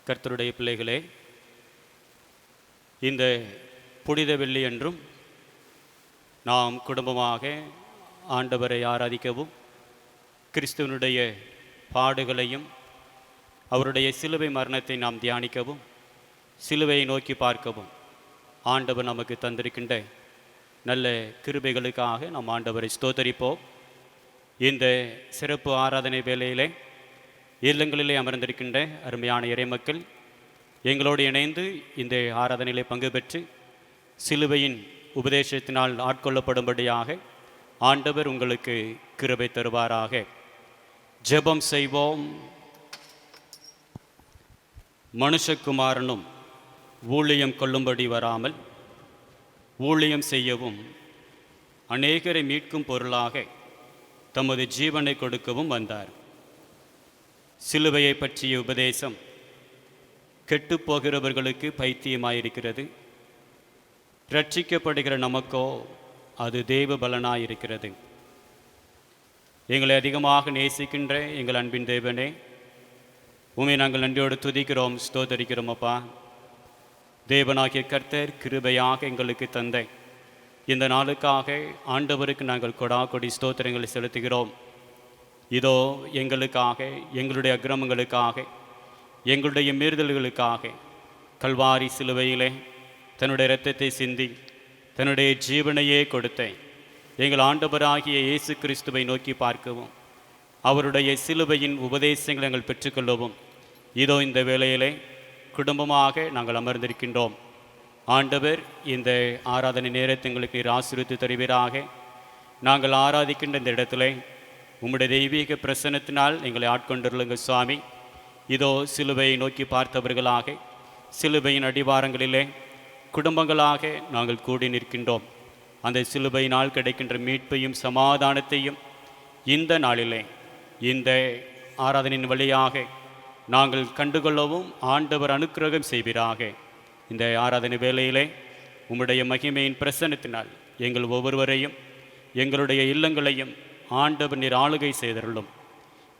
கர்த்தருடைய பிள்ளைகளே, இந்த புனித வெள்ளி என்றும் நாம் குடும்பமாக ஆண்டவரை ஆராதிக்கவும், கிறிஸ்துவனுடைய பாடுகளையும் அவருடைய சிலுவை மரணத்தை நாம் தியானிக்கவும், சிலுவையை நோக்கி பார்க்கவும் ஆண்டவர் நமக்கு தந்திருக்கின்ற நல்ல கிருபைகளுக்காக நாம் ஆண்டவரை ஸ்தோத்தரிப்போம். இந்த சிறப்பு ஆராதனை வேளையிலே இல்லங்களிலே அமர்ந்திருக்கின்ற அருமையான இறைமக்கள் எங்களோடு இணைந்து இந்த ஆராதனையிலே பங்கு பெற்று சிலுவையின் உபதேசத்தினால் ஆட்கொள்ளப்படும்படியாக ஆண்டவர் உங்களுக்கு கிருபை தருவாராக. ஜெபம் செய்வோம். மனுஷகுமாரனும் ஊழியம் கொள்ளும்படி வராமல் ஊழியம் செய்யவும் அநேகரை மீட்கும் பொருளாக தமது ஜீவனை கொடுக்கவும் வந்தார். சிலுவையை பற்றிய உபதேசம் கெட்டுப்போகிறவர்களுக்கு பைத்தியமாயிருக்கிறது, ரட்சிக்கப்படுகிற நமக்கோ அது தெய்வ பலனாயிருக்கிறது. எங்களை அதிகமாக நேசிக்கின்ற எங்கள் அன்பின் தேவனே, உம்மை நாங்கள் நன்றியோடு துதிக்கிறோம், ஸ்தோத்தரிக்கிறோம். அப்பா, தேவனாகிய கர்த்தர் கிருபையாக எங்களுக்கு தந்த இந்த நாளுக்காக ஆண்டவருக்கு நாங்கள் கொடி ஸ்தோத்திரங்களை செலுத்துகிறோம். இதோ எங்களுக்காக, எங்களுடைய அக்கிரமங்களுக்காக, எங்களுடைய மீறுதல்களுக்காக கல்வாரி சிலுவையிலே தன்னுடைய இரத்தத்தை சிந்தி தன்னுடைய ஜீவனையே கொடுத்த எங்கள் ஆண்டவராகிய இயேசு கிறிஸ்துவை நோக்கி பார்க்கவும், அவருடைய சிலுவையின் உபதேசங்களை நாங்கள் பெற்றுக்கொள்ளவும் இதோ இந்த வேளையிலே குடும்பமாக நாங்கள் அமர்ந்திருக்கின்றோம். ஆண்டவர் இந்த ஆராதனை நேரத்தை எங்களுக்கு ஆசீர்வதித்து தருவீராக. நாங்கள் ஆராதிக்கின்ற இந்த இடத்துல உம்முடைய தெய்வீக பிரசன்னத்தினால் எங்களை ஆட்கொண்டுள்ளங்க சுவாமி. இதோ சிலுவையை நோக்கி பார்த்தவர்களாக சிலுவையின் அடிவாரங்களிலே குடும்பங்களாக நாங்கள் கூடி நிற்கின்றோம். அந்த சிலுவையினால் கிடைக்கின்ற மீட்பையும் சமாதானத்தையும் இந்த நாளிலே இந்த ஆராதனையின் வழியாக நாங்கள் கண்டுகொள்ளவும் ஆண்டவர் அனுக்கிரகம் செய்வீராக. இந்த ஆராதனை வேளையிலே உம்முடைய மகிமையின் பிரசன்னத்தினால் எங்கள் ஒவ்வொருவரையும் எங்களுடைய இல்லங்களையும் ஆண்டவர் நீர் ஆளுகை செய்தருளும்.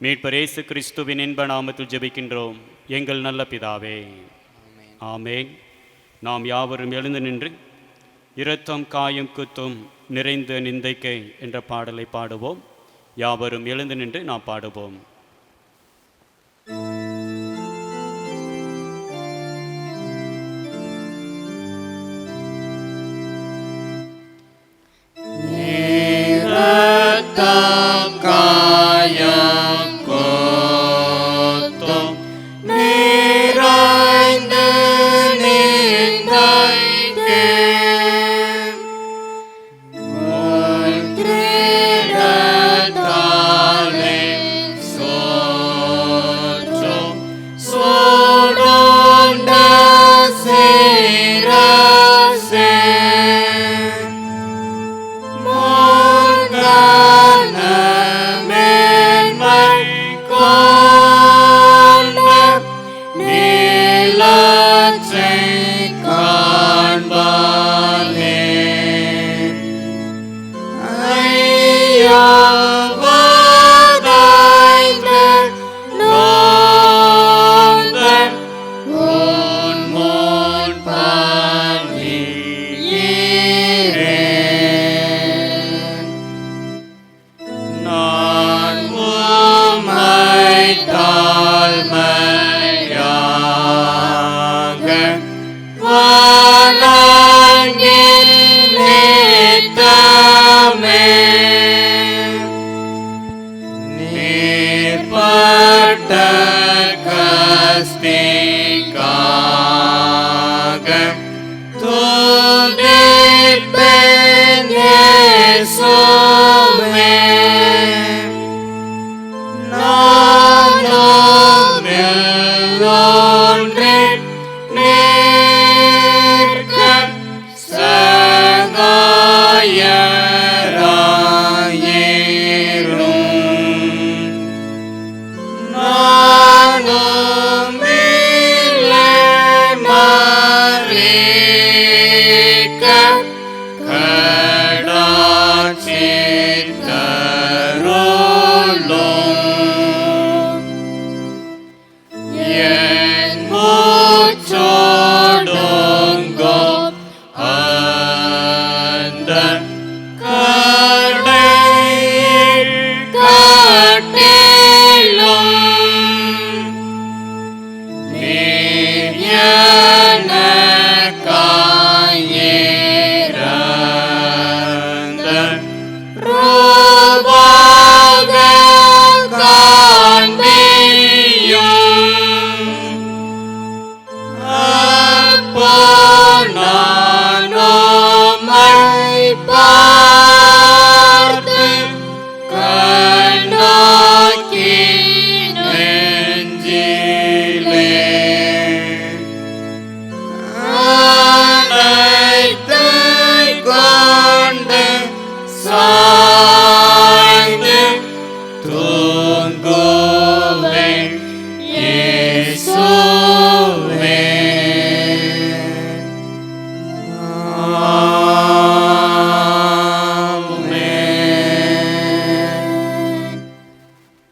மீட்பர் இயேசு கிறிஸ்துவின் இன்ப நாமத்தில் ஜெபிக்கின்றோம் எங்கள் நல்ல பிதாவே, ஆமேன். நாம் யாவரும் எழுந்து நின்று இரத்தம் காயும் குத்தும் நிறைந்த நிந்தைக்கை என்ற பாடலை பாடுவோம். யாவரும் எழுந்து நின்று நாம் பாடுவோம். Yen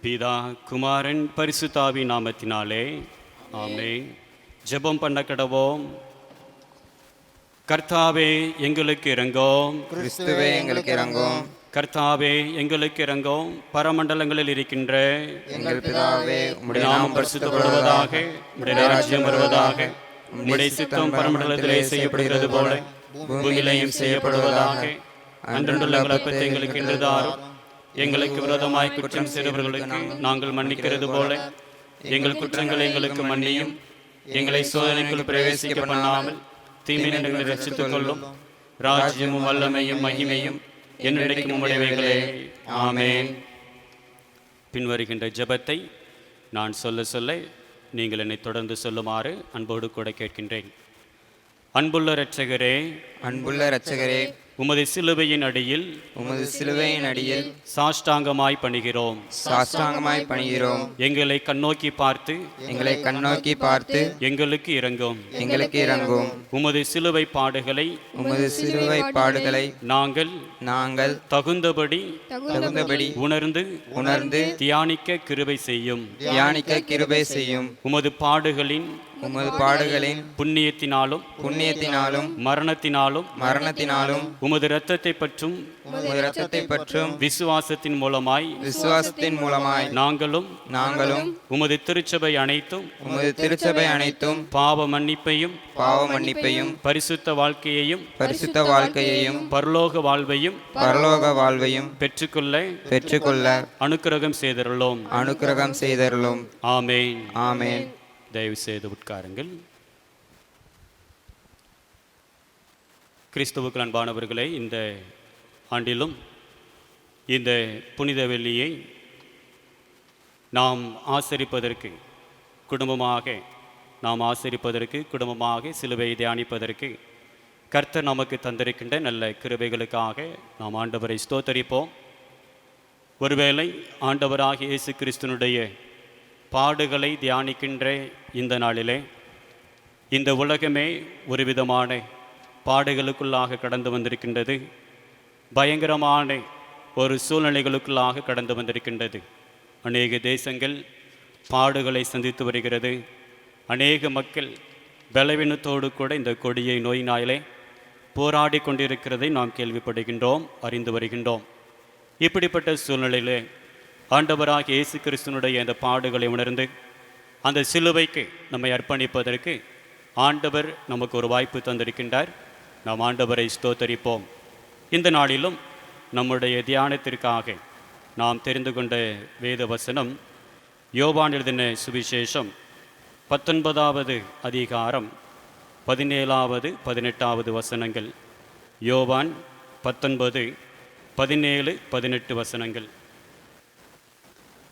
பிதா குமாரன் பரிசுத்தாவி நாமத்தினாலே ஆமென். ஜெபம் பண்ண கடவோம். கர்த்தாவே எங்களுக்கு இறங்கும். கிறிஸ்துவே எங்களுக்கு இறங்கும். கர்த்தாவே எங்களுக்கு இறங்கும். பரமண்டலங்களில் இருக்கின்ற எங்கள் பிதாவே, உம்முடைய நாமம் பரிசுத்தப்படுவதாக, உம்முடைய ராஜ்யம் வருவதாக, உம்முடைய சித்தம் பரமண்டலத்திலே செய்யப்படுகிறது போல பூமியிலேயும் செய்யப்படுவதாக. அன்றன்றுள்ள அப்பத்தை எங்களுக்கு இன்று தாரும். எங்களுக்கு விரோதமாய் குற்றம் செய்தவர்களுக்கு நாங்கள் மன்னிக்கிறது போல எங்கள் குற்றங்களை எங்களுக்கு மன்னியும். எங்களை சோதனைக்குள் பிரவேசிக்க பண்ணாமல் தீமையினை ரட்சித்துக் கொள்ளும். ராஜ்யமும் வல்லமையும் மகிமையும் என்னிடைக்கும் உம்முடையவைகளே. ஆமென். பின்வருகின்ற ஜெபத்தை நான் சொல்ல சொல்ல நீங்கள் என்னை தொடர்ந்து சொல்லுமாறு அன்போடு கூட கேட்கின்றேன். அன்புள்ள இரட்சகரே, அன்புள்ள இரட்சகரே, உமது சிலுவையின் அடியில், உமது சிலுவையின் அடியில் சாஷ்டாங்கமாய் பணிகிறோம். சாஷ்டாங்கமாய் பணிகிறோம். எங்களை கண்ணோக்கி பார்த்து, எங்களை கண்ணோக்கி பார்த்து எங்களுக்கு இறங்கும். எங்களுக்கு இறங்கும். உமது சிலுவை பாடுகளை, உமது சிலுவை பாடுகளை நாங்கள் தகுந்தபடி உணர்ந்து தியானிக்க கிருபை செய்யும். தியானிக்க கிருபை செய்யும். உமது பாடுகளின் புண்ணியத்தினாலும் மரணத்தினாலும் உமது இரத்தத்தை பற்றும் விசுவாசத்தின் மூலமாய் நாங்களும் உமது திருச்சபை அனைத்தும் பாவ மன்னிப்பையும் பரிசுத்த வாழ்க்கையையும் பரலோக வாழ்வையும் பெற்றுக்கொள்ள அனுக்கிரகம் செய்தருளும். ஆமென். ஆமென். தயவு செய்து உட்காருங்கள். கிறிஸ்துவுக்கு அன்பானவர்களே, இந்த ஆண்டிலும் இந்த புனித வெள்ளியை நாம் ஆசரிப்பதற்கு குடும்பமாக சிலுவையை தியானிப்பதற்கு கர்த்தர் நமக்கு தந்திருக்கின்ற நல்ல கிருபைகளுக்காக நாம் ஆண்டவரை ஸ்தோத்தரிப்போம். ஒருவேளை ஆண்டவராகிய இயேசு கிறிஸ்துனுடைய பாடுகளை தியானிக்கின்ற இந்த நாளிலே இந்த உலகமே ஒரு விதமான பாடுகளுக்குள்ளாக கடந்து வந்திருக்கின்றது. பயங்கரமான ஒரு சூழ்நிலைகளுக்குள்ளாக கடந்து வந்திருக்கின்றது. அநேக தேசங்கள் பாடுகளை சந்தித்து வருகிறது. அநேக மக்கள் பலவீனத்தோடு கூட இந்த கொடிய நோயினாலே போராடி கொண்டிருக்கிறதை நாம் கேள்விப்படுகின்றோம், அறிந்து வருகின்றோம். இப்படிப்பட்ட சூழ்நிலையிலே ஆண்டவராகிய இயேசு கிறிஸ்துனுடைய அந்த பாடுகளை உணர்ந்து அந்த சிலுவைக்கு நம்மை அர்ப்பணிப்பதற்கு ஆண்டவர் நமக்கு ஒரு வாய்ப்பு தந்திருக்கின்றார். நாம் ஆண்டவரை ஸ்தோத்தரிப்போம். இந்த நாளிலும் நம்முடைய தியானத்திற்காக நாம் தெரிந்து கொண்ட வேத வசனம் யோவான் எழுதின சுவிசேஷம் 19வது அதிகாரம் 17, 18 வசனங்கள். யோவான் 19, 17, 18 வசனங்கள்.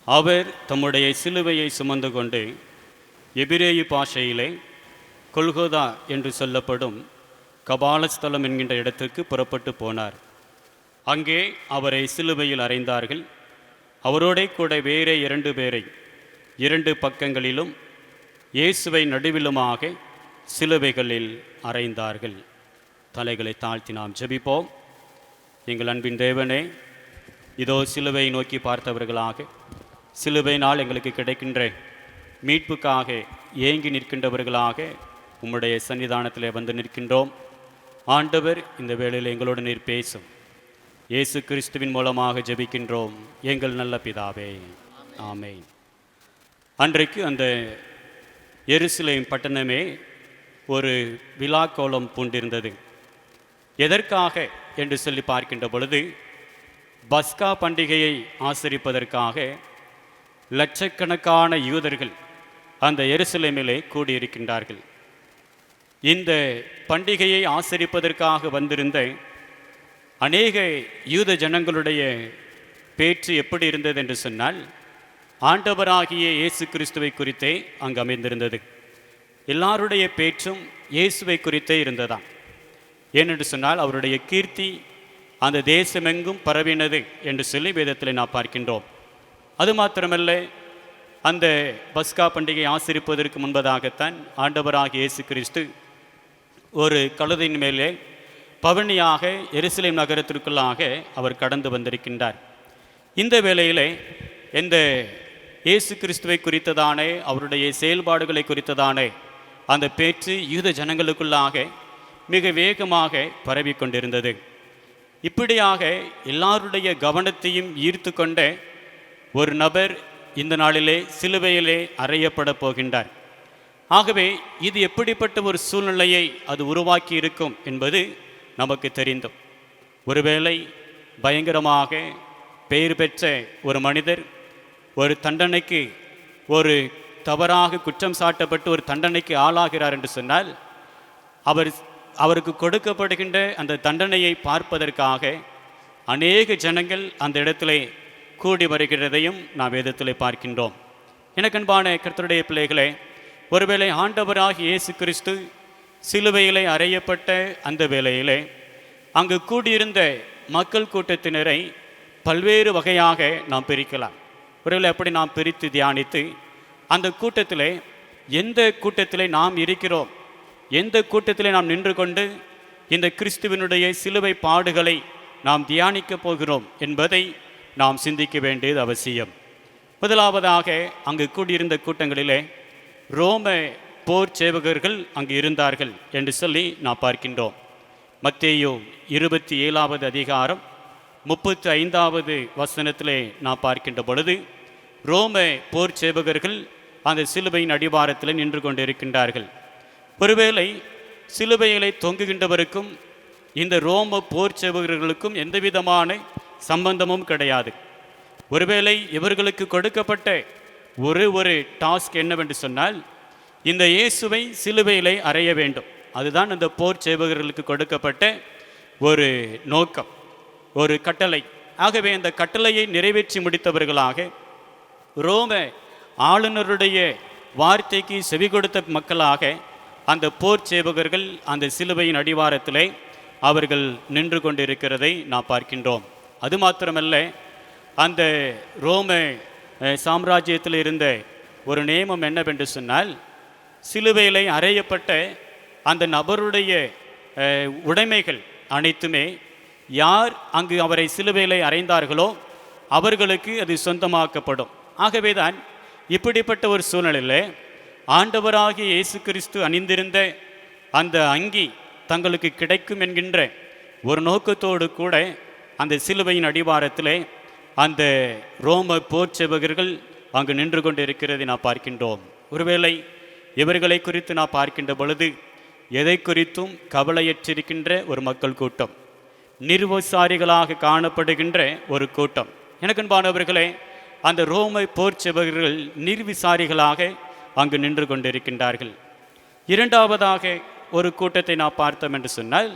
அவர் தம்முடைய சிலுவையை சுமந்து கொண்டு எபிரேயு பாஷையிலே கொல்கோதா என்று சொல்லப்படும் கபாலஸ்தலம் என்கின்ற இடத்துக்கு புறப்பட்டு போனார். அங்கே அவரை சிலுவையில் அறைந்தார்கள். அவரோட கூட வேறே 2 பேரை 2 பக்கங்களிலும் இயேசுவை நடுவிலுமாக சிலுவைகளில் அறைந்தார்கள். தலைகளை தாழ்த்தி நாம் ஜெபிப்போம். எங்கள் அன்பின் தேவனே, இதோ சிலுவை நோக்கி பார்த்தவர்களாக, சிலுவையினால் எங்களுக்கு கிடைக்கின்ற மீட்புக்காக ஏங்கி நிற்கின்றவர்களாக உம்முடைய சன்னிதானத்தில் வந்து நிற்கின்றோம். ஆண்டவர், இந்த வேளையில் எங்களோடு நீர் பேசும். இயேசு கிறிஸ்துவின் மூலமாக ஜெபிக்கின்றோம் எங்கள் நல்ல பிதாவே, ஆமென். அன்றைக்கு அந்த எருசலேம் பட்டணமே ஒரு விழாக்கோலம் பூண்டிருந்தது. எதற்காக என்று சொல்லி பார்க்கின்ற பொழுது, பஸ்கா பண்டிகையை ஆசரிப்பதற்காக லட்சக்கணக்கான யூதர்கள் அந்த எருசலேமிலே கூடியிருக்கின்றார்கள். இந்த பண்டிகையை ஆசரிப்பதற்காக வந்திருந்த அநேக யூத ஜனங்களுடைய பேச்சு எப்படி இருந்தது என்று சொன்னால், ஆண்டவராகிய இயேசு கிறிஸ்துவை குறித்தே அங்கு அமைந்திருந்தது. எல்லாருடைய பேச்சும் இயேசுவை குறித்தே இருந்ததாம். ஏனென்று சொன்னால், அவருடைய கீர்த்தி அந்த தேசமெங்கும் பரவினது என்று சொல்லி வேதத்தில் நாம் பார்க்கின்றோம். அது மாத்திரமல்ல, அந்த பஸ்கா பண்டிகை ஆசரிப்பதற்கு முன்பதாகத்தான் ஆண்டவராகிய இயேசு கிறிஸ்து ஒரு கழுதையின் மேலே பவனியாக எருசலேம் நகரத்திற்குள்ளாக அவர் கடந்து வந்திருக்கின்றார். இந்த வேளையிலே இந்த இயேசு கிறிஸ்துவை குறித்ததானே, அவருடைய செயல்பாடுகளை குறித்ததானே அந்த பேச்சு யூத ஜனங்களுக்குள்ளாக மிக வேகமாக பரவி கொண்டிருந்தது. இப்படியாக எல்லாருடைய கவனத்தையும் ஈர்த்து கொண்ட ஒரு நபர் இந்த நாளிலே சிலுவையிலே அறையப்பட போகின்றார். ஆகவே இது எப்படிப்பட்ட ஒரு சூழ்நிலையை அது உருவாக்கி இருக்கும் என்பது நமக்கு தெரிந்தோம். ஒருவேளை பயங்கரமாக பெயர் பெற்ற ஒரு மனிதர் ஒரு தண்டனைக்கு, ஒரு தவறாக குற்றம் சாட்டப்பட்டு ஒரு தண்டனைக்கு ஆளாகிறார் என்று சொன்னால், அவருக்கு கொடுக்கப்படுகின்ற அந்த தண்டனையை பார்ப்பதற்காக அநேக ஜனங்கள் அந்த இடத்திலே கூடி வருகிறதையும் நாம் வேதத்திலே பார்க்கின்றோம். எனக்கன்பான கர்த்தருடைய பிள்ளைகளே, ஒருவேளை ஆண்டவராகிய இயேசு கிறிஸ்து சிலுவையிலே அறையப்பட்ட அந்த வேளையிலே அங்கு கூடியிருந்த மக்கள் கூட்டத்தினரை பல்வேறு வகையாக நாம் பிரிக்கலாம். ஒருவேளை அப்படி நாம் பிரித்து தியானித்து அந்த கூட்டத்திலே எந்த கூட்டத்திலே நாம் இருக்கிறோம், எந்த கூட்டத்திலே நாம் நின்று கொண்டு இந்த கிறிஸ்துவினுடைய சிலுவை பாடுகளை நாம் தியானிக்கப் போகிறோம் என்பதை நாம் சிந்திக்க வேண்டியது அவசியம். முதலாவதாக அங்கு கூடியிருந்த கூட்டங்களிலே ரோம போர் சேவகர்கள் அங்கு இருந்தார்கள் என்று சொல்லி நாம் பார்க்கின்றோம். மத்தேயு 27வது அதிகாரம் 35வது வசனத்திலே நாம் பார்க்கின்ற பொழுது, ரோம போர் சேவகர்கள் அந்த சிலுவையின் அடிவாரத்தில் நின்று கொண்டிருக்கின்றார்கள். ஒருவேளை சிலுவையிலே தொங்குகின்றவருக்கும் இந்த ரோம போர் சேவகர்களுக்கும் எந்த விதமான சம்பந்தமும் கிடையாது. ஒருவேளை இவர்களுக்கு கொடுக்கப்பட்ட ஒரு டாஸ்க் என்னவென்று சொன்னால், இந்த இயேசுவை சிலுவையிலே அறைய வேண்டும். அதுதான் அந்த போர் சேவகர்களுக்கு கொடுக்கப்பட்ட ஒரு நோக்கம், ஒரு கட்டளை. ஆகவே அந்த கட்டளையை நிறைவேற்றி முடித்தவர்களாக, ரோம ஆளுநருடைய வார்த்தைக்கு செவி கொடுத்த மக்களாக அந்த போர் சேவகர்கள் அந்த சிலுவையின் அடிவாரத்திலே அவர்கள் நின்று கொண்டிருக்கிறதை நாம் பார்க்கின்றோம். அது மாத்திரமல்ல, அந்த ரோம சாம்ராஜ்யத்தில் இருந்த ஒரு நியமம் என்னவென்று சொன்னால், சிலுவையிலே அறையப்பட்ட அந்த நபருடைய உடைமைகள் அனைத்துமே யார் அங்கு அவரை சிலுவையிலே அறைந்தார்களோ அவர்களுக்கு அது சொந்தமாக்கப்படும். ஆகவேதான் இப்படிப்பட்ட ஒரு சூழ்நிலையில் ஆண்டவராகிய இயேசு கிறிஸ்து அணிந்திருந்த அந்த அங்கி தங்களுக்கு கிடைக்கும் என்கின்ற ஒரு நோக்கத்தோடு கூட அந்த சிலுவையின் அடிவாரத்திலே அந்த ரோம போர் சேவகர்கள் அங்கு நின்று கொண்டு இருக்கிறதை நாம் பார்க்கின்றோம். ஒருவேளை இவர்களை குறித்து நாம் பார்க்கின்ற பொழுது எதை குறித்தும் கவலையற்றிருக்கின்ற ஒரு மக்கள் கூட்டம், நிர்வசாரிகளாக காணப்படுகின்ற ஒரு கூட்டம். எனக்கன்பானவர்களே, அந்த ரோம போர் சேவகர்கள் நிர்விசாரிகளாக அங்கு நின்று கொண்டிருக்கின்றார்கள். இரண்டாவதாக ஒரு கூட்டத்தை நாம் பார்த்தோம் என்று சொன்னால்,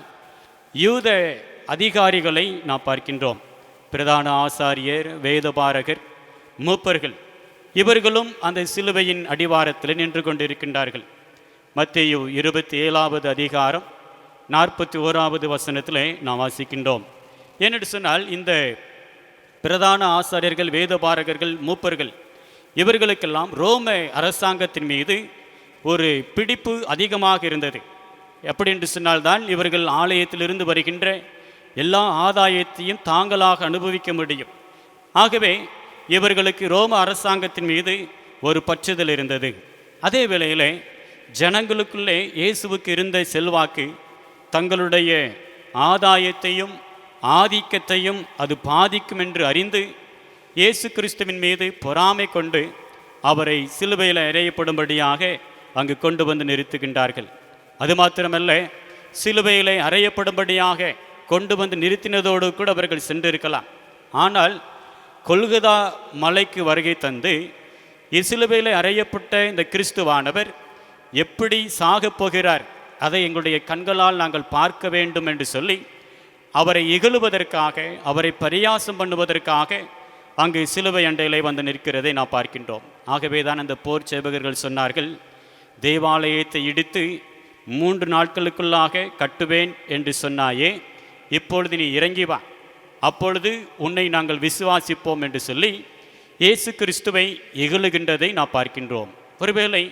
யூத அதிகாரிகளை நாம் பார்க்கின்றோம். பிரதான ஆசாரியர், வேதபாரகர், மூப்பர்கள், இவர்களும் அந்த சிலுவையின் அடிவாரத்தில் நின்று கொண்டிருக்கின்றார்கள். மத்தேயு 27வது அதிகாரம் 41வது வசனத்திலே நாம் வாசிக்கின்றோம். ஏனென்று சொன்னால், இந்த பிரதான ஆசாரியர்கள், வேதபாரகர்கள், மூப்பர்கள் இவர்களுக்கெல்லாம் ரோம அரசாங்கத்தின் மீது ஒரு பிடிப்பு அதிகமாக இருந்தது. எப்படி என்று சொன்னால்தான் இவர்கள் ஆலயத்திலிருந்து வருகின்ற எல்லா ஆதாயத்தையும் தாங்களாக அனுபவிக்க முடியும். ஆகவே இவர்களுக்கு ரோம அரசாங்கத்தின் மீது ஒரு பற்றுதல் இருந்தது. அதே வேளையிலே ஜனங்களுக்குள்ளே இயேசுவுக்கு இருந்த செல்வாக்கு தங்களுடைய ஆதாயத்தையும் ஆதிக்கத்தையும் அது பாதிக்கும் என்று அறிந்து இயேசு கிறிஸ்துவின் மீது பொறாமை கொண்டு அவரை சிலுவையில் அறையப்படும்படியாக அங்கு கொண்டு வந்து நிறுத்துகின்றார்கள். அது மாத்திரமல்ல, சிலுவையிலே அறையப்படும்படியாக கொண்டு வந்து நிறுத்தினதோடு கூட அவர்கள் சென்றிருக்கலாம். ஆனால் கொல்கதா மலைக்கு வருகை தந்து இசிலுவையில் அறையப்பட்ட இந்த கிறிஸ்துவானவர் எப்படி சாகப் போகிறார், அதை எங்களுடைய கண்களால் நாங்கள் பார்க்க வேண்டும் என்று சொல்லி அவரை இகழுவதற்காக, அவரை பரியாசம் பண்ணுவதற்காக அங்கு சிலுவை அண்டையிலே வந்து நிற்கிறதை நாம் பார்க்கின்றோம். ஆகவே தான் அந்த போர் சேவகர்கள் சொன்னார்கள், தேவாலயத்தை இடித்து 3 நாட்களுக்குள்ளாக கட்டுவேன் என்று சொன்னாயே, இப்பொழுது நீ இறங்கி வா, அப்பொழுது உன்னை நாங்கள் விசுவாசிப்போம் என்று சொல்லி இயேசு கிறிஸ்துவை இகழுகின்றதை நாம் பார்க்கின்றோம். ஒருவேளை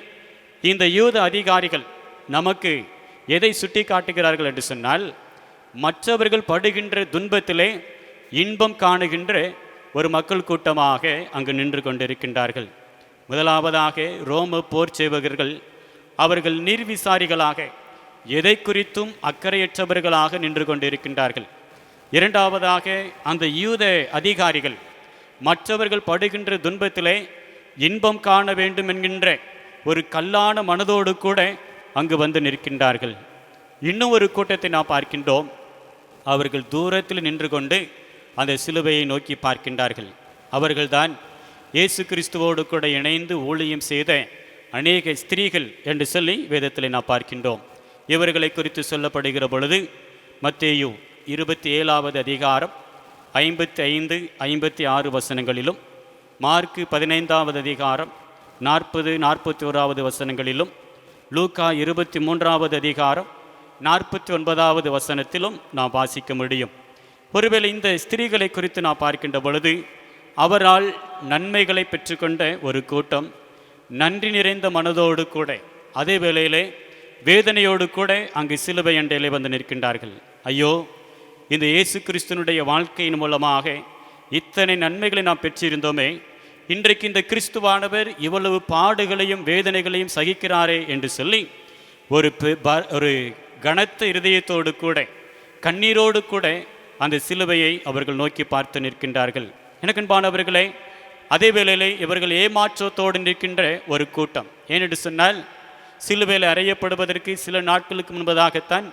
இந்த யூத அதிகாரிகள் நமக்கு எதை சுட்டி காட்டுகிறார்கள் என்று சொன்னால், மற்றவர்கள் படுகின்ற துன்பத்திலே இன்பம் காணுகின்ற ஒரு மக்கள் கூட்டமாக அங்கு நின்று கொண்டிருக்கின்றார்கள். முதலாவதாக ரோம போர் சேவகர்கள் அவர்கள் நிர்விசாரிகளாக, எதை குறித்தும் அக்கறையற்றவர்களாக நின்று கொண்டிருக்கின்றார்கள். இரண்டாவதாக அந்த யூத அதிகாரிகள் மற்றவர்கள் படுகின்ற துன்பத்திலே இன்பம் காண வேண்டும் என்கின்ற ஒரு கல்லான மனதோடு கூட அங்கு வந்து நிற்கின்றார்கள். இன்னும் ஒரு கூட்டத்தை நாம் பார்க்கின்றோம். அவர்கள் தூரத்தில் நின்று கொண்டு அந்த சிலுவையை நோக்கி பார்க்கின்றார்கள். அவர்கள்தான் இயேசு கிறிஸ்துவோடு கூட இணைந்து ஊழியம் செய்த அநேக ஸ்திரீகள் என்று சொல்லி வேதத்தில் நாம் பார்க்கின்றோம். இவர்களை குறித்து சொல்லப்படுகிற பொழுது மத்தேயு 27வது அதிகாரம் 55, 56 வசனங்களிலும், மார்க்கு 15வது அதிகாரம் 40, 41வது வசனங்களிலும், லூக்கா 23வது அதிகாரம் 49வது வசனத்திலும் நாம் வாசிக்க முடியும். ஒருவேளை இந்த ஸ்திரீகளை குறித்து நாம் பார்க்கின்ற பொழுது அவரால் நன்மைகளை பெற்றுக்கொண்ட ஒரு கூட்டம் நன்றி நிறைந்த மனதோடு கூட, அதே வேளையிலே வேதனையோடு கூட அங்கு சிலுவை அண்டையிலே வந்து நிற்கின்றார்கள். ஐயோ, இந்த இயேசு கிறிஸ்துனுடைய வாழ்க்கையின் மூலமாக இத்தனை நன்மைகளை நாம் பெற்றிருந்தோமே, இன்றைக்கு இந்த கிறிஸ்துவானவர் இவ்வளவு பாடுகளையும் வேதனைகளையும் சகிக்கிறாரே என்று சொல்லி ஒரு கனத்த இருதயத்தோடு கூட, கண்ணீரோடு கூட அந்த சிலுவையை அவர்கள் நோக்கி பார்த்து நிற்கின்றார்கள். எனக்கன்பானவர்களே, அதே வேளையிலே இவர்கள் ஏமாற்றத்தோடு நிற்கின்ற ஒரு கூட்டம். ஏனென்று சொன்னால், சிலுவையில் அறையப்படுவதற்கு சில நாட்களுக்கு முன்பதாகத்தான்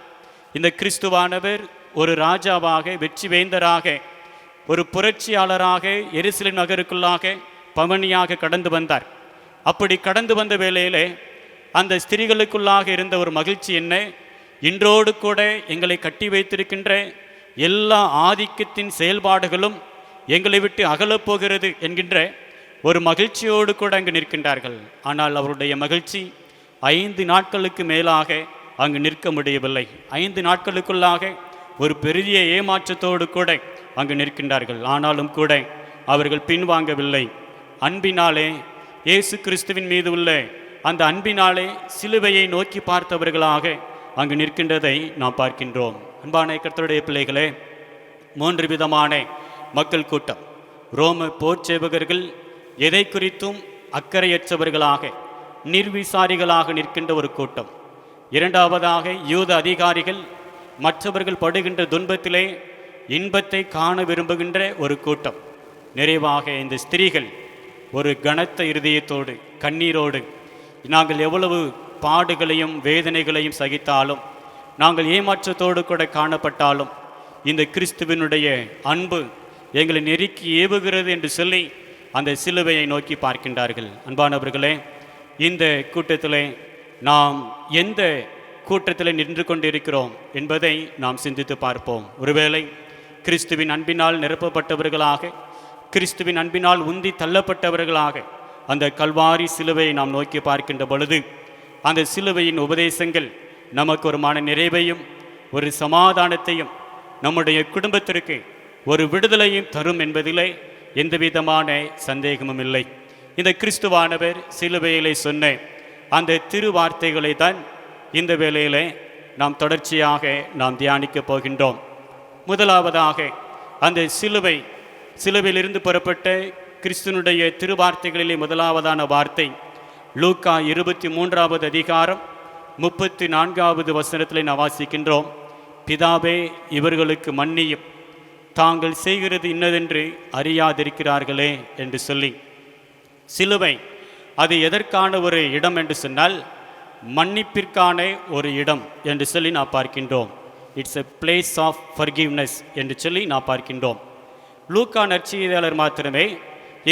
இந்த கிறிஸ்துவானவர் ஒரு ராஜாவாக, வெற்றி வேந்தராக, ஒரு புரட்சியாளராக எருசலேம் நகருக்குள்ளாக பவனியாக கடந்து வந்தார். அப்படி கடந்து வந்த வேளையிலே அந்த ஸ்திரீகளுக்குள்ளாக இருந்த ஒரு மகிழ்ச்சி என்ன, இன்றோடு கூட எங்களை கட்டி வைத்திருக்கின்ற எல்லா ஆதிக்கத்தின் செயல்பாடுகளும் எங்களை விட்டு அகலப்போகிறது என்கின்ற ஒரு மகிழ்ச்சியோடு கூட அங்கு நிற்கின்றார்கள். ஆனால் அவருடைய மகிழ்ச்சி 5 நாட்களுக்கு மேலாக அங்கு நிற்க முடியவில்லை. 5 நாட்களுக்குள்ளாக ஒரு பெரிய ஏமாற்றத்தோடு கூட அங்கு நிற்கின்றார்கள். ஆனாலும் கூட அவர்கள் பின்வாங்கவில்லை. அன்பினாலே, இயேசு கிறிஸ்துவின் மீது உள்ள அந்த அன்பினாலே சிலுவையை நோக்கி பார்த்தவர்களாக அங்கு நிற்கின்றதை நாம் பார்க்கின்றோம். அன்பான கர்த்தருடைய பிள்ளைகளே, 3 விதமான மக்கள் கூட்டம். ரோம போர் சேவகர்கள் எதை குறித்தும் அக்கறையற்றவர்களாக, நிர்விசாரிகளாக நிற்கின்ற ஒரு கூட்டம். இரண்டாவதாக யூத அதிகாரிகள் மற்றவர்கள் படுகின்ற துன்பத்திலே இன்பத்தை காண விரும்புகின்ற ஒரு கூட்டம். நிறைவாக இந்த ஸ்திரீகள் ஒரு கனத்த இருதயத்தோடு, கண்ணீரோடு, நாங்கள் எவ்வளவு பாடுகளையும் வேதனைகளையும் சகித்தாலும், நாங்கள் ஏமாற்றத்தோடு கூட காணப்பட்டாலும், இந்த கிறிஸ்துவினுடைய அன்பு எங்களை நெருக்கி ஏவுகிறது என்று சொல்லி அந்த சிலுவையை நோக்கி பார்க்கின்றார்கள். அன்பானவர்களே, இந்த கூட்டத்திலே நாம் எந்த கூட்டத்தில் நின்று கொண்டிருக்கிறோம் என்பதை நாம் சிந்தித்து பார்ப்போம். ஒருவேளை கிறிஸ்துவின் அன்பினால் நிரப்பப்பட்டவர்களாக, கிறிஸ்துவின் அன்பினால் உந்தி தள்ளப்பட்டவர்களாக அந்த கல்வாரி சிலுவையை நாம் நோக்கி பார்க்கின்ற பொழுது அந்த சிலுவையின் உபதேசங்கள் நமக்கு ஒரு மன நிறைவையும் ஒரு சமாதானத்தையும் நம்முடைய குடும்பத்திற்கு ஒரு விடுதலையும் தரும் என்பதிலே எந்தவிதமான சந்தேகமும் இல்லை. இந்த கிறிஸ்துவானவர் சிலுவையிலே சொன்ன அந்த திருவார்த்தைகளை தான் இந்த வேளையிலே நாம் தொடர்ச்சியாக நாம் தியானிக்கப் போகின்றோம். முதலாவதாக அந்த சிலுவையிலிருந்து புறப்பட்ட கிறிஸ்துனுடைய திருவார்த்தைகளிலே முதலாவதான வார்த்தை லூக்கா 23வது அதிகாரம் 34வது வசனத்திலே நாம் வாசிக்கின்றோம். பிதாவே, இவர்களுக்கு மன்னியும், தாங்கள் செய்கிறது இன்னதென்று அறியாதிருக்கிறார்களே என்று சொல்லி. சிலுவை அது எதற்கான ஒரு இடம் என்று சொன்னால், மன்னிப்பிற்கான ஒரு இடம் என்று சொல்லி நாம் பார்க்கின்றோம். It's a place of forgiveness என்று சொல்லி நாம் பார்க்கின்றோம். லூக்கா நற்செய்தியாளர் மாத்திரமே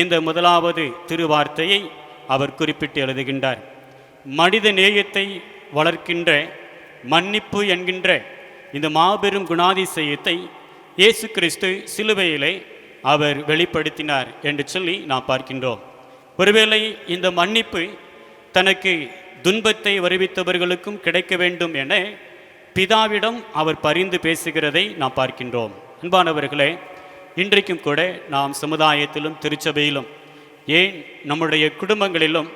இந்த முதலாவது திருவார்த்தையை அவர் குறிப்பிட்டு எழுதுகின்றார். மனித நேயத்தை வளர்க்கின்ற மன்னிப்பு என்கின்ற இந்த மாபெரும் குணாதிசயத்தை இயேசு கிறிஸ்து சிலுவையிலே அவர் வெளிப்படுத்தினார் என்று சொல்லி நாம் பார்க்கின்றோம். ஒருவேளை இந்த மன்னிப்பு தனக்கு துன்பத்தை வருவித்தவர்களுக்கும் கிடைக்க வேண்டும் என பிதாவிடம் அவர் பரிந்து பேசுகிறதை நாம் பார்க்கின்றோம். அன்பானவர்களே, இன்றைக்கும் கூட நாம் சமுதாயத்திலும் திருச்சபையிலும் ஏன் நம்முடைய குடும்பங்களிலும்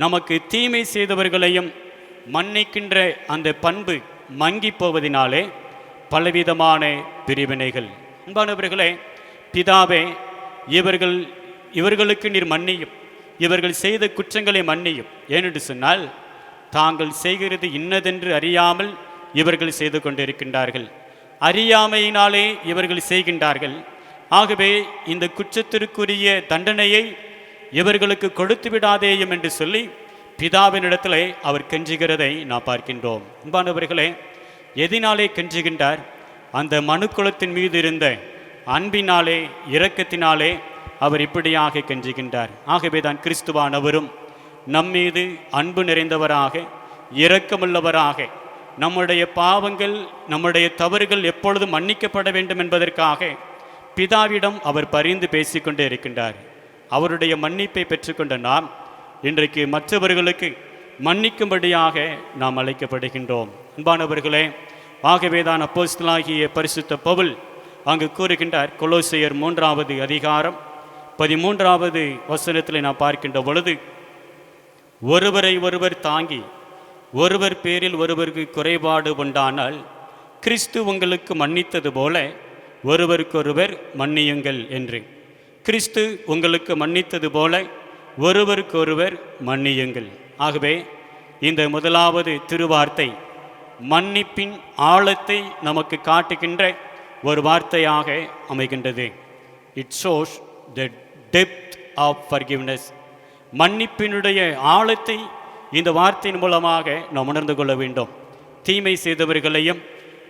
நமக்கு தீமை செய்தவர்களையும் மன்னிக்கின்ற அந்த பண்பு மங்கி போவதினாலே பலவிதமான பிரிவினைகள். அன்பானவர்களே, பிதாவே, இவர்களுக்கு நீர் மன்னியும், இவர்கள் செய்த குற்றங்களை மன்னியும். ஏனென்று சொன்னால் தாங்கள் செய்கிறது இன்னதென்று அறியாமல் இவர்கள் செய்து கொண்டிருக்கின்றார்கள், அறியாமையினாலே இவர்கள் செய்கின்றார்கள். ஆகவே இந்த குற்றத்திற்குரிய தண்டனையை இவர்களுக்கு கொடுத்து விடாதேயும் என்று சொல்லி பிதாவினிடத்திலே அவர் கெஞ்சுகிறதை நாம் பார்க்கின்றோம். அன்பானவர்களே, எதினாலே கெஞ்சுகின்றார்? அந்த மனுக்குலத்தின் மீது இருந்த அன்பினாலே, இரக்கத்தினாலே அவர் இப்படியாக கெஞ்சுகின்றார். ஆகவே தான் கிறிஸ்துவானவரும் நம்மீது அன்பு நிறைந்தவராக, இரக்கமுள்ளவராக, நம்முடைய பாவங்கள், நம்முடைய தவறுகள் எப்பொழுதும் மன்னிக்கப்பட வேண்டும் என்பதற்காக பிதாவிடம் அவர் பரிந்து பேசிக்கொண்டே இருக்கின்றார். அவருடைய மன்னிப்பை பெற்றுக்கொண்ட நாம் இன்றைக்கு மற்றவர்களுக்கு மன்னிக்கும்படியாக நாம் அழைக்கப்படுகின்றோம். அன்பானவர்களே, ஆகவே தான் அப்போஸ்தலனாகிய பரிசுத்த பவுல் அங்கு கூறுகின்றார். கொலோசையர் 3வது அதிகாரம் 13வது வசனத்தில் நாம் பார்க்கின்ற பொழுது, ஒருவரை ஒருவர் தாங்கி ஒருவர் பேரில் ஒருவருக்கு குறைபாடு உண்டானால் கிறிஸ்து உங்களுக்கு மன்னித்தது போல ஒருவருக்கொருவர் மன்னியுங்கள் என்று. கிறிஸ்து உங்களுக்கு மன்னித்தது போல ஒருவருக்கொருவர் மன்னியுங்கள். ஆகவே இந்த முதலாவது திருவார்த்தை மன்னிப்பின் ஆழத்தை நமக்கு காட்டுகின்ற ஒரு வார்த்தையாக அமைகின்றது. It shows the depth of forgiveness. மன்னிப்பினுடைய ஆழத்தை இந்த வார்த்தையின் மூலமாக நாம் உணர்ந்து கொள்ள வேண்டும். தீமை செய்தவர்களையும்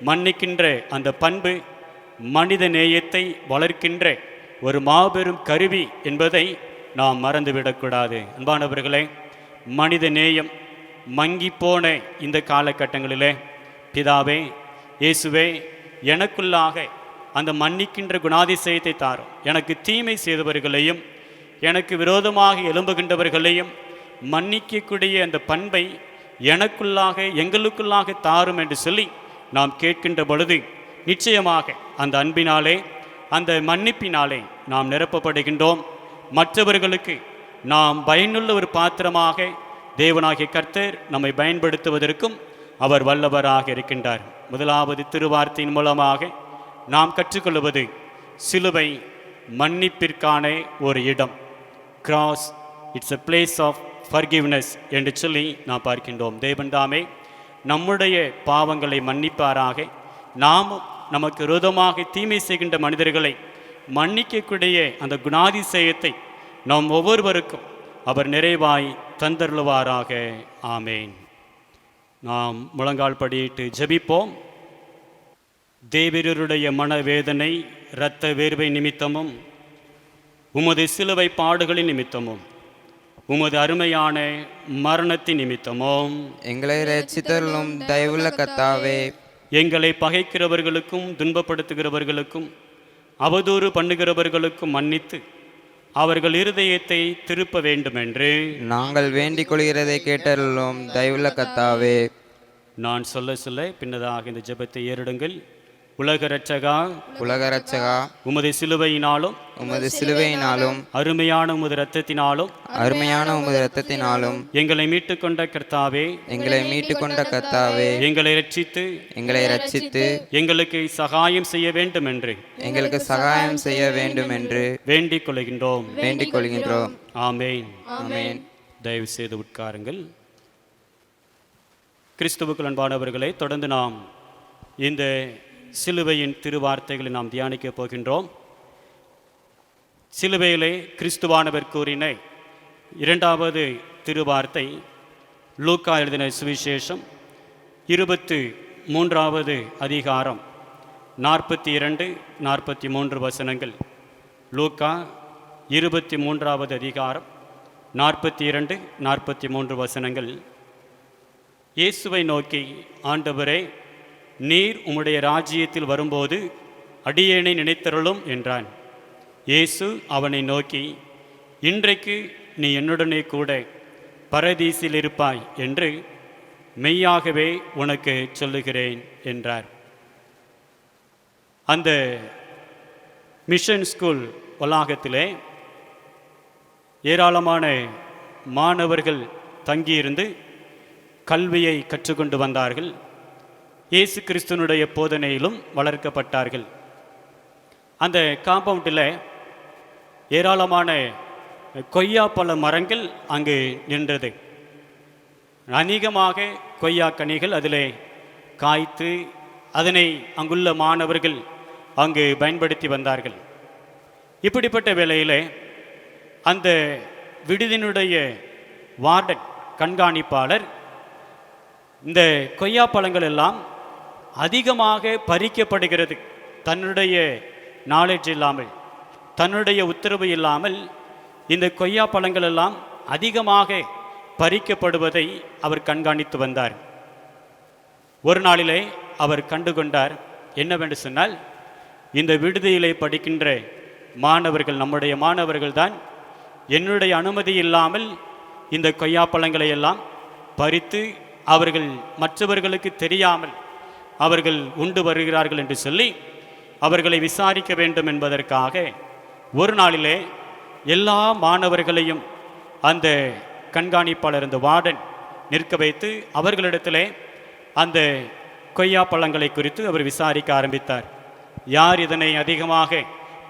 மன்னிக்கின்ற அந்த பண்பு மனித நேயத்தை வளர்க்கின்ற ஒரு மாபெரும் கருவி என்பதை நாம் மறந்துவிடக்கூடாது. அன்பானவர்களே, மனித நேயம் மங்கி போன இந்த காலகட்டங்களிலே பிதாவே, இயேசுவே, எனக்குள்ளாக அந்த மன்னிக்கின்ற குணாதிசயத்தை தாரும். எனக்கு தீமை செய்தவர்களையும் எனக்கு விரோதமாக எழும்புகின்றவர்களையும் மன்னிக்கக்கூடிய அந்த பண்பை எனக்குள்ளாக, எங்களுக்குள்ளாக தாரும் என்று சொல்லி நாம் கேட்கின்ற பொழுது நிச்சயமாக அந்த அன்பினாலே, அந்த மன்னிப்பினாலே நாம் நிரப்பப்படுகின்றோம். மற்றவர்களுக்கு நாம் பயனுள்ள ஒரு பாத்திரமாக தேவனாகிய கர்த்தர் நம்மை பயன்படுத்துவதற்கும் அவர் வல்லவராக இருக்கின்றார். முதலாவது திருவார்த்தையின் மூலமாக நாம் கற்றுக்கொள்வது சிலுவை மன்னிப்பிற்கான ஒரு இடம். Cross, it's a place of forgiveness என்று சொல்லி நாம் பார்க்கின்றோம். தேவன் தாமே நம்முடைய பாவங்களை மன்னிப்பாராக. நாமும் நமக்கு விரோதமாக தீமை செய்கின்ற மனிதர்களை மன்னிக்கக்கூடிய அந்த குணாதிசயத்தை நாம் ஒவ்வொருவருக்கும் அவர் நிறைவாய் தந்தருளுவாராக. ஆமேன். நாம் முழங்கால் படியிட்டு ஜெபிப்போம். தேவருடைய மனவேதனை, இரத்த வேர்வை நிமித்தமும் உமது சிலுவை பாடுகளின் நிமித்தமும் உமது அருமையான மரணத்தின் நிமித்தமும் எங்களை இரட்சித்தருளும் தயவுள்ள கர்த்தாவே, எங்களை பகைக்கிறவர்களுக்கும் துன்பப்படுத்துகிறவர்களுக்கும் அவதூறு பண்ணுகிறவர்களுக்கும் மன்னித்து அவர்கள் இருதயத்தை திருப்ப வேண்டுமென்று நாங்கள் வேண்டிக் கொள்கிறதை கேட்டருளும் தயவுள்ள கர்த்தாவே. நான் சொல்ல சொல்ல பின்னதாக இந்த ஜெபத்தை ஏறிடுங்கள். உலக இரட்சகா, உலக இரட்சகா, உமது சிலுவையினாலும் உமது சிலுவையினாலும் அருமையான உமது இரத்தத்தினாலும் அருமையான உமது இரத்தத்தினாலும் எங்களை மீட்டுக்கொண்ட கர்த்தாவே, எங்களை மீட்டுக்கொண்ட கர்த்தாவே, எங்களை ரட்சித்து எங்களை இரட்சித்து எங்களுக்கு சகாயம் செய்ய வேண்டும் என்று எங்களுக்கு சகாயம் செய்ய வேண்டும் என்று வேண்டிக் கொள்கின்றோம். வேண்டிக் கொள்கின்றோம். ஆமேன். ஆமென். தயவு செய்து உட்காருங்கள். கிறிஸ்துவுக்குள் அன்பானவர்களை, தொடர்ந்து நாம் இந்த சிலுவையின் திருவார்த்தைகளை நாம் தியானிக்க போகின்றோம். சிலுவையிலே கிறிஸ்துவானவர் கூறின இரண்டாவது திருவார்த்தை லூக்கா எழுதின சுவிசேஷம் 23வது அதிகாரம் 42-43 வசனங்கள். லூக்கா 23வது அதிகாரம் 42-43 வசனங்கள். இயேசுவை நோக்கி, ஆண்டவரே, நீர் உம்முடைய ராஜ்யத்தில் வரும்போது அடியேனை நினைத்தருளும் என்றான். இயேசு அவனை நோக்கி, இன்றைக்கு நீ என்னுடனே கூட பரதீசில் இருப்பாய் என்று மெய்யாகவே உனக்கு சொல்லுகிறேன் என்றார். அந்த மிஷன் ஸ்கூல் வளாகத்திலே ஏராளமான மாணவர்கள் தங்கியிருந்து கல்வியை கற்றுக்கொண்டு வந்தார்கள். இயேசு கிறிஸ்துவனுடைய போதனையிலும் வளர்க்கப்பட்டார்கள். அந்த காம்பவுண்டில் ஏராளமான கொய்யாப்பழ மரங்கள் அங்கு நின்றது. அநேகமாக கொய்யா கனிகள் அதிலே காய்த்து அதனை அங்குள்ள மாணவர்கள் அங்கு பயன்படுத்தி வந்தார்கள். இப்படிப்பட்ட வேளையிலே அந்த விடுதியினுடைய வார்டன், கண்காணிப்பாளர், இந்த கொய்யா பழங்கள் எல்லாம் அதிகமாக பறிக்கப்படுகிறது, தன்னுடைய நாலேஜ் இல்லாமல், தன்னுடைய உத்தரவு இல்லாமல் இந்த கொய்யா பழங்கள் எல்லாம் அதிகமாக பறிக்கப்படுவதை அவர் கண்காணித்து வந்தார். ஒரு நாளிலே அவர் கண்டுகொண்டார். என்னவென்று சொன்னால், இந்த விடுதியிலே படிக்கின்ற மாணவர்கள், நம்முடைய மாணவர்கள் தான் என்னுடைய அனுமதி இல்லாமல் இந்த கொய்யா பழங்களை எல்லாம் பறித்து அவர்கள் மற்றவர்களுக்கு தெரியாமல் அவர்கள் உண்டு வருகிறார்கள் என்று சொல்லி அவர்களை விசாரிக்க வேண்டும் என்பதற்காக ஒரு நாளிலே எல்லா மாணவர்களையும் அந்த கண்காணிப்பாளர், அந்த வார்டன் நிற்க வைத்து அவர்களிடத்திலே அந்த கொய்யா பழங்களை குறித்து அவர் விசாரிக்க ஆரம்பித்தார். யார் இதனை அதிகமாக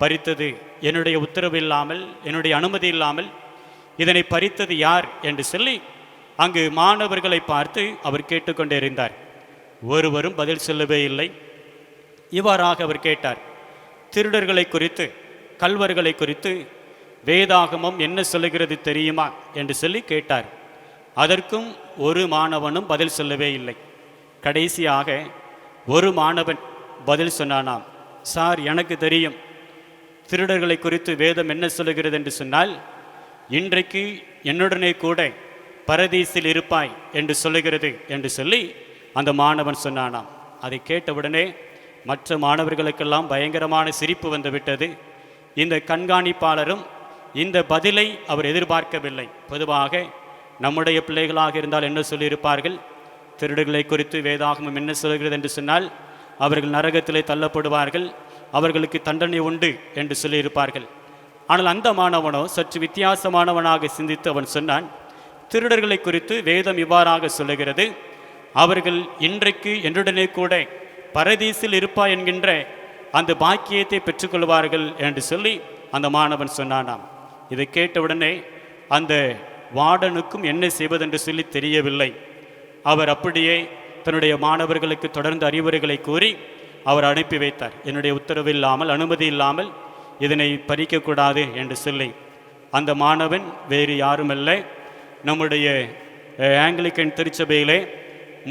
பறித்தது, என்னுடைய உத்தரவு இல்லாமல், என்னுடைய அனுமதி இல்லாமல் இதனை பறித்தது யார் என்று சொல்லி அங்கு மாணவர்களை பார்த்து அவர் கேட்டுக்கொண்டே இருந்தார். ஒருவரும் பதில் சொல்லவே இல்லை. இவ்வாறாக அவர் கேட்டார், திருடர்களை குறித்து, கள்வர்களை குறித்து வேதாகமம் என்ன சொல்லுகிறது தெரியுமா என்று சொல்லி கேட்டார். அதற்கும் ஒரு மாணவனும் பதில் சொல்லவே இல்லை. கடைசியாக ஒரு மாணவன் பதில் சொன்னானாம், சார், எனக்கு தெரியும், திருடர்களை குறித்து வேதம் என்ன சொல்லுகிறது என்று சொன்னால், இன்றைக்கு என்னுடனே கூட பரதீசில் இருப்பாய் என்று சொல்லுகிறது என்று சொல்லி அந்த மாணவன் சொன்னானாம். அதை கேட்டவுடனே மற்ற மாணவர்களுக்கெல்லாம் பயங்கரமான சிரிப்பு வந்துவிட்டது. இந்த கண்காணிப்பாளரும் இந்த பதிலை அவர் எதிர்பார்க்கவில்லை. பொதுவாக நம்முடைய பிள்ளைகளாக இருந்தால் என்ன சொல்லியிருப்பார்கள், திருடுகளை குறித்து வேதாகமம் என்ன சொல்கிறது என்று சொன்னால் அவர்கள் நரகத்திலே தள்ளப்படுவார்கள், அவர்களுக்கு தண்டனை உண்டு என்று சொல்லியிருப்பார்கள். ஆனால் அந்த மாணவனோ சற்று வித்தியாசமானவனாக சிந்தித்து அவன் சொன்னான், திருடர்களை குறித்து வேதம் இவ்வாறாக சொல்லுகிறது, அவர்கள் இன்றைக்கு என்னுடனே கூட பரதீசில் இருப்பா என்கின்ற அந்த பாக்கியத்தை பெற்றுக்கொள்வார்கள் என்று சொல்லி அந்த மாணவன் சொன்னானாம். இதை கேட்டவுடனே அந்த வார்டனுக்கும் என்ன செய்வதென்று சொல்லி தெரியவில்லை. அவர் அப்படியே தன்னுடைய மாணவர்களுக்கு தொடர்ந்து அறிவுரைகளை கூறி அவர் அனுப்பி வைத்தார். என்னுடைய உத்தரவு இல்லாமல், அனுமதி இல்லாமல் இதனை பறிக்கக்கூடாது என்று சொல்லி. அந்த மாணவன் வேறு யாருமல்ல, நம்முடைய ஆங்கிலிக்கன் திருச்சபையிலே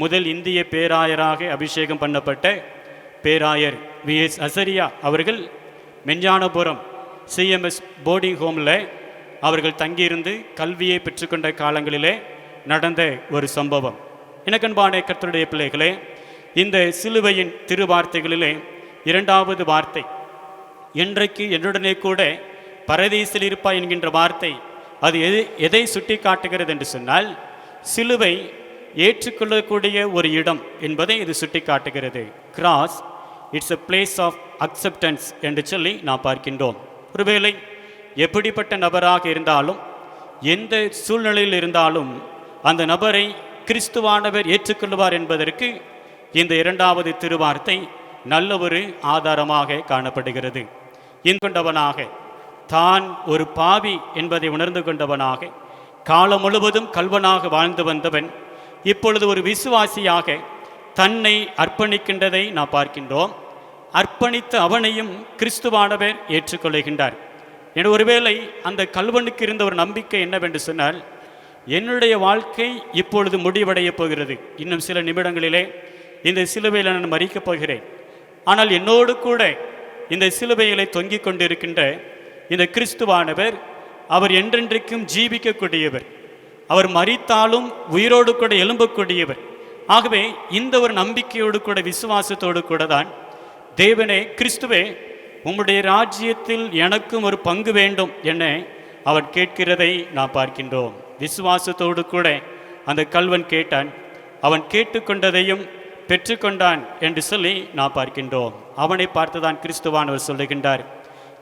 முதல் இந்திய பேராயராக அபிஷேகம் பண்ணப்பட்ட பேராயர் V.S. அசரியா அவர்கள் மெஞ்ஞானபுரம் CMS போர்டிங் ஹோமில் அவர்கள் தங்கியிருந்து கல்வியை பெற்றுக்கொண்ட காலங்களிலே நடந்த ஒரு சம்பவம். எனக்கன்பான கர்த்தருடைய பிள்ளைகளே, இந்த சிலுவையின் திருவார்த்தைகளிலே இரண்டாவது வார்த்தை, என்றைக்கு என்னுடனே கூட பரதீசில் இருப்பாய் என்கின்ற வார்த்தை, அது எதை சுட்டி காட்டுகிறது என்று சொன்னால், சிலுவை ஏற்றுக்கொள்ளக்கூடிய ஒரு இடம் என்பதை இது சுட்டி காட்டுகிறது. Cross, it's a place of acceptance என்று சொல்லி நாம் பார்க்கின்றோம். ஒருவேளை எப்படிப்பட்ட நபராக இருந்தாலும், எந்த சூழ்நிலையில் இருந்தாலும் அந்த நபரை கிறிஸ்துவானவர் ஏற்றுக்கொள்வார் என்பதற்கு இந்த இரண்டாவது திருவார்த்தை நல்ல ஒரு ஆதாரமாக காணப்படுகிறது. கொண்டவனாக, தான் ஒரு பாவி என்பதை உணர்ந்து கொண்டவனாக, காலம் முழுவதும் கல்வனாக வாழ்ந்து வந்தவன் இப்பொழுது ஒரு விசுவாசியாக தன்னை அர்ப்பணிக்கின்றதை நாம் பார்க்கின்றோம். அர்ப்பணித்த அவனையும் கிறிஸ்துவானவர் ஏற்றுக்கொள்கின்றார். என ஒருவேளை அந்த கல்வனுக்கு இருந்த ஒரு நம்பிக்கை என்னவென்று சொன்னால், என்னுடைய வாழ்க்கை இப்பொழுது முடிவடைய போகிறது. இன்னும் சில நிமிடங்களிலே இந்த சிலுவையில் நான் மரிக்கப் போகிறேன். ஆனால் என்னோடு கூட இந்த சிலுவையிலே தொங்கிக் கொண்டிருக்கின்ற இந்த கிறிஸ்துவானவர் அவர் என்றென்றைக்கும் ஜீவிக்கக்கூடியவர். அவர் மரித்தாலும் உயிரோடு கூட எழும்பக்கூடியவர். ஆகவே இந்த ஒரு நம்பிக்கையோடு கூட விசுவாசத்தோடு கூட தான் தேவனே, கிறிஸ்துவே, உம்முடைய ராஜ்யத்தில் எனக்கும் ஒரு பங்கு வேண்டும் என அவன் கேட்கிறதை நாம் பார்க்கின்றோம். விசுவாசத்தோடு கூட அந்த கல்வன் கேட்டான். அவன் கேட்டுக்கொண்டதையும் பெற்றுக்கொண்டான் என்று சொல்லி நாம் பார்க்கின்றோம். அவனை பார்த்துதான் கிறிஸ்துவானவர் சொல்லுகின்றார்,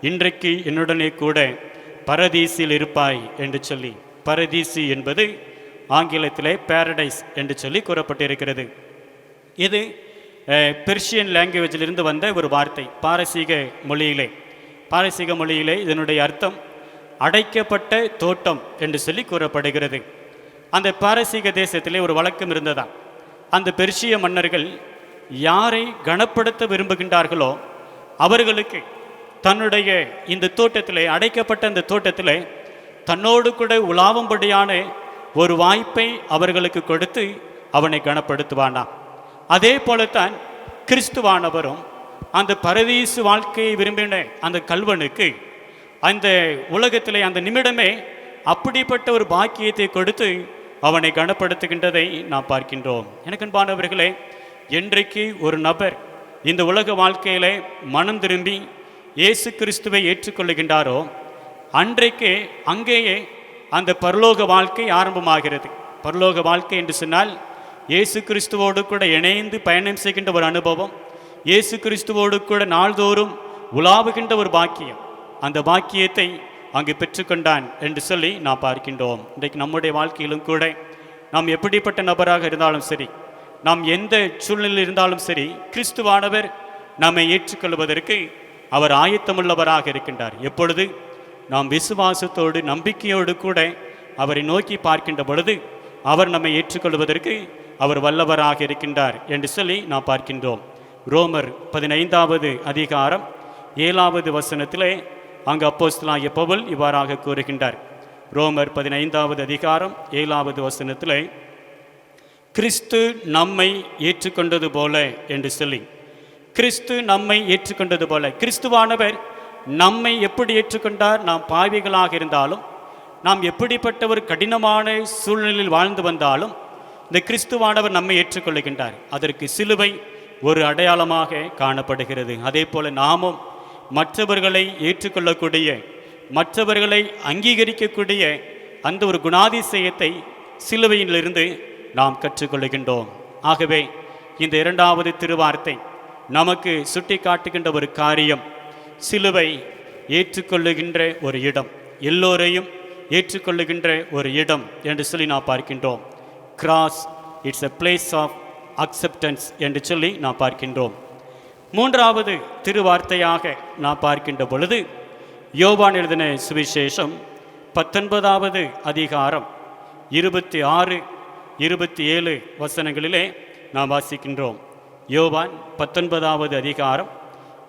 இன்றைக்கு என்னுடனே கூட பரதீசில் இருப்பாய் என்று சொல்லி. பரதீசி என்பது ஆங்கிலத்திலே பாரடைஸ் என்று சொல்லி கூறப்பட்டிருக்கிறது. இது பெர்ஷியன் லாங்குவேஜிலிருந்து வந்த ஒரு வார்த்தை. பாரசீக மொழியிலே இதனுடைய அர்த்தம் அடைக்கப்பட்ட தோட்டம் என்று சொல்லி கூறப்படுகிறது. அந்த பாரசீக தேசத்திலே ஒரு வழக்கம் இருந்ததா, அந்த பெர்ஷிய மன்னர்கள் யாரை கனப்படுத்த விரும்புகின்றார்களோ அவர்களுக்கு தன்னுடைய இந்த தோட்டத்திலே, அடைக்கப்பட்ட இந்த தோட்டத்திலே தன்னோடு கூட உலாவும்படியான ஒரு வாய்ப்பை அவர்களுக்கு கொடுத்து அவனை கனப்படுத்துவானாம். அதே போலத்தான் கிறிஸ்துவானவரும் அந்த பரதீசு வாழ்க்கையை விரும்பின அந்த கல்வனுக்கு அந்த உலகத்திலே அந்த நிமிடமே அப்படிப்பட்ட ஒரு பாக்கியத்தை கொடுத்து அவனை கனப்படுத்துகின்றதை நாம் பார்க்கின்றோம். எனக்கு அன்பானவர்களே, என்றைக்கு ஒரு நபர் இந்த உலக வாழ்க்கையிலே மனம் திரும்பி இயேசு கிறிஸ்துவை ஏற்றுக்கொள்ளுகின்றாரோ அன்றைக்கே அங்கேயே அந்த பரலோக வாழ்க்கை ஆரம்பமாகிறது. பரலோக வாழ்க்கை என்று சொன்னால் இயேசு கிறிஸ்துவோடு கூட இணைந்து பயணம் செய்கின்ற ஒரு அனுபவம், இயேசு கிறிஸ்துவோடு கூட நாள்தோறும் உலாவுகின்ற ஒரு பாக்கியம். அந்த பாக்கியத்தை அங்கு பெற்றுக்கொண்டான் என்று சொல்லி நாம் பார்க்கின்றோம். இன்றைக்கு நம்முடைய வாழ்க்கையிலும் கூட நாம் எப்படிப்பட்ட நபராக இருந்தாலும் சரி, நாம் எந்த சூழ்நிலையில் இருந்தாலும் சரி, கிறிஸ்துவானவர் நம்மை ஏற்றுக்கொள்வதற்கு அவர் ஆயத்தமுள்ளவராக இருக்கின்றார். எப்பொழுது நாம் விசுவாசத்தோடு நம்பிக்கையோடு கூட அவரை நோக்கி பார்க்கின்ற பொழுது அவர் நம்மை ஏற்றுக்கொள்வதற்கு அவர் வல்லவராக இருக்கின்றார் என்று சொல்லி நாம் பார்க்கின்றோம். ரோமர் 15வது அதிகாரம் 7வது வசனத்திலே அங்கு அப்போஸ்தலனாகிய பவுல் இவ்வாறாக கூறுகின்றார். ரோமர் 15வது அதிகாரம் 7வது வசனத்திலே, கிறிஸ்து நம்மை ஏற்றுக்கொண்டது போல என்று சொல்லி, கிறிஸ்து நம்மை ஏற்றுக்கொண்டது போல, கிறிஸ்துவானவர் நம்மை எப்படி ஏற்றுக்கொண்டார்? நாம் பாவிகளாக இருந்தாலும், நாம் எப்படிப்பட்ட ஒரு கடினமான சூழ்நிலையில் வாழ்ந்து வந்தாலும் இந்த கிறிஸ்துவானவர் நம்மை ஏற்றுக்கொள்ளுகின்றார். அதற்கு சிலுவை ஒரு அடையாளமாக காணப்படுகிறது. அதே போல நாமும் மற்றவர்களை ஏற்றுக்கொள்ளக்கூடிய, மற்றவர்களை அங்கீகரிக்கக்கூடிய அந்த ஒரு குணாதிசயத்தை சிலுவையிலிருந்து நாம் கற்றுக்கொள்ளுகின்றோம். ஆகவே இந்த 2வது திருவார்த்தை நமக்கு சுட்டி காட்டுகின்ற ஒரு காரியம், சிலுவை ஏற்றுக்கொள்ளுகின்ற ஒரு இடம், எல்லோரையும் ஏற்றுக்கொள்ளுகின்ற ஒரு இடம் என்று சொல்லி நாம் பார்க்கின்றோம். Cross, it's a place of acceptance என்று சொல்லி நாம் பார்க்கின்றோம். 3வது திருவார்த்தையாக நாம் பார்க்கின்ற பொழுது யோவான் எழுதின சுவிசேஷம் 19வது அதிகாரம் 26, 27 வசனங்களிலே நாம் வாசிக்கின்றோம். யோவான் 19வது அதிகாரம்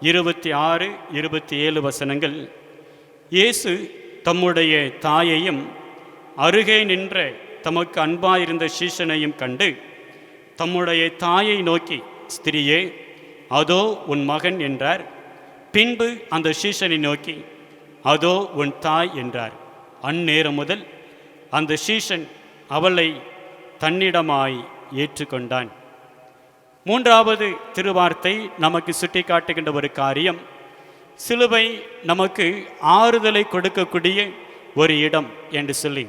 26, 27 வசனங்கள். இயேசு தம்முடைய தாயையும் அருகே நின்ற தமக்கு அன்பாயிருந்த சீஷனையும் கண்டு தம்முடைய தாயை நோக்கி, ஸ்திரியே, அதோ உன் மகன் என்றார். பின்பு அந்த சீஷனை நோக்கி, அதோ உன் தாய் என்றார். அந்நேரம் முதல் அந்த சீஷன் அவளை தன்னிடமாய் ஏற்றுக்கொண்டான். 3வது திருவார்த்தை நமக்கு சுட்டி காட்டுகின்ற ஒரு காரியம், சிலுவை நமக்கு ஆறுதலை கொடுக்கக்கூடிய ஒரு இடம் என்று சொல்லி,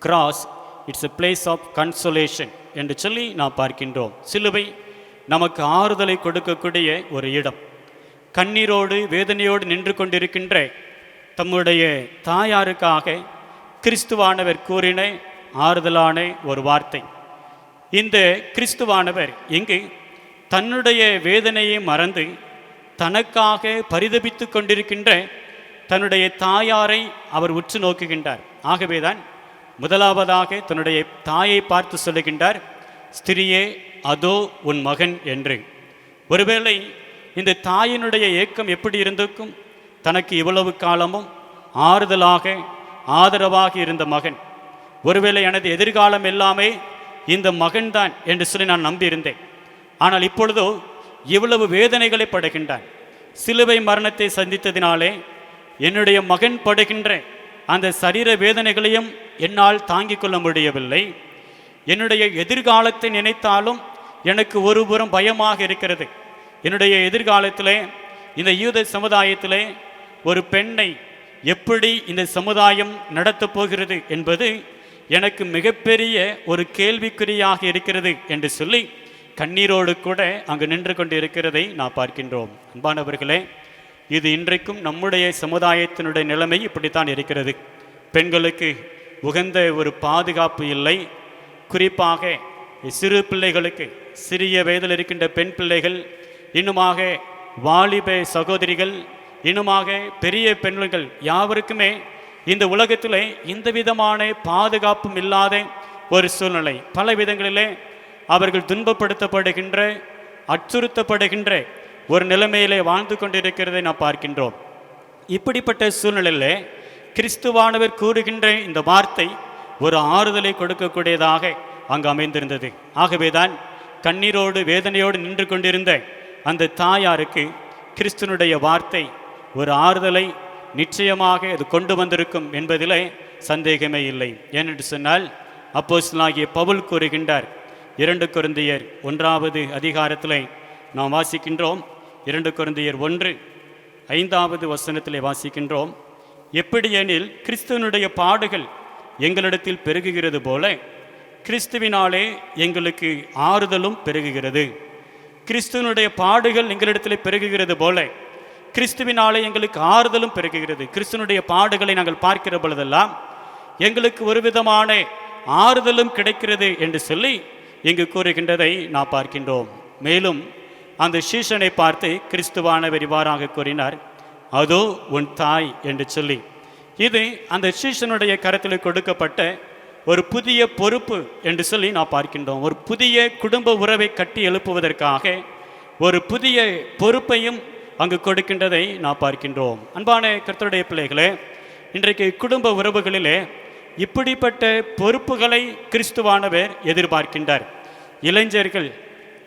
cross, it's a place of consolation என்று சொல்லி நாம் பார்க்கின்றோம். சிலுவை நமக்கு ஆறுதலை கொடுக்கக்கூடிய ஒரு இடம். கண்ணீரோடு வேதனையோடு நின்று கொண்டிருக்கின்ற தம்முடைய தாயாருக்காக கிறிஸ்துவானவர் கூறின ஆறுதலான ஒரு வார்த்தை. இந்த கிறிஸ்துவானவர் இங்கு தன்னுடைய வேதனையை மறந்து தனக்காக பரிதபித்து கொண்டிருக்கின்ற தன்னுடைய தாயாரை அவர் உற்று நோக்குகின்றார். ஆகவேதான் முதலாவதாக தன்னுடைய தாயை பார்த்து சொல்லுகின்றார், ஸ்திரியே, அதோ உன் மகன் என்று. ஒருவேளை இந்த தாயினுடைய ஏக்கம் எப்படி இருந்திருக்கும்? தனக்கு இவ்வளவு காலமும் ஆறுதலாக ஆதரவாக இருந்த மகன், ஒருவேளை எனது எதிர்காலம் எல்லாமே இந்த மகன்தான் என்று சொல்லி நான் நம்பியிருந்தேன். ஆனால் இப்பொழுதோ இவ்வளவு வேதனைகளை படுகின்றான். சிலுவை மரணத்தை சந்தித்ததினாலே என்னுடைய மகன் படுகின்ற அந்த சரீர வேதனைகளையும் என்னால் தாங்கிக் கொள்ள முடியவில்லை. என்னுடைய எதிர்காலத்தை நினைத்தாலும் எனக்கு ஒருபுறம் பயமாக இருக்கிறது. என்னுடைய எதிர்காலத்திலே இந்த யூத சமுதாயத்திலே ஒரு பெண்ணை எப்படி இந்த சமுதாயம் நடத்தப் போகிறது என்பது எனக்கு மிகப்பெரிய ஒரு கேள்விக்குறியாக இருக்கிறது என்று சொல்லி கண்ணீரோடு கூட அங்கு நின்று கொண்டு இருக்கிறதை நான் பார்க்கின்றோம். அன்பானவர்களே, இது இன்றைக்கும் நம்முடைய சமுதாயத்தினுடைய நிலைமை இப்படித்தான் இருக்கிறது. பெண்களுக்கு உகந்த ஒரு பாதுகாப்பு இல்லை. குறிப்பாக சிறு பிள்ளைகளுக்கு, சிறிய வயதில் இருக்கின்ற பெண் பிள்ளைகள், இன்னுமாக வாலிப சகோதரிகள், இன்னுமாக பெரிய பெண்கள் யாவருக்குமே இந்த உலகத்திலே இந்த விதமான பாதுகாப்பும் இல்லாத ஒரு சூழ்நிலை. பல விதங்களிலே அவர்கள் துன்பப்படுத்தப்படுகின்ற, அச்சுறுத்தப்படுகின்ற ஒரு நிலைமையிலே வாழ்ந்து கொண்டிருக்கிறதை நாம் பார்க்கின்றோம். இப்படிப்பட்ட சூழ்நிலையிலே கிறிஸ்துவானவர் கூறுகின்ற இந்த வார்த்தை ஒரு ஆறுதலை கொடுக்கக்கூடியதாக அங்கு அமைந்திருந்தது. ஆகவேதான் கண்ணீரோடு வேதனையோடு நின்று கொண்டிருந்த அந்த தாயாருக்கு கிறிஸ்துனுடைய வார்த்தை ஒரு ஆறுதலை நிச்சயமாக அது கொண்டு வந்திருக்கும் என்பதிலே சந்தேகமே இல்லை. ஏனென்று சொன்னால் அப்போஸ்தலனாகிய பவுல் கூறுகின்றார். 2 கொரிந்தியர் 1வது அதிகாரத்திலே நாம் வாசிக்கின்றோம். 2 கொரிந்தியர் 1:5வது வசனத்திலே வாசிக்கின்றோம். எப்படியெனில் கிறிஸ்துவனுடைய பாடுகள் எங்களிடத்தில் பெருகுகிறது போல கிறிஸ்துவினாலே எங்களுக்கு ஆறுதலும் பெருகுகிறது. கிறிஸ்துவனுடைய பாடுகள் எங்களிடத்தில் பெருகுகிறது போல கிறிஸ்துவினாலே எங்களுக்கு ஆறுதலும் பெருகுகிறது. கிறிஸ்துவனுடைய பாடுகளை நாங்கள் பார்க்கிற பொழுதெல்லாம் எங்களுக்கு ஒரு விதமான ஆறுதலும் கிடைக்கிறது என்று சொல்லி இங்கு கூறுகின்றதை நாம் பார்க்கின்றோம். மேலும் அந்த சீஷனை பார்த்து கிறிஸ்துவானவர் இவ்வாறாக கூறினார், அதோ உன் தாய் என்று சொல்லி. இது அந்த சீஷனுடைய கரத்தில் கொடுக்கப்பட்ட ஒரு புதிய பொறுப்பு என்று சொல்லி நாம் பார்க்கின்றோம். ஒரு புதிய குடும்ப உறவை கட்டி எழுப்புவதற்காக ஒரு புதிய பொறுப்பையும் அங்கு கொடுக்கின்றதை நாம் பார்க்கின்றோம். அன்பான கர்த்தருடைய பிள்ளைகளே, இன்றைக்கு குடும்ப உறவுகளிலே இப்படிப்பட்ட பொறுப்புகளை கிறிஸ்துவானவர் எதிர்பார்க்கின்றார். இளைஞர்கள்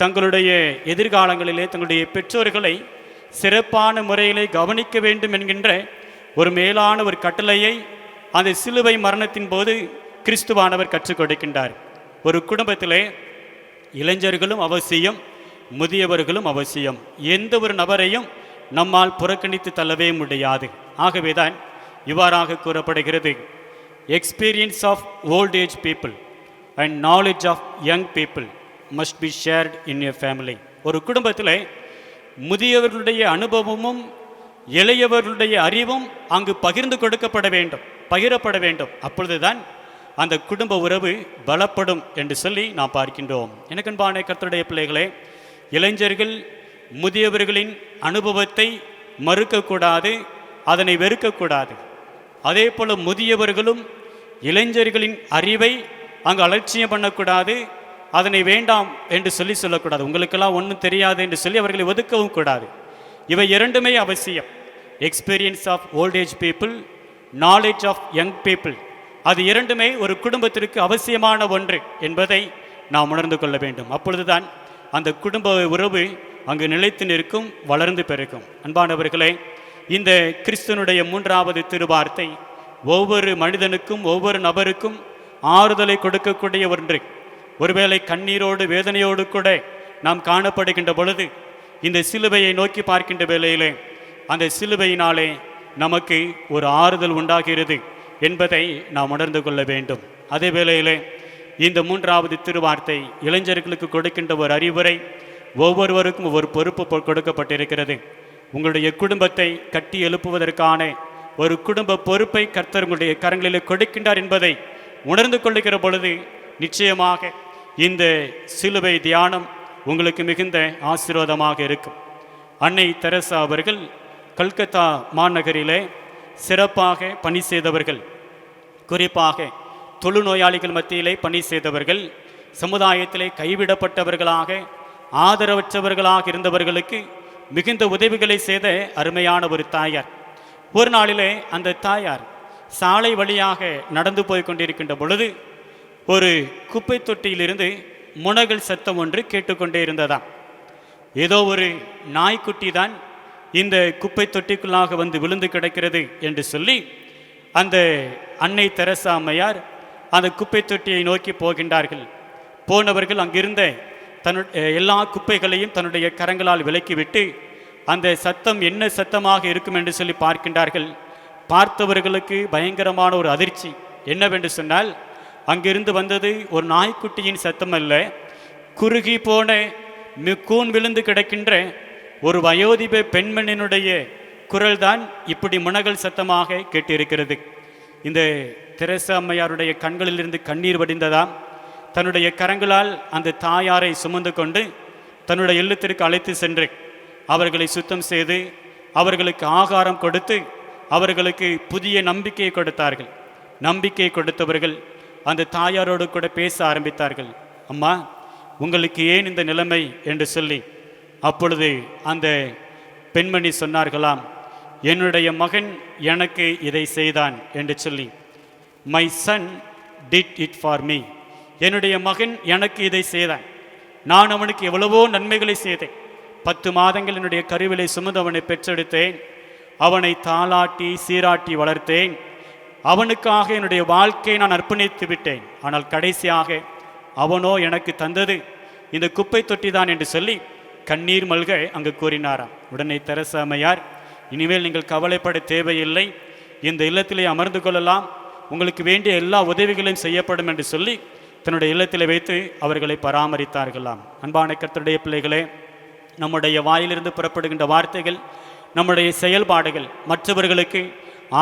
தங்களுடைய எதிர்காலங்களிலே தங்களுடைய பெற்றோர்களை சிறப்பான முறையிலே கவனிக்க வேண்டும் என்கின்ற ஒரு மேலான ஒரு கட்டளையை அந்த சிலுவை மரணத்தின் போது கிறிஸ்துவானவர் கற்றுக் கொடுக்கின்றார். ஒரு குடும்பத்திலே இளைஞர்களும் அவசியம், முதியவர்களும் அவசியம். எந்த ஒரு நபரையும் நம்மால் புறக்கணித்து தள்ளவே முடியாது. ஆகவேதான் இவ்வாறாக கூறப்படுகிறது, experience of old age people and knowledge of young people must be shared in a family. ஒரு குடும்பத்தில் முதியவர்களுடைய அனுபவமும் இளையவர்களுடைய அறிவும் அங்கு பகிர்ந்து கொடுக்கப்பட வேண்டும், பகிரப்பட வேண்டும். அப்பொழுதுதான் அந்த குடும்ப உறவு பலப்படும் என்று சொல்லி நாம் பார்க்கின்றோம். எனக்கன்பான கர்த்தருடைய பிள்ளைகளே, இளைஞர்கள் முதியவர்களின் அனுபவத்தை மறுக்கக்கூடாது, அதனை வெறுக்கக்கூடாது. அதே போல் முதியவர்களும் இளைஞர்களின் அறிவை அங்கு அலட்சியம் பண்ணக்கூடாது, அதனை வேண்டாம் என்று சொல்லக்கூடாது. உங்களுக்கெல்லாம் ஒன்றும் தெரியாது என்று சொல்லி அவர்களை ஒதுக்கவும் கூடாது. இவை இரண்டுமே அவசியம். Experience of old age people, knowledge of young people, அது இரண்டுமே ஒரு குடும்பத்திற்கு அவசியமான ஒன்று என்பதை நாம் உணர்ந்து கொள்ள வேண்டும். அப்பொழுதுதான் அந்த குடும்ப உறவு அங்கு நிலைத்து நிற்கும், வளர்ந்து பெருகும். அன்பானவர்களே, இந்த கிறிஸ்துவனுடைய 3வது திருவார்த்தை ஒவ்வொரு மனிதனுக்கும் ஒவ்வொரு நபருக்கும் ஆறுதலை கொடுக்கக்கூடிய ஒன்று. ஒருவேளை கண்ணீரோடு வேதனையோடு கூட நாம் காணப்படுகின்ற பொழுது இந்த சிலுவையை நோக்கி பார்க்கின்ற வேளையிலே அந்த சிலுவையினாலே நமக்கு ஒரு ஆறுதல் உண்டாகிறது என்பதை நாம் உணர்ந்து கொள்ள வேண்டும். அதே வேளையிலே இந்த 3வது திருவார்த்தை இளைஞர்களுக்கு கொடுக்கின்ற ஒரு அறிவுரை, ஒவ்வொருவருக்கும் ஒவ்வொரு பொறுப்பு கொடுக்கப்பட்டிருக்கிறது. உங்களுடைய குடும்பத்தை கட்டி எழுப்புவதற்கான ஒரு குடும்ப பொறுப்பை கர்த்தர் உங்களுடைய கரங்களில் கொடுக்கின்றார் என்பதை உணர்ந்து கொள்ளுகிற பொழுது நிச்சயமாக இந்த சிலுவை தியானம் உங்களுக்கு மிகுந்த ஆசீர்வாதமாக இருக்கும். அன்னை தெரசா அவர்கள் கல்கத்தா மாநகரிலே சிறப்பாக பணி செய்தவர்கள். குறிப்பாக தொழுநோயாளிகள் மத்தியிலே பணி செய்தவர்கள், சமுதாயத்திலே கைவிடப்பட்டவர்களாக ஆதரவற்றவர்களாக இருந்தவர்களுக்கு மிகுந்த உதவிகளை செய்த அருமையான ஒரு தாயார். ஒரு நாளிலே அந்த தாயார் சாலை வழியாக நடந்து போய் கொண்டிருக்கின்ற பொழுது ஒரு குப்பை தொட்டியிலிருந்து முனகல் சத்தம் ஒன்று கேட்டுக்கொண்டே இருந்ததாம். ஏதோ ஒரு நாய்க்குட்டி தான் இந்த குப்பை தொட்டிக்குள்ளாக வந்து விழுந்து கிடக்கிறது என்று சொல்லி அந்த அன்னை தெரசா அம்மையார் அந்த குப்பை தொட்டியை நோக்கி போகின்றார்கள். போனவர்கள் அங்கிருந்த எல்லா குப்பைகளையும் தன்னுடைய கரங்களால் விலக்கிவிட்டு அந்த சத்தம் என்ன சத்தமாக இருக்கும் என்று சொல்லி பார்க்கின்றார்கள். பார்த்தவர்களுக்கு பயங்கரமான ஒரு அதிர்ச்சி. என்னவென்று சொன்னால், அங்கிருந்து வந்தது ஒரு நாய்க்குட்டியின் சத்தம் அல்ல, குறுகி போன கூன் விழுந்து கிடக்கின்ற ஒரு வயோதிப பெண்மணியினுடைய குரல்தான் இப்படி முனகல் சத்தமாக கேட்டிருக்கிறது. இந்த தெரசா அம்மையாருடைய கண்களிலிருந்து கண்ணீர் வடிந்ததாம். தன்னுடைய கரங்களால் அந்த தாயாரை சுமந்து கொண்டு தன்னுடைய இல்லத்திற்கு அழைத்து சென்று அவர்களை சுத்தம் செய்து அவர்களுக்கு ஆகாரம் கொடுத்து அவர்களுக்கு புதிய நம்பிக்கையை கொடுத்தார்கள். நம்பிக்கை கொடுத்தவர்கள் அந்த தாயாரோடு கூட பேச ஆரம்பித்தார்கள். அம்மா, உங்களுக்கு ஏன் இந்த நிலைமை என்று சொல்லி. அப்பொழுது அந்த பெண்மணி சொன்னார்களாம், என்னுடைய மகன் எனக்கு இதை செய்தான் என்று சொல்லி. My son did it for me. என்னுடைய மகன் எனக்கு இதை செய்தான். நான் அவனுக்கு எவ்வளவோ நன்மைகளை செய்தேன். 10 மாதங்கள் என்னுடைய கருவிலை சுமந்து அவனை பெற்றெடுத்தேன். அவனை தாளாட்டி சீராட்டி வளர்த்தேன். அவனுக்காக என்னுடைய வாழ்க்கையை நான் அர்ப்பணித்து விட்டேன். ஆனால் கடைசியாக அவனோ எனக்கு தந்தது இந்த குப்பை தொட்டி தான் என்று சொல்லி கண்ணீர் மல்க அங்கு கூறினாராம். உடனே தெரசா அம்மையார், இனிமேல் நீங்கள் கவலைப்பட தேவையில்லை, இந்த இல்லத்திலே அமர்ந்து கொள்ளலாம், உங்களுக்கு வேண்டிய எல்லா உதவிகளையும் செய்யப்படும் என்று சொல்லி தன்னுடைய இல்லத்திலே வைத்து அவர்களை பராமரித்தார்களாம். அன்பான கர்த்தருடைய பிள்ளைகளே, நம்முடைய வாயிலிருந்து புறப்படுகின்ற வார்த்தைகள், நம்முடைய செயல்பாடுகள் மற்றவர்களுக்கு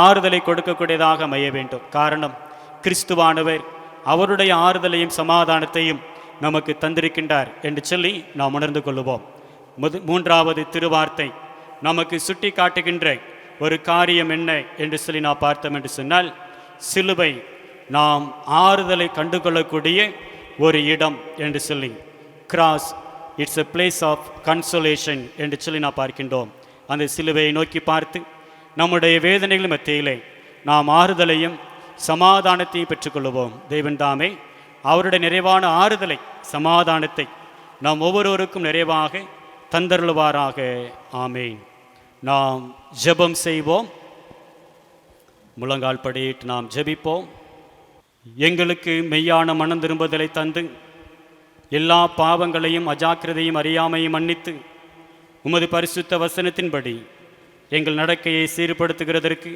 ஆறுதலை கொடுக்கக்கூடியதாக அமைய வேண்டும். காரணம், கிறிஸ்துவானவர் அவருடைய ஆறுதலையும் சமாதானத்தையும் நமக்கு தந்திருக்கின்றார் என்று சொல்லி நாம் உணர்ந்து கொள்ளுவோம். மூன்றாவது திருவார்த்தை நமக்கு சுட்டி காட்டுகின்ற ஒரு காரியம் என்ன என்று சொல்லி நாம் பார்த்தோம் என்று சொன்னால், சிலுவை நாம் ஆறுதலை கண்டுகொள்ளக்கூடிய ஒரு இடம் என்று சொல்லி, cross it's a place of consolation என்று சொல்லி நாம் பார்க்கின்றோம். அந்த சிலுவையை நோக்கி பார்த்து நம்முடைய வேதனைகள் மத்தியிலே நாம் ஆறுதலையும் சமாதானத்தையும் பெற்றுக்கொள்வோம். தேவன் தாமே அவருடைய நிறைவான ஆறுதலை சமாதானத்தை நாம் ஒவ்வொருவருக்கும் நிறைவாக தந்தருள்வாராக. ஆமேன். நாம் ஜெபம் செய்வோம். முழங்கால் படியிட்டு நாம் ஜெபிப்போம். எங்களுக்கு மெய்யான மனம் திரும்புதலை தந்து எல்லா பாவங்களையும் அஜாக்கிரதையும் அறியாமையும் மன்னித்து உமது பரிசுத்த வசனத்தின்படி எங்கள் நடக்கையை சீர்படுத்துகிறதற்கு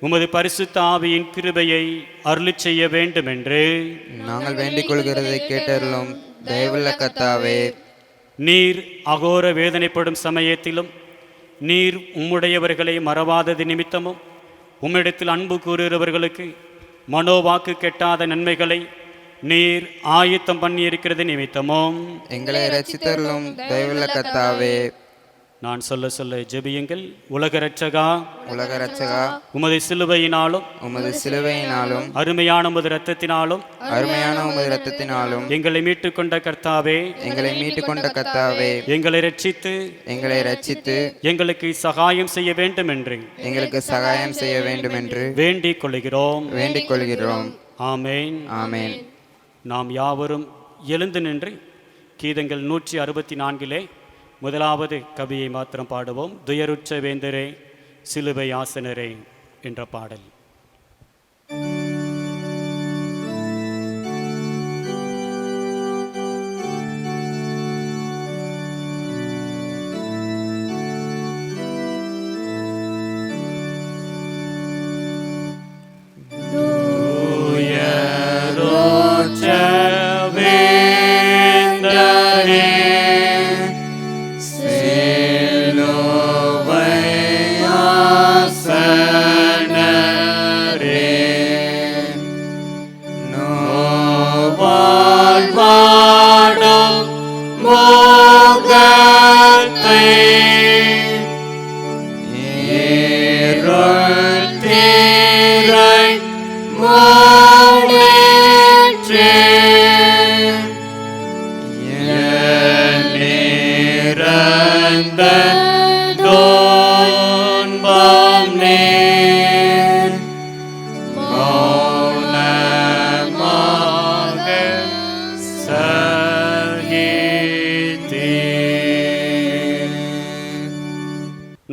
உமது பரிசுத்த ஆவியின் கிருபையை அருளிச் செய்ய வேண்டும் என்று நாங்கள் வேண்டிக் கொள்கிறதை கேட்டருளும் தயவுள்ள கர்த்தாவே. நீர் அகோர வேதனைப்படும் சமயத்திலும் நீர் உம்முடையவர்களை மறவாதது நிமித்தமும் உம்மிடத்தில் அன்பு கூறுகிறவர்களுக்கு மனோவாக்கு கெட்டாத நன்மைகளை நீர் ஆயத்தம் பண்ணியிருக்கிறது நிமித்தமும் எங்களை இரட்சித்தருளும் தயவுள்ள கர்த்தாவே. நான் சொல்ல சொல்ல ஜெபியுங்கள். உலக இரட்சகா, உலக இரட்சகா, உமது சிலுவையினாலும் உமது சிலுவையினாலும் அருமையான உமது இரத்தத்தினாலும் அருமையான உமது இரத்தத்தினாலும் எங்களை மீட்டுக் கொண்ட கர்த்தாவே, எங்களை மீட்டுக் கொண்ட கர்த்தாவே, எங்களை ரட்சித்து எங்களுக்கு சகாயம் செய்ய வேண்டும் என்று வேண்டிக் கொள்கிறோம். ஆமேன். ஆமேன். நாம் யாவரும் எழுந்து நின்று கீதங்கள் 164 முதலாவது கவியை மாத்திரம் பாடுவோம். துயருற்ற வேந்தரே சிலுவை ஆசனரே என்ற பாடல்.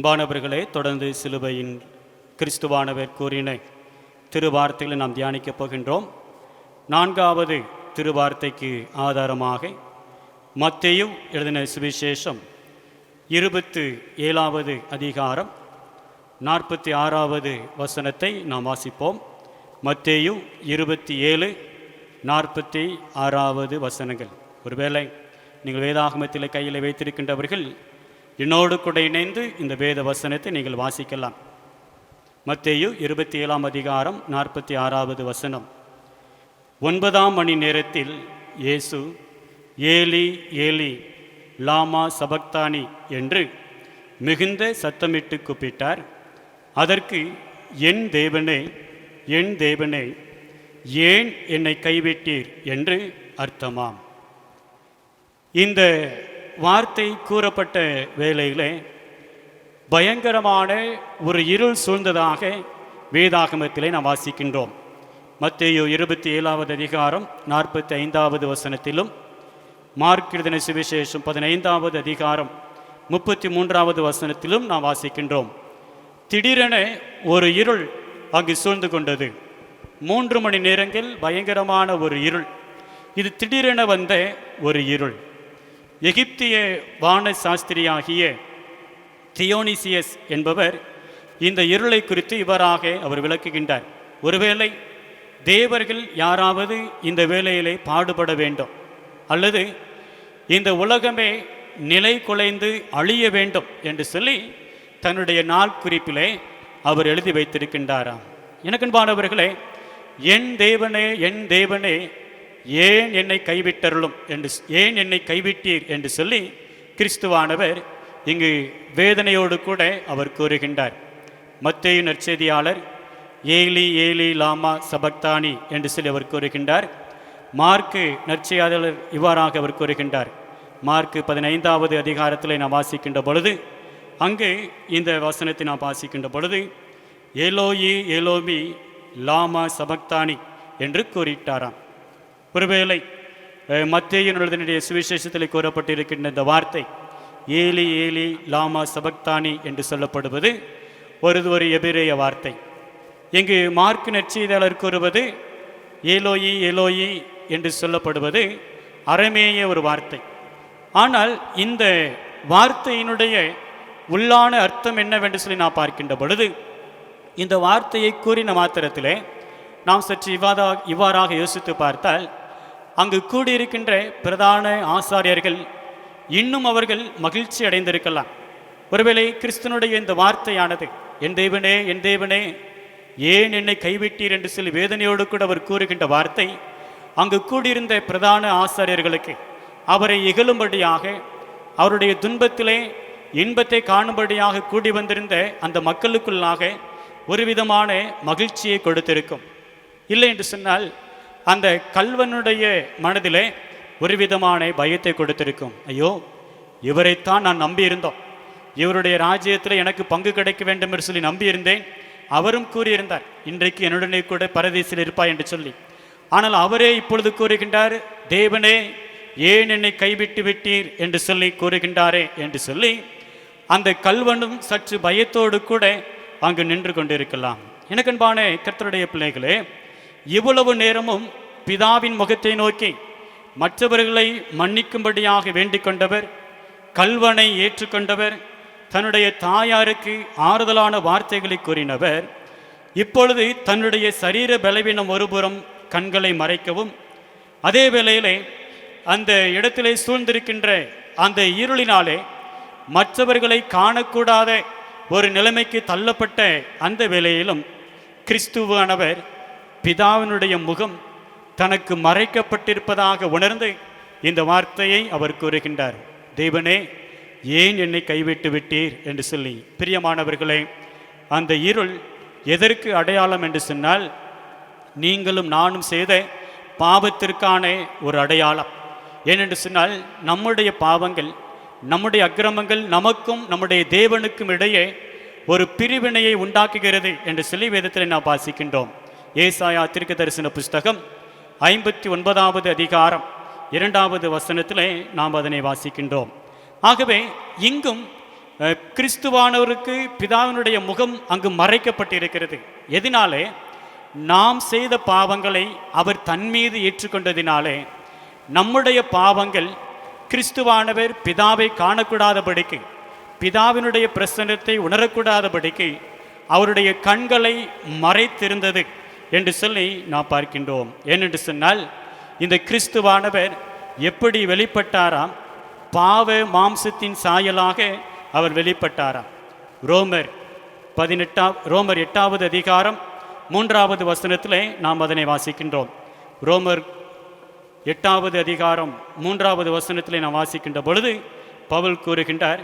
அன்பானவர்களே, தொடர்ந்து சிலுவையின் கிறிஸ்துவானவர் கூறின திருவார்த்தைகளை நாம் தியானிக்கப் போகின்றோம். 4வது திருவார்த்தைக்கு ஆதாரமாக மத்தேயு எழுதின சுவிசேஷம் 27வது அதிகாரம் 46வது வசனத்தை நாம் வாசிப்போம். மத்தேயு 27:46 வசனங்கள். ஒருவேளை நீங்கள் வேதாகமத்தில் கையில் வைத்திருக்கின்றவர்கள் என்னோடு கூட இணைந்து இந்த வேத வசனத்தை நீங்கள் வாசிக்கலாம். மத்தேயு 27ஆம் அதிகாரம் 46வது வசனம். 9ஆம் மணி நேரத்தில் இயேசு ஏலி ஏலி லாமா சபக்தானி என்று மிகுந்த சத்தமிட்டு கூப்பிட்டார். அதற்கு என் தேவனே, என் தேவனே, ஏன் என்னை கைவிட்டீர் என்று அர்த்தமாம். இந்த வார்த்தை கூறப்பட்ட வேளையிலே பயங்கரமான ஒரு இருள் சூழ்ந்ததாக வேதாகமத்திலே நாம் வாசிக்கின்றோம். மத்தேயு 27வது அதிகாரம் 45வது வசனத்திலும், மார்க் எழுதின சுவிசேஷம் 15வது அதிகாரம் 33வது வசனத்திலும் நாம் வாசிக்கின்றோம். திடீரென ஒரு இருள் அங்கு சூழ்ந்து கொண்டது. 3 மணி நேரங்கள் பயங்கரமான ஒரு இருள். இது திடீரென வந்த ஒரு இருள். எகிப்திய வான சாஸ்திரியாகிய தியோனிசியஸ் என்பவர் இந்த இருளை குறித்து இவராக அவர் விளக்குகின்றார். ஒருவேளை தேவர்கள் யாராவது இந்த வேளையிலே பாடுபட வேண்டும், அல்லது இந்த உலகமே நிலை குலைந்து அழிய வேண்டும் என்று சொல்லி தன்னுடைய நாள் குறிப்பிலே அவர் எழுதி வைத்திருக்கின்றாராம். எனக்கன்பானவர்களே, என் தேவனே, என் தேவனே, ஏன் என்னை கைவிட்டருளும் என்று, ஏன் என்னை கைவிட்டீர் என்று சொல்லி கிறிஸ்துவானவர் இங்கு வேதனையோடு கூட அவர் கூறுகின்றார். மத்தேயு நற்செய்தியாளர் ஏலி ஏலி லாமா சபக்தானி என்று சொல்லி அவர் கூறுகின்றார். மார்க்கு நற்செய்தியாளர் இவ்வாறாக அவர் கூறுகின்றார். மார்க்கு 15வது அதிகாரத்தில் நாம் வாசிக்கின்ற பொழுது, அங்கு இந்த வசனத்தை நாம் வாசிக்கின்ற பொழுது ஏலோயி ஏலோமி லாமா சபக்தானி என்று கூறிட்டாராம். ஒருவேளை மத்தேயுனுடைய சுவிசேஷத்தில் கூறப்பட்டிருக்கின்ற இந்த வார்த்தை ஏலி ஏலி லாமா சபக்தானி என்று சொல்லப்படுவது ஒரு எபிரேய வார்த்தை. இங்கு மார்க்கு நற்செய்தியாளர் கூறுவது ஏலோயி ஏலோயி என்று சொல்லப்படுவது அரமேய ஒரு வார்த்தை. ஆனால் இந்த வார்த்தையினுடைய உள்ளான அர்த்தம் என்னவென்று சொல்லி நாம் பார்க்கின்ற பொழுது, இந்த வார்த்தையை கூறின மாத்திரத்திலே நாம் சற்று இவ்வாறாக யோசித்து பார்த்தால், அங்கு கூடியிருக்கின்ற பிரதான ஆசாரியர்கள் இன்னும் அவர்கள் மகிழ்ச்சி அடைந்திருக்கலாம். ஒருவேளை கிறிஸ்தனுடைய இந்த வார்த்தையானது, என் தேவனே, என் தேவனே, ஏன் என்னை கைவிட்டீர் என்று சொல்லி வேதனையோடு கூட அவர் கூறுகின்ற வார்த்தை, அங்கு கூடியிருந்த பிரதான ஆசாரியர்களுக்கு அவரை இகழும்படியாக, அவருடைய துன்பத்திலே இன்பத்தை காணும்படியாக கூடி வந்திருந்த அந்த மக்களுக்குள்ளாக ஒரு விதமான மகிழ்ச்சியை கொடுத்திருக்கும். இல்லை என்று சொன்னால் அந்த கல்வனுடைய மனதிலே ஒரு விதமான பயத்தை கொடுத்திருக்கும். ஐயோ, இவரைத்தான் நான் நம்பியிருந்தோம், இவருடைய ராஜ்யத்தில் எனக்கு பங்கு கிடைக்க வேண்டும் என்று சொல்லி நம்பியிருந்தேன். அவரும் கூறியிருந்தார், இன்றைக்கு என்னுடனே கூட பரதேசில் இருப்பாய் என்று சொல்லி. ஆனால் அவரே இப்பொழுது கூறுகின்றார், தேவனே, ஏன் என்னை கைவிட்டு விட்டீர் என்று சொல்லி கூறுகின்றாரே என்று சொல்லி அந்த கல்வனும் சற்று பயத்தோடு கூட அங்கு நின்று கொண்டிருக்கலாம். எனக்கன்பான கர்த்தருடைய பிள்ளைகளே, இவ்வளவு நேரமும் பிதாவின் முகத்தை நோக்கி மற்றவர்களை மன்னிக்கும்படியாக வேண்டிக் கொண்டவர், கல்வனை ஏற்றுக்கொண்டவர், தன்னுடைய தாயாருக்கு ஆறுதலான வார்த்தைகளை கூறினவர், இப்பொழுது தன்னுடைய சரீர பலவீனம் ஒருபுறம் கண்களை மறைக்கவும், அதே வேளையிலே அந்த இடத்திலே சூழ்ந்திருக்கின்ற அந்த இருளினாலே மற்றவர்களை காணக்கூடாத ஒரு நிலைமைக்கு தள்ளப்பட்ட அந்த வேளையிலும் கிறிஸ்துவானவர் பிதாவினுடைய முகம் தனக்கு மறைக்கப்பட்டிருப்பதாக உணர்ந்து இந்த வார்த்தையை அவர் கூறுகின்றார், தேவனே, ஏன் என்னை கைவிட்டு விட்டீர் என்று சொல்லி. பிரியமானவர்களே, அந்த இருள் எதற்கு அடையாளம் என்று சொன்னால், நீங்களும் நானும் செய்த பாவத்திற்கான ஒரு அடையாளம். ஏனென்று சொன்னால், நம்முடைய பாவங்கள், நம்முடைய அக்கிரமங்கள் நமக்கும் நம்முடைய தேவனுக்கும் இடையே ஒரு பிரிவினையை உண்டாக்குகிறது என்று சொல்லி வேதத்தில் நாம் வாசிக்கின்றோம். ஏசாயா தீர்க்கதரிசன புஸ்தகம் 59வது அதிகாரம் 2வது வசனத்திலே நாம் அதனை வாசிக்கின்றோம். ஆகவே இங்கும் கிறிஸ்துவானவருக்கு பிதாவினுடைய முகம் அங்கு மறைக்கப்பட்டிருக்கிறது. எதனாலே? நாம் செய்த பாவங்களை அவர் தன்மீது ஏற்றுக்கொண்டதினாலே நம்முடைய பாவங்கள் கிறிஸ்துவானவர் பிதாவை காணக்கூடாதபடிக்கு, பிதாவினுடைய பிரசன்னத்தை உணரக்கூடாதபடிக்கு அவருடைய கண்களை மறைத்திருந்தது என்று சொல்லி நாம் பார்க்கின்றோம். ஏனென்று சொன்னால், இந்த கிறிஸ்துவானவர் எப்படி வெளிப்பட்டாராம்? பாவ மாம்சத்தின் சாயலாக அவர் வெளிப்பட்டாராம். ரோமர் 8வது அதிகாரம் 3வது வசனத்திலே நாம் அதனை வாசிக்கின்றோம். ரோமர் 8வது அதிகாரம் 3வது வசனத்திலே நாம் வாசிக்கின்ற பொழுது பவுல் கூறுகின்றார்,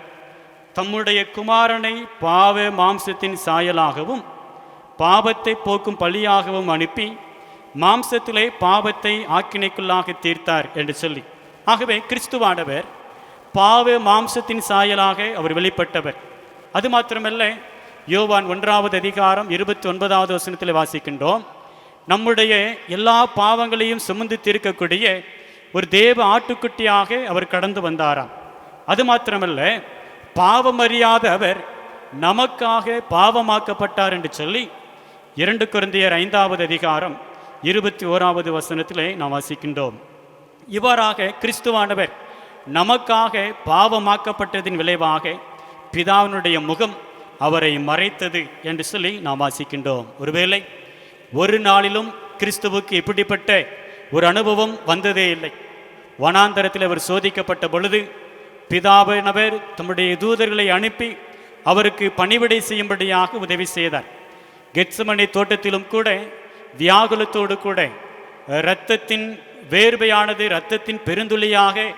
தம்முடைய குமாரனை பாவ மாம்சத்தின் சாயலாகவும் பாவத்தை போக்கும் பலியாகவும் அனுப்பி மாம்சத்திலே பாவத்தை ஆக்கினைக்குள்ளாக தீர்த்தார் என்று சொல்லி. ஆகவே கிறிஸ்துவானவர் பாவ மாம்சத்தின் சாயலாக அவர் வெளிப்பட்டவர். அது மாத்திரமல்ல, யோவான் 1வது அதிகாரம் 29வது வசனத்தில் வாசிக்கின்றோம், நம்முடைய எல்லா பாவங்களையும் சுமந்து தீர்க்கக்கூடிய ஒரு தேவ ஆட்டுக்குட்டியாக அவர் கடந்து வந்தாராம். அது மாத்திரமல்ல, பாவமறியாத அவர் நமக்காக பாவமாக்கப்பட்டார் என்று சொல்லி 2 கொரிந்தியர் 5வது அதிகாரம் 21வது வசனத்திலே நாம் வாசிக்கின்றோம். இவ்வாறாக கிறிஸ்துவானவர் நமக்காக பாவமாக்கப்பட்டதின் விளைவாக பிதாவினுடைய முகம் அவரை மறைத்தது என்று சொல்லி நாம் வாசிக்கின்றோம். ஒருவேளை ஒரு நாளிலும் கிறிஸ்துவுக்கு இப்படிப்பட்ட ஒரு அனுபவம் வந்ததே இல்லை. வனாந்தரத்தில் அவர் சோதிக்கப்பட்ட பொழுது பிதாவினவர் தம்முடைய தூதர்களை அனுப்பி அவருக்கு பணிவிடை செய்யும்படியாக உதவி செய்தார். கெத்சமனே தோட்டத்திலும் கூட வியாகுலத்தோடு கூட இரத்தத்தின் வேர்வையானது இரத்தத்தின் பெருந்துளியாக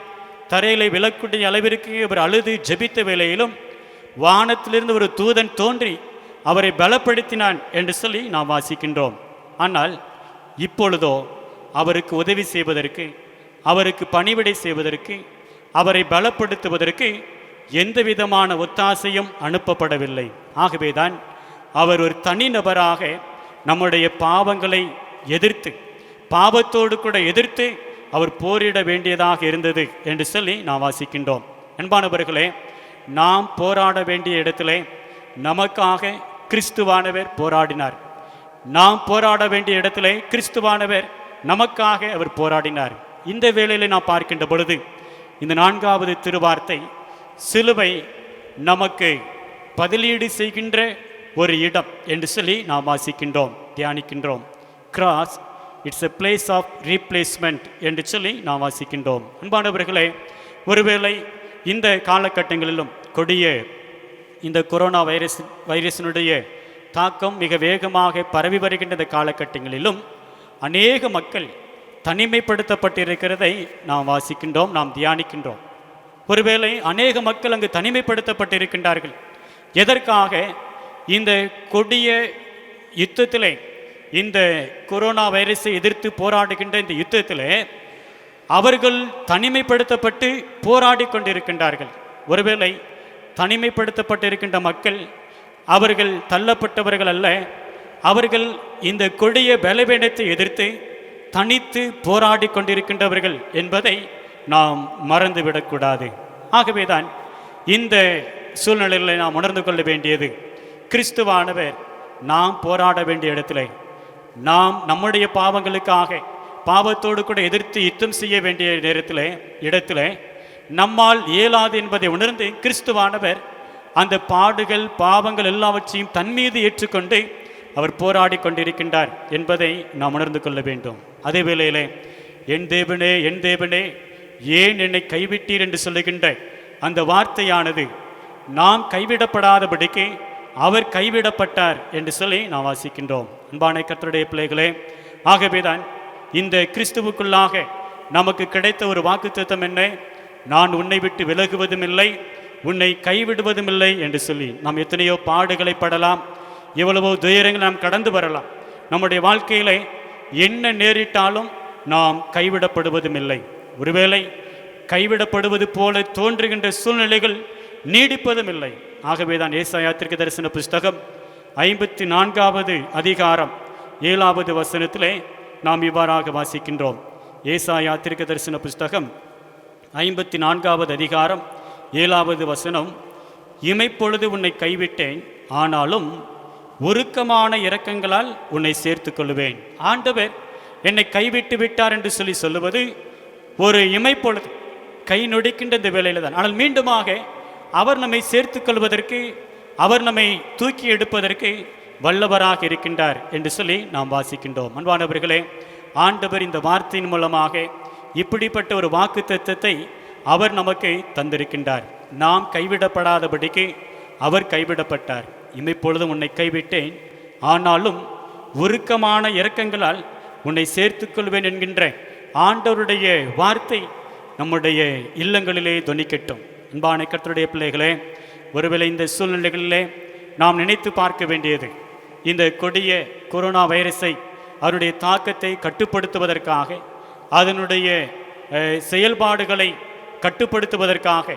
தரையிலே விழக்கூடிய அளவிற்கு அவர் அழுது ஜெபித்த வேளையிலும் வானத்திலிருந்து ஒரு தூதன் தோன்றி அவரை பலப்படுத்தினான் என்று சொல்லி நாம் வாசிக்கின்றோம். ஆனால் இப்பொழுதோ அவருக்கு உதவி செய்வதற்கு, அவருக்கு பணிவிடை செய்வதற்கு, அவரை பலப்படுத்துவதற்கு எந்த விதமான ஒத்தாசையும் அனுப்பப்படவில்லை. ஆகவேதான் அவர் ஒரு தனிநபராக நம்முடைய பாவங்களை எதிர்த்து, பாவத்தோடு கூட எதிர்த்து அவர் போரிட வேண்டியதாக இருந்தது என்று சொல்லி நாம் வாசிக்கின்றோம். அன்பானவர்களே, நாம் போராட வேண்டிய இடத்திலே நமக்காக கிறிஸ்துவானவர் போராடினார். நாம் போராட வேண்டிய இடத்திலே கிறிஸ்துவானவர் நமக்காக அவர் போராடினார். இந்த வேளையில் நாம் பார்க்கின்ற பொழுது இந்த 4வது திருவார்த்தை சிலுவை நமக்கு பதிலீடு செய்கின்ற ஒரு இடம் என்று சொல்லி நாம் வாசிக்கின்றோம், தியானிக்கின்றோம். Cross it's a place of replacement என்று சொல்லி நாம் வாசிக்கின்றோம். அன்பானவர்களே, ஒருவேளை இந்த காலகட்டங்களிலும் கொடிய இந்த கொரோனா வைரஸினுடைய தாக்கம் மிக வேகமாக பரவி வருகின்ற இந்த காலகட்டங்களிலும் அநேக மக்கள் தனிமைப்படுத்தப்பட்டிருக்கிறதை நாம் வாசிக்கின்றோம், நாம் தியானிக்கின்றோம். ஒருவேளை அநேக மக்கள் அங்கு தனிமைப்படுத்தப்பட்டிருக்கின்றார்கள். எதற்காக? இந்த கொடிய யுத்தத்திலே, இந்த கொரோனா வைரஸை எதிர்த்து போராடுகின்ற இந்த யுத்தத்திலே அவர்கள் தனிமைப்படுத்தப்பட்டு போராடி கொண்டிருக்கின்றார்கள். ஒருவேளை தனிமைப்படுத்தப்பட்டிருக்கின்ற மக்கள் அவர்கள் தள்ளப்பட்டவர்கள் அல்ல, அவர்கள் இந்த கொடிய பலவீனத்தை எதிர்த்து தனித்து போராடி கொண்டிருக்கின்றவர்கள் என்பதை நாம் மறந்துவிடக்கூடாது. ஆகவேதான் இந்த சூழ்நிலையில் நாம் உணர்ந்து கொள்ள வேண்டியது, கிறிஸ்துவானவர் நாம் போராட வேண்டிய இடத்திலே, நாம் நம்முடைய பாவங்களுக்காக பாவத்தோடு கூட எதிர்த்து யுத்தம் செய்ய வேண்டிய இடத்திலே நம்மால் இயலாது என்பதை உணர்ந்து கிறிஸ்துவானவர் அந்த பாடுகள் பாவங்கள் எல்லாவற்றையும் தன்மீது ஏற்றுக்கொண்டு அவர் போராடி கொண்டிருக்கின்றார் என்பதை நாம் உணர்ந்து கொள்ள வேண்டும். அதே வேளையிலே என் தேவனே, என் தேவனே, ஏன் என்னை கைவிட்டீர் என்று சொல்லுகின்ற அந்த வார்த்தையானது நாம் கைவிடப்படாதபடிக்கு அவர் கைவிடப்பட்டார் என்று சொல்லி நாம் வாசிக்கின்றோம். அன்பான கர்த்தருடைய பிள்ளைகளே, ஆகவேதான் இந்த கிறிஸ்துவுக்குள்ளாக நமக்கு கிடைத்த ஒரு வாக்குத்தத்தம் என்ன? நான் உன்னை விட்டு விலகுவதும் இல்லை, உன்னை கைவிடுவதும் இல்லை என்று சொல்லி. நாம் எத்தனையோ பாடுகளை படலாம், எவ்வளவோ துயரங்கள் நாம் கடந்து வரலாம். நம்முடைய வாழ்க்கையிலே என்ன நேரிட்டாலும் நாம் கைவிடப்படுவதும் இல்லை. ஒருவேளை கைவிடப்படுவது போல தோன்றுகின்ற சூழ்நிலைகள் நீடிப்பதும் இல்லை. ஆகவேதான் ஏசாயா தீர்க்கதரிசன புஸ்தகம் 54வது அதிகாரம் 7வது வசனத்திலே நாம் இவ்வாறாக வாசிக்கின்றோம். ஏசாயா தீர்க்கதரிசன புஸ்தகம் 54வது அதிகாரம் 7வது வசனம், இமைப்பொழுது உன்னை கைவிட்டேன், ஆனாலும் உருக்கமான இரக்கங்களால் உன்னை சேர்த்து கொள்வேன். ஆண்டவர் என்னை கைவிட்டு விட்டார் என்று சொல்லுவது ஒரு இமைப்பொழுது, கை நொடிக்கின்ற இந்த வேளையில் தான். ஆனால் மீண்டுமாக அவர் நம்மை சேர்த்து கொள்வதற்கு, அவர் நம்மை தூக்கி எடுப்பதற்கு வல்லவராக இருக்கின்றார் என்று சொல்லி நாம் வாசிக்கின்றோம். அன்பானவர்களே, ஆண்டவர் இந்த வார்த்தையின் மூலமாக இப்படிப்பட்ட ஒரு வாக்கு தத்தத்தை அவர் நமக்கு தந்திருக்கின்றார். நாம் கைவிடப்படாதபடிக்கு அவர் கைவிடப்பட்டார். இமைப்பொழுதும் உன்னை கைவிட்டேன், ஆனாலும் உருக்கமான இரக்கங்களால் உன்னை சேர்த்துக்கொள்வேன் என்கின்ற ஆண்டவருடைய வார்த்தை நம்முடைய இல்லங்களிலே தொனிக்கட்டும். அன்பான கர்த்தருடைய பிள்ளைகளே, ஒருவேளை இந்த சூழ்நிலைகளிலே நாம் நினைத்து பார்க்க வேண்டியது, இந்த கொடிய கொரோனா வைரஸை அதனுடைய தாக்கத்தை கட்டுப்படுத்துவதற்காக, அதனுடைய செயல்பாடுகளை கட்டுப்படுத்துவதற்காக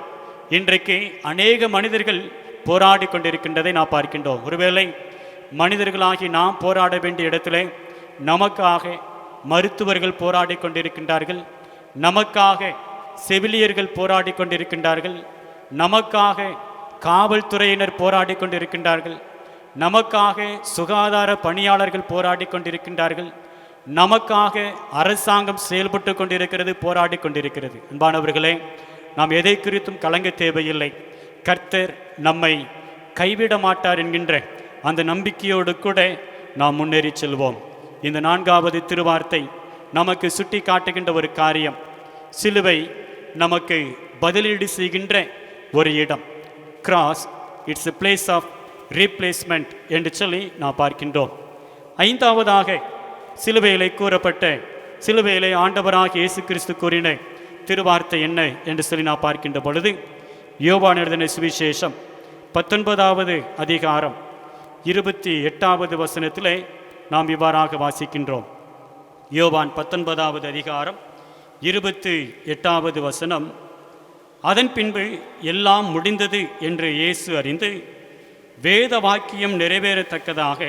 இன்றைக்கு அநேக மனிதர்கள் போராடி கொண்டிருக்கின்றதை நாம் பார்க்கின்றோம். ஒருவேளை மனிதர்களாகி நாம் போராட வேண்டிய இடத்திலே நமக்காக மருத்துவர்கள் போராடி கொண்டிருக்கின்றார்கள், நமக்காக செவிலியர்கள் போராடி கொண்டிருக்கின்றார்கள், நமக்காக காவல்துறையினர் போராடி கொண்டிருக்கின்றார்கள், நமக்காக சுகாதார பணியாளர்கள் போராடி கொண்டிருக்கின்றார்கள், நமக்காக அரசாங்கம் செயல்பட்டு கொண்டிருக்கிறது, போராடி கொண்டிருக்கிறது. அன்பானவர்களே, நாம் எதை குறித்தும் கலங்க தேவையில்லை. கர்த்தர் நம்மை கைவிட மாட்டார் என்கின்ற அந்த நம்பிக்கையோடு கூட நாம் முன்னேறி செல்வோம். இந்த 4வது திருவார்த்தை நமக்கு சுட்டி காட்டுகின்ற ஒரு காரியம், சிலுவை நமக்கு பதிலீடு செய்கின்ற ஒரு இடம். Cross it's a place of replacement என்று சொல்லி நாம் பார்க்கின்றோம். 5வதாக சிலுவையிலே கூறப்பட்ட, சிலுவையிலே ஆண்டவராக இயேசு கிறிஸ்து கூறின திருவார்த்தை என்ன என்று சொல்லி நாம் பார்க்கின்ற பொழுது, யோவான் எழுதின சுவிசேஷம் 19வது அதிகாரம் 28வது வசனத்திலே நாம் இவ்வாறாக வாசிக்கின்றோம். யோவான் 19வது அதிகாரம் 28வது வசனம், அதன் பின்பு எல்லாம் முடிந்தது என்று இயேசு அறிந்து வேத வாக்கியம் நிறைவேறத்தக்கதாக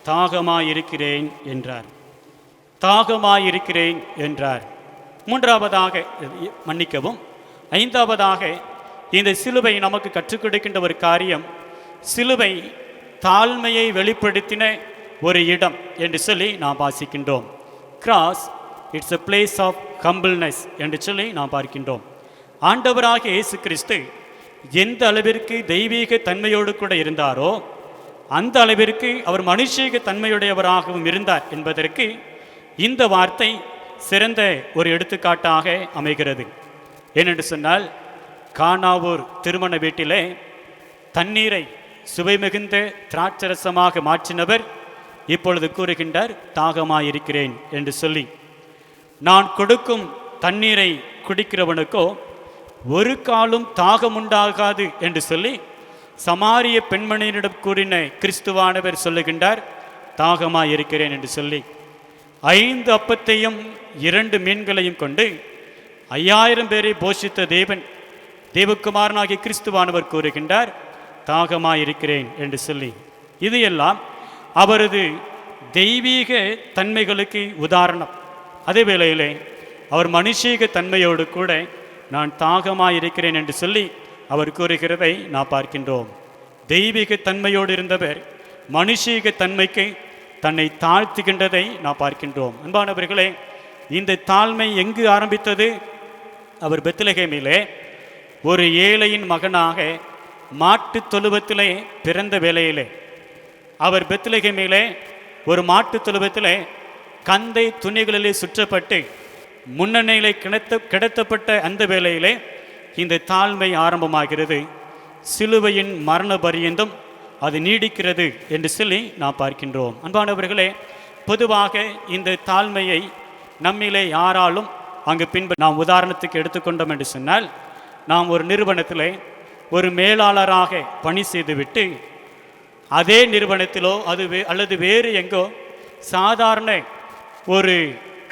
தாகமாயிருக்கிறேன் என்றார். தாகமாயிருக்கிறேன் என்றார். 5வதாக இந்த சிலுவை நமக்கு கற்றுக் கொடுக்கின்ற ஒரு காரியம், சிலுவை தாழ்மையை வெளிப்படுத்தின ஒரு இடம் என்று சொல்லி நாம் வாசிக்கின்றோம். Cross it's a place of humbleness என்று சொல்லி நாம் பார்க்கின்றோம். ஆண்டவராக இயேசு கிறிஸ்து எந்த அளவிற்கு தெய்வீக தன்மையோடு கூட இருந்தாரோ அந்த அளவிற்கு அவர் மனுஷீக தன்மையுடையவராகவும் இருந்தார் என்பதற்கு இந்த வார்த்தை சிறந்த ஒரு எடுத்துக்காட்டாக அமைகிறது. ஏனென்று சொன்னால், கானாவூர் திருமண வீட்டிலே தண்ணீரை சுவை மிகுந்த திராட்சரசமாக மாற்றினவர் இப்பொழுது கூறுகின்றார், தாகமாயிருக்கிறேன் என்று சொல்லி. நான் கொடுக்கும் தண்ணீரை குடிக்கிறவனுக்கோ ஒரு காலும் தாகம் உண்டாகாது என்று சொல்லி சமாரிய பெண்மணியினிடம் கூறின கிறிஸ்துவானவர் சொல்லுகின்றார், தாகமாயிருக்கிறேன் என்று சொல்லி. 5 அப்பத்தையும் 2 மீன்களையும் கொண்டு 5000 பேரை போஷித்த தேவகுமாரனாகிய கிறிஸ்துவானவர் கூறுகின்றார், தாகமாயிருக்கிறேன் என்று சொல்லி. இது எல்லாம் அவரது தெய்வீக தன்மைகளுக்கு உதாரணம். அதே வேளையிலே அவர் மனுஷீக தன்மையோடு கூட நான் தாகமாயிருக்கிறேன் என்று சொல்லி அவர் கூறுகிறதை நாம் பார்க்கின்றோம். தெய்வீக தன்மையோடு இருந்தவர் மனுஷீக தன்மைக்கு தன்னை தாழ்த்துகின்றதை நாம் பார்க்கின்றோம். அன்பானவர்களே, இந்த தாழ்மை எங்கு ஆரம்பித்தது? அவர் பெத்லகேமிலே ஒரு ஏழையின் மகனாக மாட்டு தொழுவத்திலே பிறந்த வேளையிலே, அவர் பெத்லகேமிலே ஒரு மாட்டு தொழுவத்திலே கந்தை துணிகளிலே சுற்றப்பட்டு முன்னணியிலே கிடத்தப்பட்ட அந்த வேளையிலே இந்த தாழ்மை ஆரம்பமாகிறது. சிலுவையின் மரண பரியந்தம் அது நீடிக்கிறது என்று சொல்லி நாம் பார்க்கின்றோம். அன்பானவர்களே, பொதுவாக இந்த தாழ்மையை நம்மிலே யாராலும் அங்கு நாம் உதாரணத்துக்கு எடுத்துக்கொண்டோம் என்று சொன்னால், நாம் ஒரு நிறுவனத்திலே ஒரு மேலாளராக பணி செய்துவிட்டு அதே நிறுவனத்திலோ அல்லது வேறு எங்கோ சாதாரண ஒரு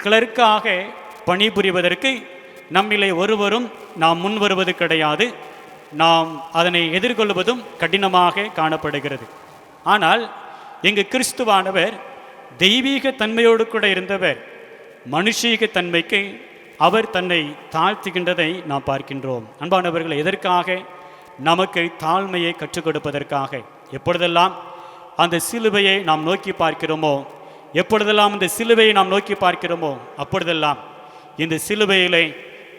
கிளர்க்காக பணிபுரிவதற்கு நம்மிலே ஒருவரும் நாம் முன் வருவது கிடையாது. நாம் அதனை எதிர்கொள்வதும் கடினமாக காணப்படுகிறது. ஆனால் இங்கு கிறிஸ்துவானவர் தெய்வீக தன்மையோடு கூட இருந்தவர் மனுஷீக தன்மைக்கு அவர் தன்னை தாழ்த்துகின்றதை நாம் பார்க்கின்றோம். அன்பானவர்கள், எதற்காக நமக்கு தாழ்மையை கற்றுக் கொடுப்பதற்காக. எப்பொழுதெல்லாம் அந்த சிலுவையை நாம் நோக்கி பார்க்கிறோமோ, எப்பொழுதெல்லாம் இந்த சிலுவையை நாம் நோக்கி பார்க்கிறோமோ, அப்பொழுதெல்லாம் இந்த சிலுவையிலே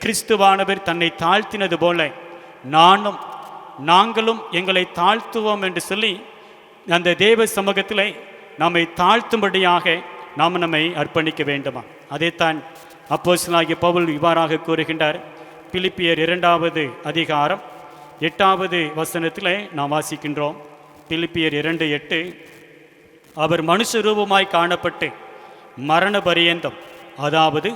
கிறிஸ்துவானவர் தன்னை தாழ்த்தினது போல நாங்களும் எங்களை தாழ்த்துவோம் என்று சொல்லி அந்த தேவ சமூகத்திலே நம்மை தாழ்த்தும்படியாக நாம் நம்மை அர்ப்பணிக்க வேண்டுமா? அதைத்தான் அப்போஸ்தலனாகிய பவுல் இவ்வாறாக கூறுகின்றார். பிலிப்பியர் 2வது அதிகாரம் 8வது வசனத்திலே நாம் வாசிக்கின்றோம். பிலிப்பியர் 2:8, அவர் மனுஷ ரூபமாய் காணப்பட்டு மரண பரியந்தம், அதாவது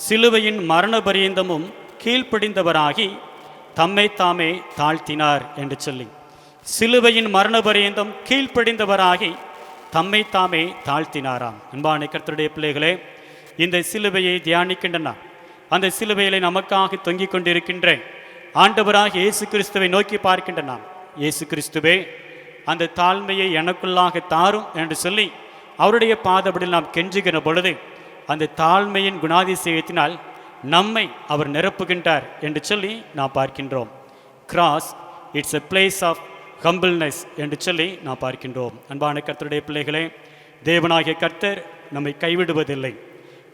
சிலுவையின் மரண பரியந்தமும் கீழ்ப்படிந்தவராகி தம்மை தாமே தாழ்த்தினார் என்று சொல்லி, சிலுவையின் மரண பரியந்தம் கீழ்ப்படிந்தவராகி தம்மை தாமே தாழ்த்தினாராம். அன்பான கர்த்தருடைய பிள்ளைகளே, இந்த சிலுவையை தியானிக்கின்றன. அந்த சிலுவையிலே நமக்காக தொங்கிக் கொண்டிருக்கின்ற ஆண்டவராக இயேசு கிறிஸ்துவை நோக்கி பார்க்கின்றன. இயேசு கிறிஸ்துவே, அந்த தாழ்மையை எனக்குள்ளாக தாரும் என்று சொல்லி அவருடைய பாதப்படியில் நாம் கெஞ்சுகிற பொழுது அந்த தாழ்மையின் குணாதிசயத்தினால் நம்மை அவர் நிரப்புகின்றார் என்று சொல்லி நாம் பார்க்கின்றோம். Cross it's a place of humbleness என்று சொல்லி நாம் பார்க்கின்றோம். அன்பான கர்த்தருடைய பிள்ளைகளே, தேவனாகிய கர்த்தர் நம்மை கைவிடுவதில்லை.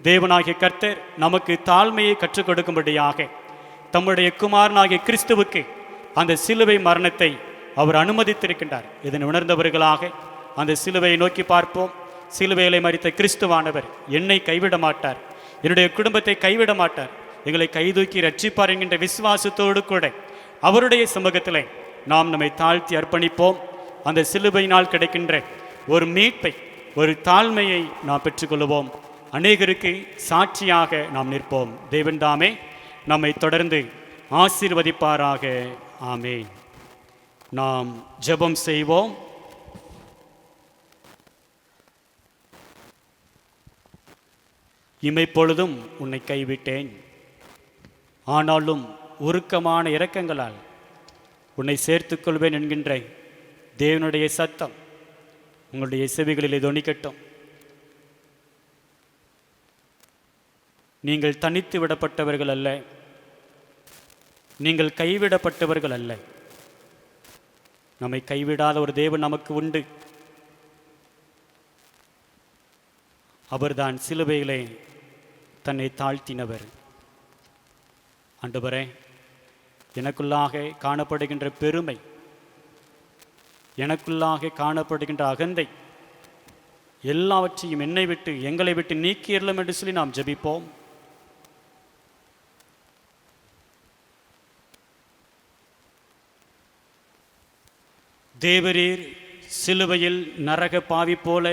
தேவனாகிய கர்த்தர் நமக்கு தாழ்மையை கற்றுக் கொடுக்கும்படியாக தம்முடைய குமாரனாகிய கிறிஸ்துவுக்கு அந்த சிலுவை மரணத்தை அவர் அனுமதித்திருக்கின்றார். இதனை உணர்ந்தவர்களாக அந்த சிலுவையை நோக்கி பார்ப்போம். சிலுவையிலே மரித்த கிறிஸ்துவானவர் என்னை கைவிட மாட்டார், என்னுடைய குடும்பத்தை கைவிட மாட்டார், எங்களை கைதூக்கி ரட்சிப்பார் என்கின்ற விசுவாசத்தோடு கூட அவருடைய சமூகத்திலே நாம் நம்மை தாழ்த்தி அர்ப்பணிப்போம். அந்த சிலுவையினால் கிடைக்கின்ற ஒரு மீட்பை, ஒரு தாழ்மையை நாம் பெற்றுக்கொள்வோம். அநேகருக்கு சாட்சியாக நாம் நிற்போம். தேவன் தாமே நம்மை தொடர்ந்து ஆசீர்வதிப்பாராக. ஆமென். நாம் ஜெபம் செய்வோம். இமைப்பொழுதும் உன்னை கைவிட்டேன், ஆனாலும் உருக்கமான இரக்கங்களால் உன்னை சேர்த்துக் கொள்வேன் என்கின்ற தேவனுடைய சத்தம் உங்களுடைய செவிகளிலே தொனிக்கட்டும். நீங்கள் தனித்து விடப்பட்டவர்கள் அல்ல, நீங்கள் கைவிடப்பட்டவர்கள் அல்ல. நம்மை கைவிடாத ஒரு தேவன் நமக்கு உண்டு. அவர்தான் சிலுவையிலே தன்னை தாழ்த்தினவர். ஆண்டவரே, எனக்குள்ளாக காணப்படுகின்ற பெருமை, எனக்குள்ளாக காணப்படுகின்ற அகந்தை எல்லாவற்றையும் என்னை விட்டு, எங்களை விட்டு நீக்கியறலாம் என்று சொல்லி நாம் ஜெபிப்போம். தேவரீர் சிலுவையில் நரக பாவி போல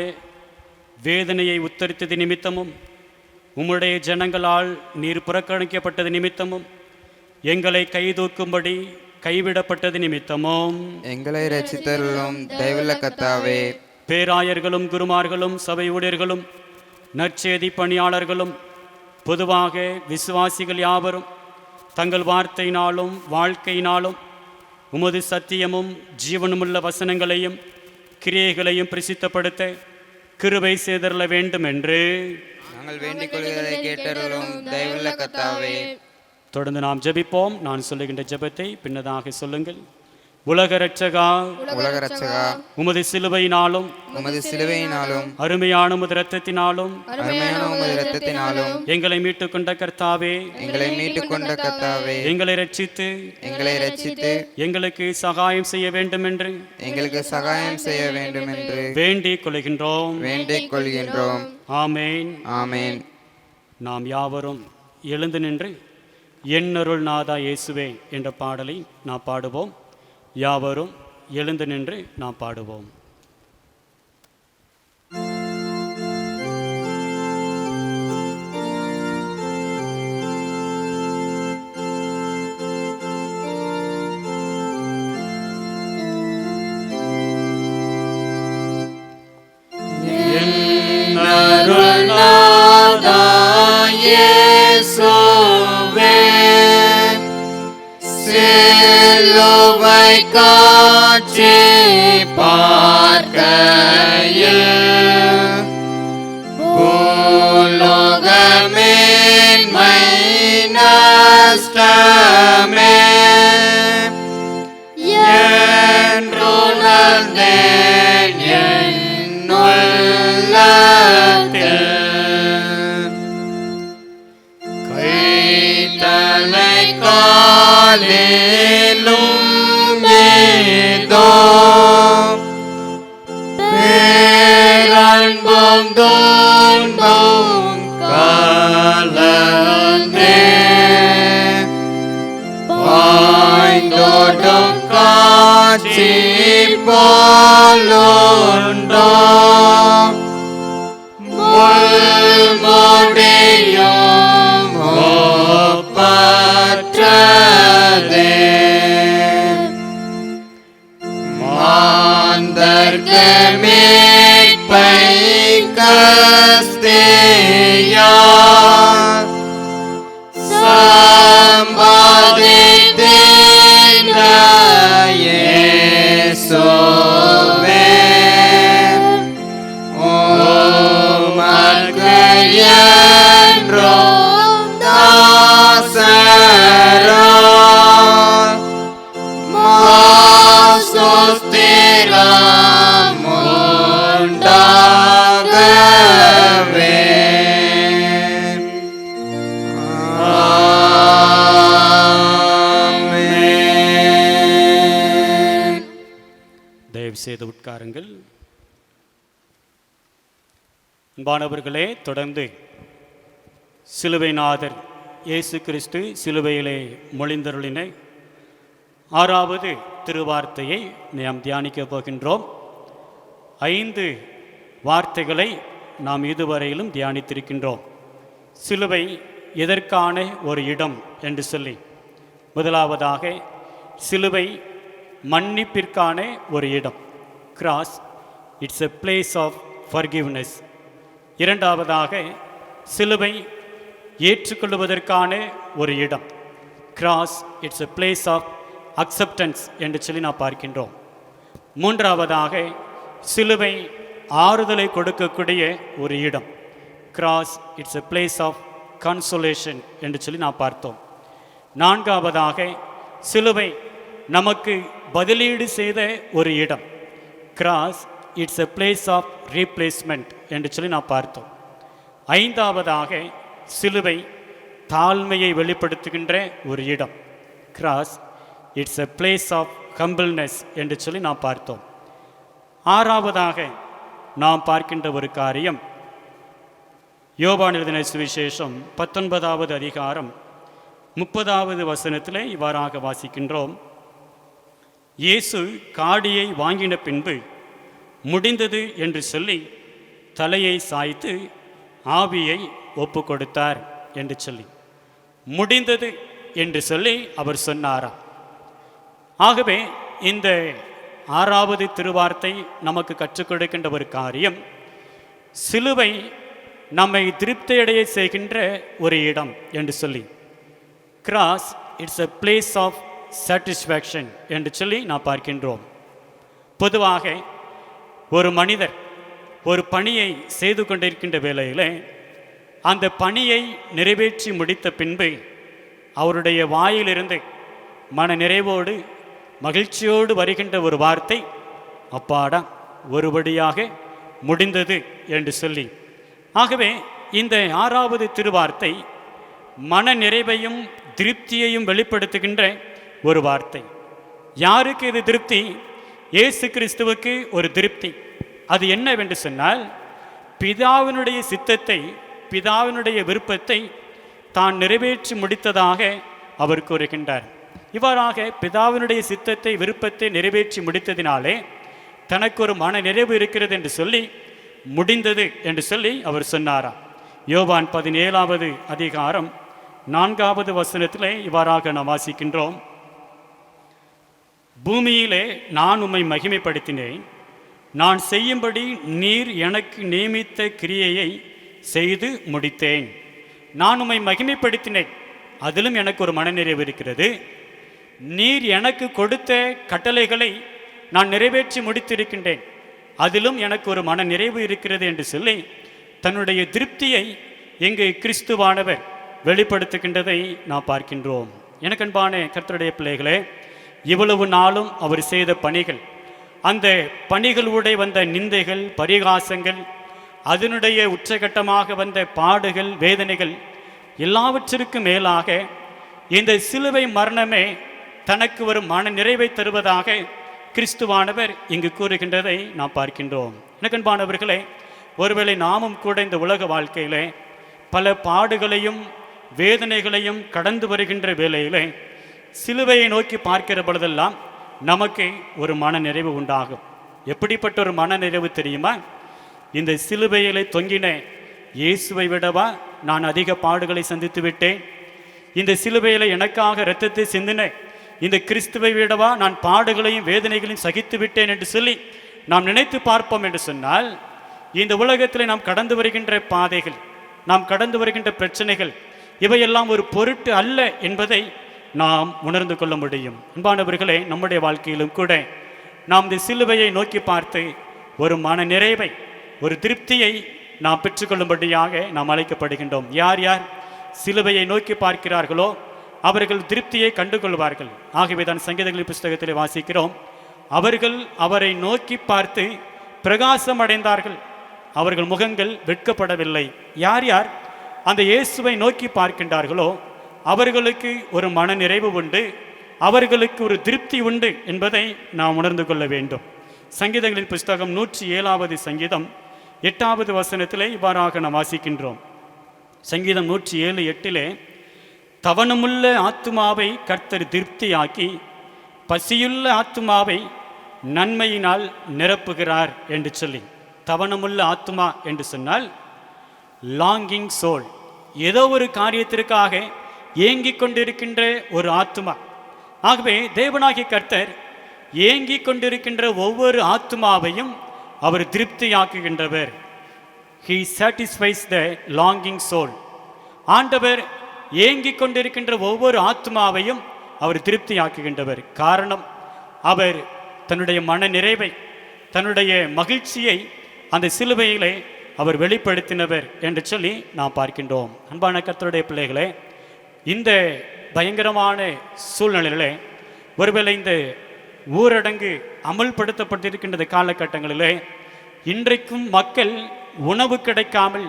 வேதனையை உத்தரித்தது நிமித்தமும், உம்முடைய ஜனங்களால் நீர் புறக்கணிக்கப்பட்டது நிமித்தமும், எங்களை கைதூக்கும்படி கைவிடப்பட்டது நிமித்தமும் எங்களை ரட்சித்தருளும் தயவுள்ள கர்த்தாவே. பேராயர்களும் குருமார்களும் சபை ஊழியர்களும் நற்செய்தி பணியாளர்களும் பொதுவாக விசுவாசிகள் யாவரும் தங்கள் வார்த்தையினாலும் வாழ்க்கையினாலும் உமது சத்தியமும் ஜீவனுமுள்ள வசனங்களையும் கிரியைகளையும் பிரசித்தப்படுத்த கிருபை செய்தருள வேண்டும் என்று நாங்கள் வேண்டிக் கொள்கிறதை கேட்டருளும் தயவுள்ள கர்த்தாவே. தொடர்ந்து நாம் ஜெபிப்போம். நான் சொல்லுகின்ற ஜெபத்தை பின்னதாக சொல்லுங்கள். உலக இரட்சகா, உலக இரட்சகா, உமது சிலுவையினாலும் உமது சிலுவையினாலும் அருமையான உமது இரத்தத்தினாலும் அருமையான உமது இரத்தத்தினாலும் எங்களை மீட்டுக் கொண்ட கர்த்தாவே, எங்களை மீட்டுக் கொண்ட கர்த்தாவே, எங்களை ரட்சித்து எங்களுக்கு சகாயம் செய்ய வேண்டும் என்று எங்களுக்கு சகாயம் செய்ய வேண்டும் என்று வேண்டிக் கொள்கின்றோம். ஆமேன், ஆமேன். நாம் யாவரும் எழுந்து நின்று என்னருள் நாதா இயேசுவே என்ற பாடலை நாம் பாடுவோம். யாவரும் எழுந்து நின்று நாம் பாடுவோம். என்னருள் நாதா இயேசுவே, சிலுவை காட்சி பார்க்கையில் பூலோகமேன்மை நஷ்டமே, ஏதோ பேரன்பும் துன்பமும் கலந்தே பாய்ந்தோடும் காட்சி போலுண்டோ முள்முடியும் ஒப்பற்றதே மாந்தர்க்கு மீட்பை கஸ்தேயா சம்பாதித்தேன இயேசுவே உமக்கு என்றும் தாசரா மாசுஸ்திரம் உண்டாகவே. ஆமென். தயவு செய்து உட்காருங்கள். அன்பானவர்களே, தொடர்ந்து சிலுவைநாதர் இயேசு கிறிஸ்து சிலுவையிலே மொழிந்தருளின 6வது திருவார்த்தையை நாம் தியானிக்கப் போகின்றோம். 5 வார்த்தைகளை நாம் இதுவரையிலும் தியானித்திருக்கின்றோம். சிலுவை எதற்கான ஒரு இடம் என்று சொல்லி, முதலாவதாக சிலுவை மன்னிப்பிற்கான ஒரு இடம். Cross, it's a place of forgiveness. இரண்டாவதாக சிலுவை ஏற்றுக்கொள்வதற்கான ஒரு இடம். Cross, it's a place of acceptance என்று சொல்லி நாம் பார்க்கின்றோம். மூன்றாவதாக சிலுவை ஆறுதலை கொடுக்கக்கூடிய ஒரு இடம். Cross, it's a place of consolation என்று சொல்லி நாம் பார்த்தோம். நான்காவதாக சிலுவை நமக்கு பதிலீடு செய்த ஒரு இடம். Cross, it's a place of replacement என்று சொல்லி நாம் பார்த்தோம். ஐந்தாவதாக சிலுவை தாழ்மையை வெளிப்படுத்துகின்ற ஒரு இடம். Cross, it's a place of humbleness என்று சொல்லி நாம் பார்த்தோம். ஆறாவதாக நாம் பார்க்கின்ற ஒரு காரியம், யோவான் எழுதின சுவிசேஷம் 19வது அதிகாரம் 30வது வசனத்திலே இவ்வாறாக வாசிக்கின்றோம். இயேசு காடியை வாங்கின பின்பு முடிந்தது என்று சொல்லி தலையை சாய்த்து ஆவியை ஒப்பு கொடுத்தார் என்று சொல்லி, முடிந்தது என்று சொல்லி அவர் சொன்னாராம். ஆகவே இந்த 6வது திருவார்த்தை நமக்கு கற்றுக் கொடுக்கின்ற ஒரு காரியம், சிலுவை நம்மை திருப்தியடைய செய்கின்ற ஒரு இடம் என்று சொல்லி. Cross, it's a place of satisfaction என்று சொல்லி நாம் பார்க்கின்றோம். பொதுவாக ஒரு மனிதர் ஒரு பணியை செய்து கொண்டிருக்கின்ற வேளையில் அந்த பணியை நிறைவேற்றி முடித்த பின்பு அவருடைய வாயிலிருந்து மன நிறைவோடு மகிழ்ச்சியோடு வருகின்ற ஒரு வார்த்தை, அப்பாடா ஒருபடியாக முடிந்தது என்று சொல்லி. ஆகவே இந்த 6வது திருவார்த்தை மன நிறைவையும் திருப்தியையும் வெளிப்படுத்துகின்ற ஒரு வார்த்தை. யாருக்கு இது திருப்தி? இயேசு கிறிஸ்துவுக்கு ஒரு திருப்தி. அது என்னவென்று சொன்னால், பிதாவினுடைய சித்தத்தை, பிதாவினுடைய விருப்பத்தை தான் நிறைவேற்றி முடித்ததாக அவர் கூறுகின்றார். இவ்வாறாக பிதாவினுடைய சித்தத்தை, விருப்பத்தை நிறைவேற்றி முடித்ததினாலே தனக்கு ஒரு மன நிறைவு இருக்கிறது என்று சொல்லி முடிந்தது என்று சொல்லி அவர் சொன்னாராம். யோவான் 17வது அதிகாரம் 4வது வசனத்திலே இவ்வாறாக நாம் வாசிக்கின்றோம். பூமியிலே நான் உம்மை மகிமைப்படுத்தினேன், நான் செய்யும்படி நீர் எனக்கு நியமித்த கிரியையை செய்து முடித்தேன். நான் உம்மை மகிமைப்படுத்தினேன், அதிலும் எனக்கு ஒரு மனநிறைவு இருக்கிறது. நீர் எனக்கு கொடுத்த கட்டளைகளை நான் நிறைவேற்றி முடித்திருக்கின்றேன், அதிலும் எனக்கு ஒரு மன நிறைவு இருக்கிறது என்று சொல்லி தன்னுடைய திருப்தியை இங்கு கிறிஸ்துவானவர் வெளிப்படுத்துகின்றதை நாம் பார்க்கின்றோம். எனக்கு அன்பான கர்த்தருடைய பிள்ளைகளே, இவ்வளவு நாளும் அவர் செய்த பணிகள், அந்த பணிகளுடைய வந்த நிந்தைகள், பரிகாசங்கள், அதனுடைய உச்சகட்டமாக வந்த பாடுகள், வேதனைகள், எல்லாவற்றிற்கும் மேலாக இந்த சிலுவை மரணமே தனக்கு ஒரு மன நிறைவை தருவதாக கிறிஸ்துவானவர் இங்கு கூறுகின்றதை நாம் பார்க்கின்றோம். எனக்கன்பானவர்களே, ஒருவேளை நாமும் கூட இந்த உலக வாழ்க்கையிலே பல பாடுகளையும் வேதனைகளையும் கடந்து வருகின்ற வேளையிலே சிலுவையை நோக்கி பார்க்கிற பொழுதெல்லாம் நமக்கு ஒரு மன நிறைவு உண்டாகும். எப்படிப்பட்ட ஒரு மன நிறைவு தெரியுமா? இந்த சிலுவையிலே தொங்கின இயேசுவை விடவா நான் அதிக பாடுகளை சந்தித்து விட்டேன்? இந்த சிலுவையில் எனக்காக இரத்தத்தை சிந்தின இந்த கிறிஸ்துவை விடவா நான் பாடுகளையும் வேதனைகளையும் சகித்து விட்டேன் என்று சொல்லி நாம் நினைத்து பார்ப்போம் என்று சொன்னால், இந்த உலகத்தில் நாம் கடந்து வருகின்ற பாதைகள், நாம் கடந்து வருகின்ற பிரச்சனைகள், இவையெல்லாம் ஒரு பொருட்டு அல்ல என்பதை நாம் உணர்ந்து கொள்ள முடியும். அன்பானவர்களே, நம்முடைய வாழ்க்கையிலும் கூட நாம் இந்த சிலுவையை நோக்கி பார்த்து ஒரு மன நிறைவை, ஒரு திருப்தியை நாம் பெற்றுக்கொள்ளும்படியாக நாம் அழைக்கப்படுகின்றோம். யார் யார் சிலுவையை நோக்கி பார்க்கிறார்களோ அவர்கள் திருப்தியை கண்டுகொள்வார்கள். ஆகவே தான் சங்கீதங்களின் புஸ்தகத்தில் வாசிக்கிறோம், அவர்கள் அவரை நோக்கி பார்த்து பிரகாசம் அடைந்தார்கள், அவர்கள் முகங்கள் வெட்கப்படவில்லை. யார் யார் அந்த இயேசுவை நோக்கி பார்க்கின்றார்களோ அவர்களுக்கு ஒரு மன நிறைவு உண்டு, அவர்களுக்கு ஒரு திருப்தி உண்டு என்பதை நாம் உணர்ந்து கொள்ள வேண்டும். சங்கீதங்களின் புஸ்தகம் 107வது சங்கீதம் 8வது வசனத்திலே இவ்வாறாக நாம் வாசிக்கின்றோம். சங்கீதம் 107:8, தவணமுள்ள ஆத்துமாவை கர்த்தர் திருப்தியாக்கி பசியுள்ள ஆத்துமாவை நன்மையினால் நிரப்புகிறார் என்று சொல்லி. தவணமுள்ள ஆத்துமா என்று சொன்னால் லாங்கிங் சோல், ஏதோ ஒரு காரியத்திற்காக ஏங்கிக் கொண்டிருக்கின்ற ஒரு ஆத்துமா. ஆகவே தேவனாகிய கர்த்தர் ஏங்கிக் கொண்டிருக்கின்ற ஒவ்வொரு ஆத்துமாவையும் அவர் திருப்தியாக்குகின்றவர். He satisfies the longing soul. ஆண்டவர் ஏங்கிக் கொண்டிருக்கின்ற ஒவ்வொரு ஆத்மாவையும் அவர் திருப்தியாக்குகின்றவர். காரணம், அவர் தன்னுடைய மன நிறைவை, தன்னுடைய மகிழ்ச்சியை அந்த சிலுவையிலே அவர் வெளிப்படுத்தினவர் என்று சொல்லி நாம் பார்க்கின்றோம். அன்பான கர்த்தருடைய பிள்ளைகளே, இந்த பயங்கரமான சூழ்நிலையிலே, ஒருவேளை இந்த ஊரடங்கு அமல்படுத்தப்பட்டிருக்கின்ற காலகட்டங்களிலே இன்றைக்கும் மக்கள் உணவு கிடைக்காமல்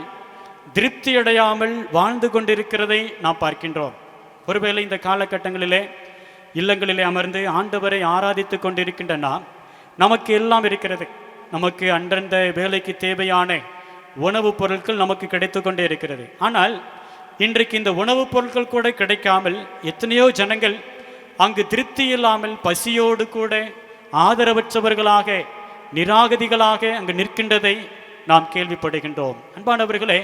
திருப்தியடையாமல் வாழ்ந்து கொண்டிருக்கிறதை நாம் பார்க்கின்றோம். ஒருவேளை இந்த காலகட்டங்களிலே இல்லங்களிலே அமர்ந்து ஆண்டவரை ஆராதித்து கொண்டிருக்கின்ற நமக்கு எல்லாம் இருக்கிறது, நமக்கு அன்றந்த வேலைக்கு தேவையான உணவுப் பொருட்கள் நமக்கு கிடைத்து கொண்டே இருக்கிறது. ஆனால் இன்றைக்கு இந்த உணவுப் பொருட்கள் கூட கிடைக்காமல் எத்தனையோ ஜனங்கள் அங்கு திருப்தி இல்லாமல் பசியோடு கூட ஆதரவற்றவர்களாக நிராகதிகளாக அங்கு நிற்கின்றதை நாம் கேள்விப்படுகின்றோம். அன்பானவர்களே,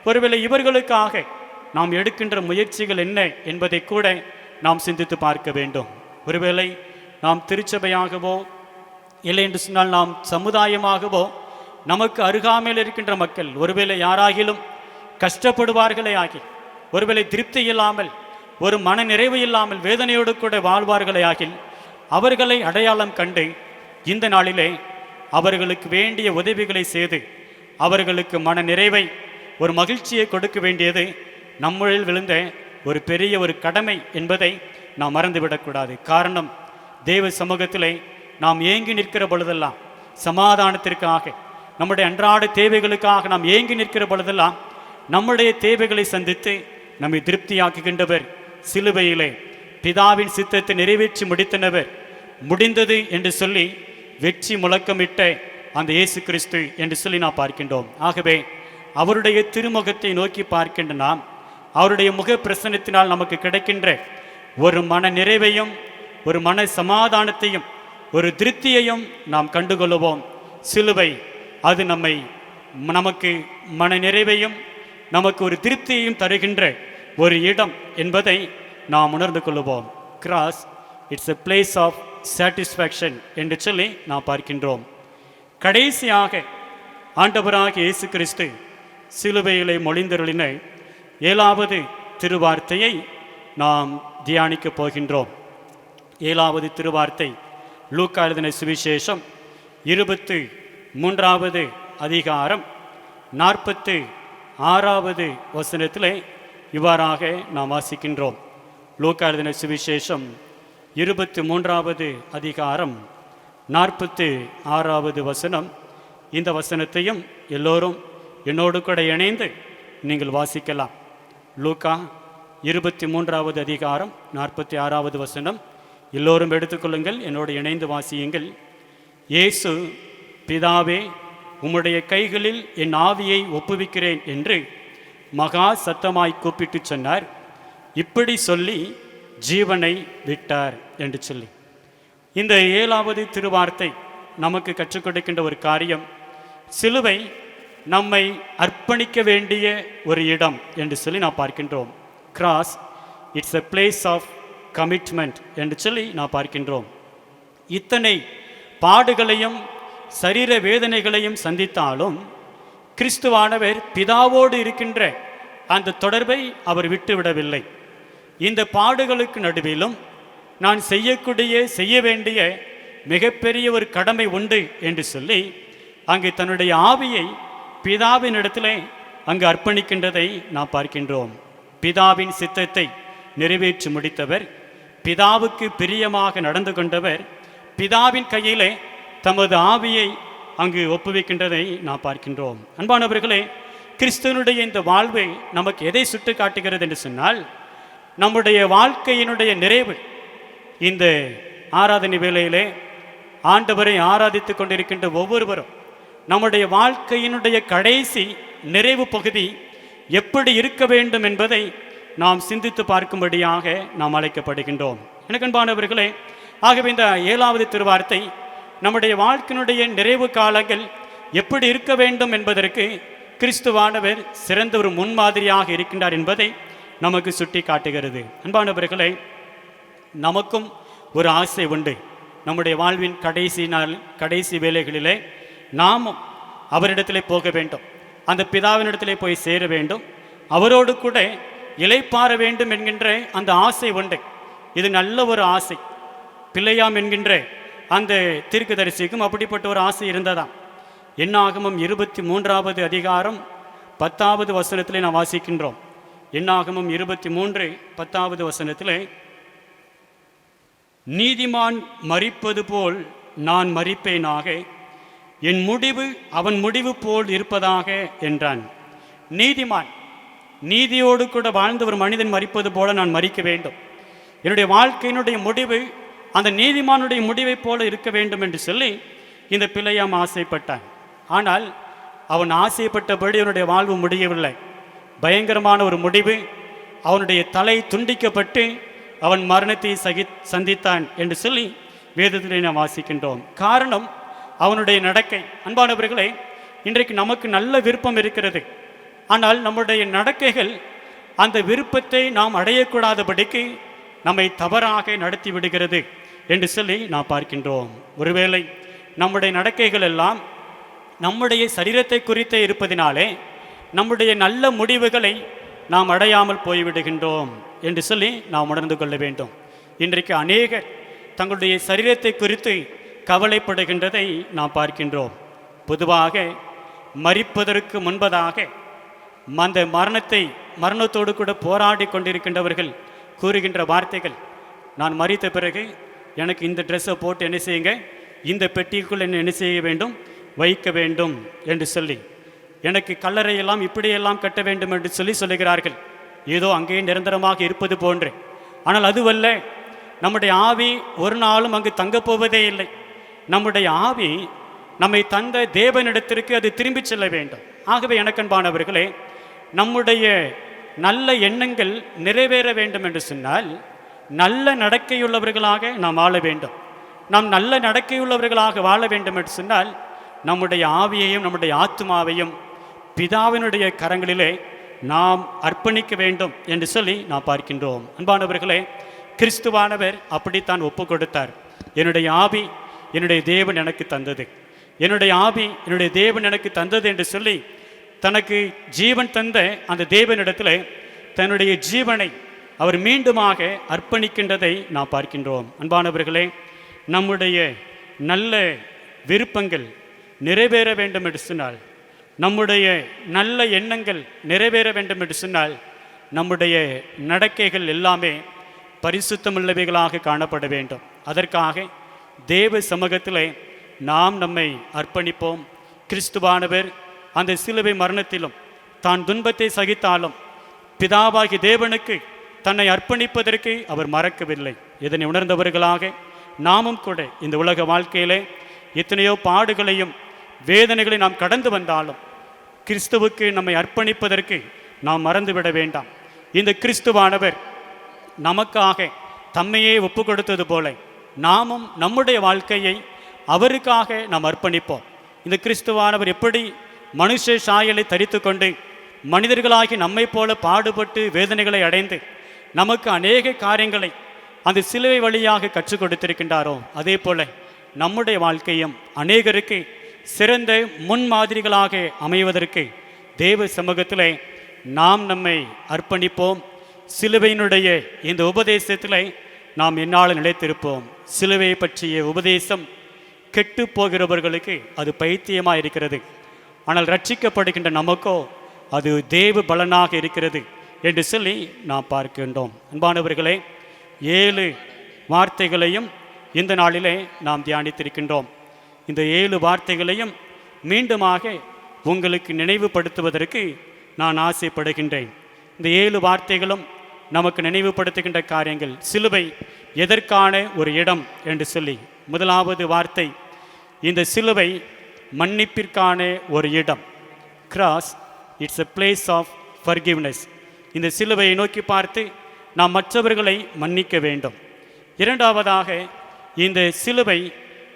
ஒருவேளை இவர்களுக்காக நாம் எடுக்கின்ற முயற்சிகள் என்ன என்பதை கூட நாம் சிந்தித்து பார்க்க வேண்டும். ஒருவேளை நாம் திருச்சபையாகவோ இல்லை என்று சொன்னால் நாம் சமுதாயமாகவோ நமக்கு அருகாமையில் இருக்கின்ற மக்கள் ஒருவேளை யாராகிலும் கஷ்டப்படுவார்களே ஆகி, ஒருவேளை திருப்தி இல்லாமல் ஒரு மன நிறைவு இல்லாமல் வேதனையோடு கூட வாழ்வார்களே ஆகில், அவர்களை அடையாளம் கண்டு இந்த நாளிலே அவர்களுக்கு வேண்டிய உதவிகளை செய்து அவர்களுக்கு மன நிறைவை, ஒரு மகிழ்ச்சியை கொடுக்க வேண்டியது நம்மளில் விழுந்த ஒரு பெரிய ஒரு கடமை என்பதை நாம் மறந்துவிடக்கூடாது. காரணம், தேவ சமூகத்திலே நாம் ஏங்கி நிற்கிற பொழுதெல்லாம், சமாதானத்திற்காக, நம்முடைய அன்றாட தேவைகளுக்காக நாம் ஏங்கி நிற்கிற பொழுதெல்லாம் நம்முடைய தேவைகளை சந்தித்து நம்மை திருப்தியாக்குகின்றவர் சிலுவையிலே பிதாவின் சித்தத்தை நிறைவேற்றி முடித்தனவர். முடிந்தது என்று சொல்லி வெற்றி முழக்கமிட்ட அந்த இயேசு கிறிஸ்து என்று சொல்லி நாம் பார்க்கின்றோம். ஆகவே அவருடைய திருமுகத்தை நோக்கி பார்க்கின்ற நாம் அவருடைய முக பிரசன்னத்தினால் நமக்கு கிடைக்கின்ற ஒரு மன நிறைவையும் ஒரு மன சமாதானத்தையும் ஒரு திருப்தியையும் நாம் கண்டுகொள்ளுவோம். சிலுவை அது நமக்கு மன நிறைவையும் நமக்கு ஒரு திருப்தியையும் தருகின்ற ஒரு இடம் என்பதை நாம் உணர்ந்து கொள்ளுவோம். Cross it's a place of satisfaction என்று சொல்லி நாம் பார்க்கின்றோம். கடைசியாக ஆண்டவராக இயேசு கிறிஸ்து சிலுவையிலே மொழிந்தருளின 7வது திருவார்த்தையை நாம் தியானிக்கப் போகின்றோம். 7வது திருவார்த்தை லூக்கா எழுதின சுவிசேஷம் 23வது அதிகாரம் 46வது வசனத்திலே இவ்வாறாக நாம் வாசிக்கின்றோம். லூக்கா எழுதின சுவிசேஷம் 23வது அதிகாரம் 46வது வசனம். இந்த வசனத்தையும் எல்லோரும் என்னோடு கூட இணைந்து நீங்கள் வாசிக்கலாம். லூக்கா 23வது அதிகாரம் 46வது வசனம். எல்லோரும் எடுத்துக்கொள்ளுங்கள், என்னோடு இணைந்து வாசியுங்கள். இயேசு, பிதாவே, உம்முடைய கைகளில் என் ஆவியை ஒப்புவிக்கிறேன் என்று மகா சத்தமாய் கூப்பிட்டு சொன்னார். இப்படி சொல்லி ஜீவனை விட்டார் என்று சொல்லி இந்த 7வது திருவார்த்தை நமக்கு கற்றுக் கொடுக்கின்ற ஒரு காரியம், சிலுவை நம்மை அர்ப்பணிக்க வேண்டிய ஒரு இடம் என்று சொல்லி நாம் பார்க்கின்றோம். Cross it's a place of commitment என்று சொல்லி நாம் பார்க்கின்றோம். இத்தனை பாடுகளையும் சரீர வேதனைகளையும் சந்தித்தாலும் கிறிஸ்துவானவர் பிதாவோடு இருக்கின்ற அந்த தொடர்பை அவர் விட்டுவிடவில்லை. இந்த பாடுகளுக்கு நடுவிலும் நான் செய்ய வேண்டிய மிகப்பெரிய ஒரு கடமை உண்டு என்று சொல்லி அங்கு தன்னுடைய ஆவியை பிதாவின் இடத்திலே அங்கு அர்ப்பணிக்கின்றதை நாம் பார்க்கின்றோம். பிதாவின் சித்தத்தை நிறைவேற்றி முடித்தவர், பிதாவுக்கு பிரியமாக நடந்து கொண்டவர், பிதாவின் கையிலே தமது ஆவியை அங்கு ஒப்புவிக்கின்றதை நாம் பார்க்கின்றோம். அன்பானவர்களே, கிறிஸ்துவனுடைய இந்த வாழ்வை நமக்கு எதை சுட்டு காட்டுகிறது என்று சொன்னால், நம்முடைய வாழ்க்கையினுடைய நிறைவு. இந்த ஆராதனை வேளையிலே ஆண்டவரை ஆராதித்து கொண்டிருக்கின்ற ஒவ்வொருவரும் நம்முடைய வாழ்க்கையினுடைய கடைசி நிறைவு பகுதி எப்படி இருக்க வேண்டும் என்பதை நாம் சிந்தித்து பார்க்கும்படியாக நாம் அழைக்கப்படுகின்றோம். எனக்கு அன்பானவர்களே, ஆகவே இந்த 7வது திருவார்த்தை நம்முடைய வாழ்க்கையினுடைய நிறைவு காலங்கள் எப்படி இருக்க வேண்டும் என்பதற்கு கிறிஸ்துவானவர் சிறந்த ஒரு முன்மாதிரியாக இருக்கின்றார் என்பதை நமக்கு சுட்டி காட்டுகிறது. அன்பானவர்களே, நமக்கும் ஒரு ஆசை உண்டு. நம்முடைய வாழ்வின் கடைசி வேளைகளிலே நாமும் அவரிடத்திலே போக வேண்டும், அந்த பிதாவினிடத்திலே போய் சேர வேண்டும், அவரோடு கூட இளைப்பாற வேண்டும் என்கின்ற அந்த ஆசை உண்டு. இது நல்ல ஒரு ஆசை. பிள்ளையாம் என்கின்ற அந்த தீர்க்கதரிசிக்கும் அப்படிப்பட்ட ஒரு ஆசை இருந்ததாம். என்னாகமம் 23வது அதிகாரம் 10வது வசனத்திலே நாம் வாசிக்கின்றோம். என்னாகமம் 23:10வது வசனத்திலே, நீதிமான் மரிப்பது போல் நான் மரிப்பேனாக, என் முடிவு அவன் முடிவு போல் இருப்பதாக என்றான். நீதிமான், நீதியோடு கூட வாழ்ந்த ஒரு மனிதன் மரிப்பது போல நான் மரிக்க வேண்டும். என்னுடைய வாழ்க்கையினுடைய முடிவு அந்த நீதிமானுடைய முடிவை போல இருக்க வேண்டும் என்று சொல்லி இந்த பிள்ளையாம் ஆசைப்பட்டான். ஆனால் அவன் ஆசைப்பட்டபடி அவனுடைய வாழ்வு முடியவில்லை. பயங்கரமான ஒரு முடிவு. அவனுடைய தலை துண்டிக்கப்பட்டு அவன் மரணத்தை சந்தித்தான் என்று சொல்லி வேதத்திலே நாம் வாசிக்கின்றோம். காரணம் அவனுடைய நடக்கை. அன்பானவர்களே, இன்றைக்கு நமக்கு நல்ல விருப்பம் இருக்கிறது. ஆனால் நம்முடைய நடக்கைகள் அந்த விருப்பத்தை நாம் அடையக்கூடாதபடிக்கு நம்மை தவறாக நடத்தி விடுகிறது என்று சொல்லி நாம் பார்க்கின்றோம். ஒருவேளை நம்முடைய நடக்கைகள் எல்லாம் நம்முடைய சரீரத்தை குறித்தே இருப்பதினாலே நம்முடைய நல்ல முடிவுகளை நாம் அடையாமல் போய்விடுகின்றோம் என்று சொல்லி நாம் உணர்ந்து கொள்ள வேண்டும். இன்றைக்கு அநேகர் தங்களுடைய சரீரத்தை குறித்து கவலைப்படுகின்றதை நாம் பார்க்கின்றோம். பொதுவாக மரிப்பதற்கு முன்பதாக அந்த மரணத்தோடு கூட போராடி கொண்டிருக்கின்றவர்கள் கூறுகின்ற வார்த்தைகள், நான் மரித்த பிறகு எனக்கு இந்த ட்ரெஸ்ஸை போட்டு என்ன செய்யுங்க, இந்த பெட்டிக்குள் என்ன செய்ய வேண்டும், வைக்க வேண்டும் என்று சொல்லி, எனக்கு கல்லறையெல்லாம் இப்படியெல்லாம் கட்ட வேண்டும் என்று சொல்லுகிறார்கள். ஏதோ அங்கே நிரந்தரமாக இருப்பது போன்று. ஆனால் அதுவல்ல. நம்முடைய ஆவி ஒரு நாளும் அங்கு தங்கப்போவதே இல்லை. நம்முடைய ஆவி நம்மை தந்த தேவனிடத்திற்கு அது திரும்பி செல்ல வேண்டும். ஆகவே எனக்கன்பானவர்களே, நம்முடைய நல்ல எண்ணங்கள் நிறைவேற வேண்டும் என்று சொன்னால் நல்ல நடக்கையுள்ளவர்களாக நாம் வாழ வேண்டும். நாம் நல்ல நடக்கையுள்ளவர்களாக வாழ வேண்டும் என்று சொன்னால் நம்முடைய ஆவியையும் நம்முடைய ஆத்மாவையும் பிதாவினுடைய கரங்களிலே நாம் அர்ப்பணிக்க வேண்டும் என்று சொல்லி நாம் பார்க்கின்றோம். அன்பானவர்களே, கிறிஸ்துவானவர் அப்படித்தான் ஒப்பு கொடுத்தார். என்னுடைய ஆவி என்னுடைய தேவன் எனக்கு தந்தது, என்னுடைய ஆவி என்னுடைய தேவன் எனக்கு தந்தது என்று சொல்லி தனக்கு ஜீவன் தந்த அந்த தேவனிடத்தில் தன்னுடைய ஜீவனை அவர் மீண்டுமாக அர்ப்பணிக்கின்றதை நாம் பார்க்கின்றோம். அன்பானவர்களே, நம்முடைய நல்ல விருப்பங்கள் நிறைவேற வேண்டும் என்று சொன்னால், நம்முடைய நல்ல எண்ணங்கள் நிறைவேற வேண்டும் என்று சொன்னால், நம்முடைய நடக்கைகள் எல்லாமே பரிசுத்தமுள்ளவைகளாக காணப்பட வேண்டும். அதற்காக தேவ சமூகத்திலே நாம் நம்மை அர்ப்பணிப்போம். கிறிஸ்துவானவர் அந்த சிலுவை மரணத்திலும் தான் துன்பத்தை சகித்தாலும் பிதாவாகி தேவனுக்கு தன்னை அர்ப்பணிப்பதற்கு அவர் மறக்கவில்லை. இதனை உணர்ந்தவர்களாக நாமும் கூட இந்த உலக வாழ்க்கையிலே எத்தனையோ பாடுகளையும் வேதனைகளை நாம் கடந்து வந்தாலும் கிறிஸ்துவுக்கு நம்மை அர்ப்பணிப்பதற்கு நாம் மறந்துவிட வேண்டாம். இந்த கிறிஸ்துவானவர் நமக்காக தம்மையே ஒப்பு கொடுத்தது போல நாமும் நம்முடைய வாழ்க்கையை அவருக்காக நாம் அர்ப்பணிப்போம். இந்த கிறிஸ்துவானவர் எப்படி மனுஷ சாயலை தரித்து கொண்டு மனிதர்களாகி நம்மை போல பாடுபட்டு வேதனைகளை அடைந்து நமக்கு அநேக காரியங்களை அந்த சிலுவை வழியாக கற்றுக் கொடுத்திருக்கின்றாரோ, அதே போல நம்முடைய வாழ்க்கையும் அநேகருக்கு சிறந்த முன்மாதிரிகளாக அமைவதற்கு தேவ சமூகத்தில் நாம் நம்மை அர்ப்பணிப்போம். சிலுவையினுடைய இந்த உபதேசத்தில் நாம் என்னால் நிலைத்திருப்போம். சிலுவையை பற்றிய உபதேசம் கெட்டு போகிறவர்களுக்கு அது பைத்தியமாக இருக்கிறது, ஆனால் ரட்சிக்கப்படுகின்ற நமக்கோ அது தேவ பலனாக இருக்கிறது என்று சொல்லி நாம் பார்க்கின்றோம். அன்பானவர்களே, 7 வார்த்தைகளையும் இந்த நாளிலே நாம் தியானித்திருக்கின்றோம். இந்த 7 வார்த்தைகளையும் மீண்டுமாக உங்களுக்கு நினைவுபடுத்துவதற்கு நான் ஆசைப்படுகின்றேன். இந்த 7 வார்த்தைகளும் நமக்கு நினைவுபடுத்துகின்ற காரியங்கள். சிலுவை எதற்கான ஒரு இடம் என்று சொல்லி, முதலாவது வார்த்தை, இந்த சிலுவை மன்னிப்பிற்கான ஒரு இடம். Cross, it's a place of forgiveness. இந்த சிலுவையை நோக்கி பார்த்து நாம் மற்றவர்களை மன்னிக்க வேண்டும். இரண்டாவதாக, இந்த சிலுவை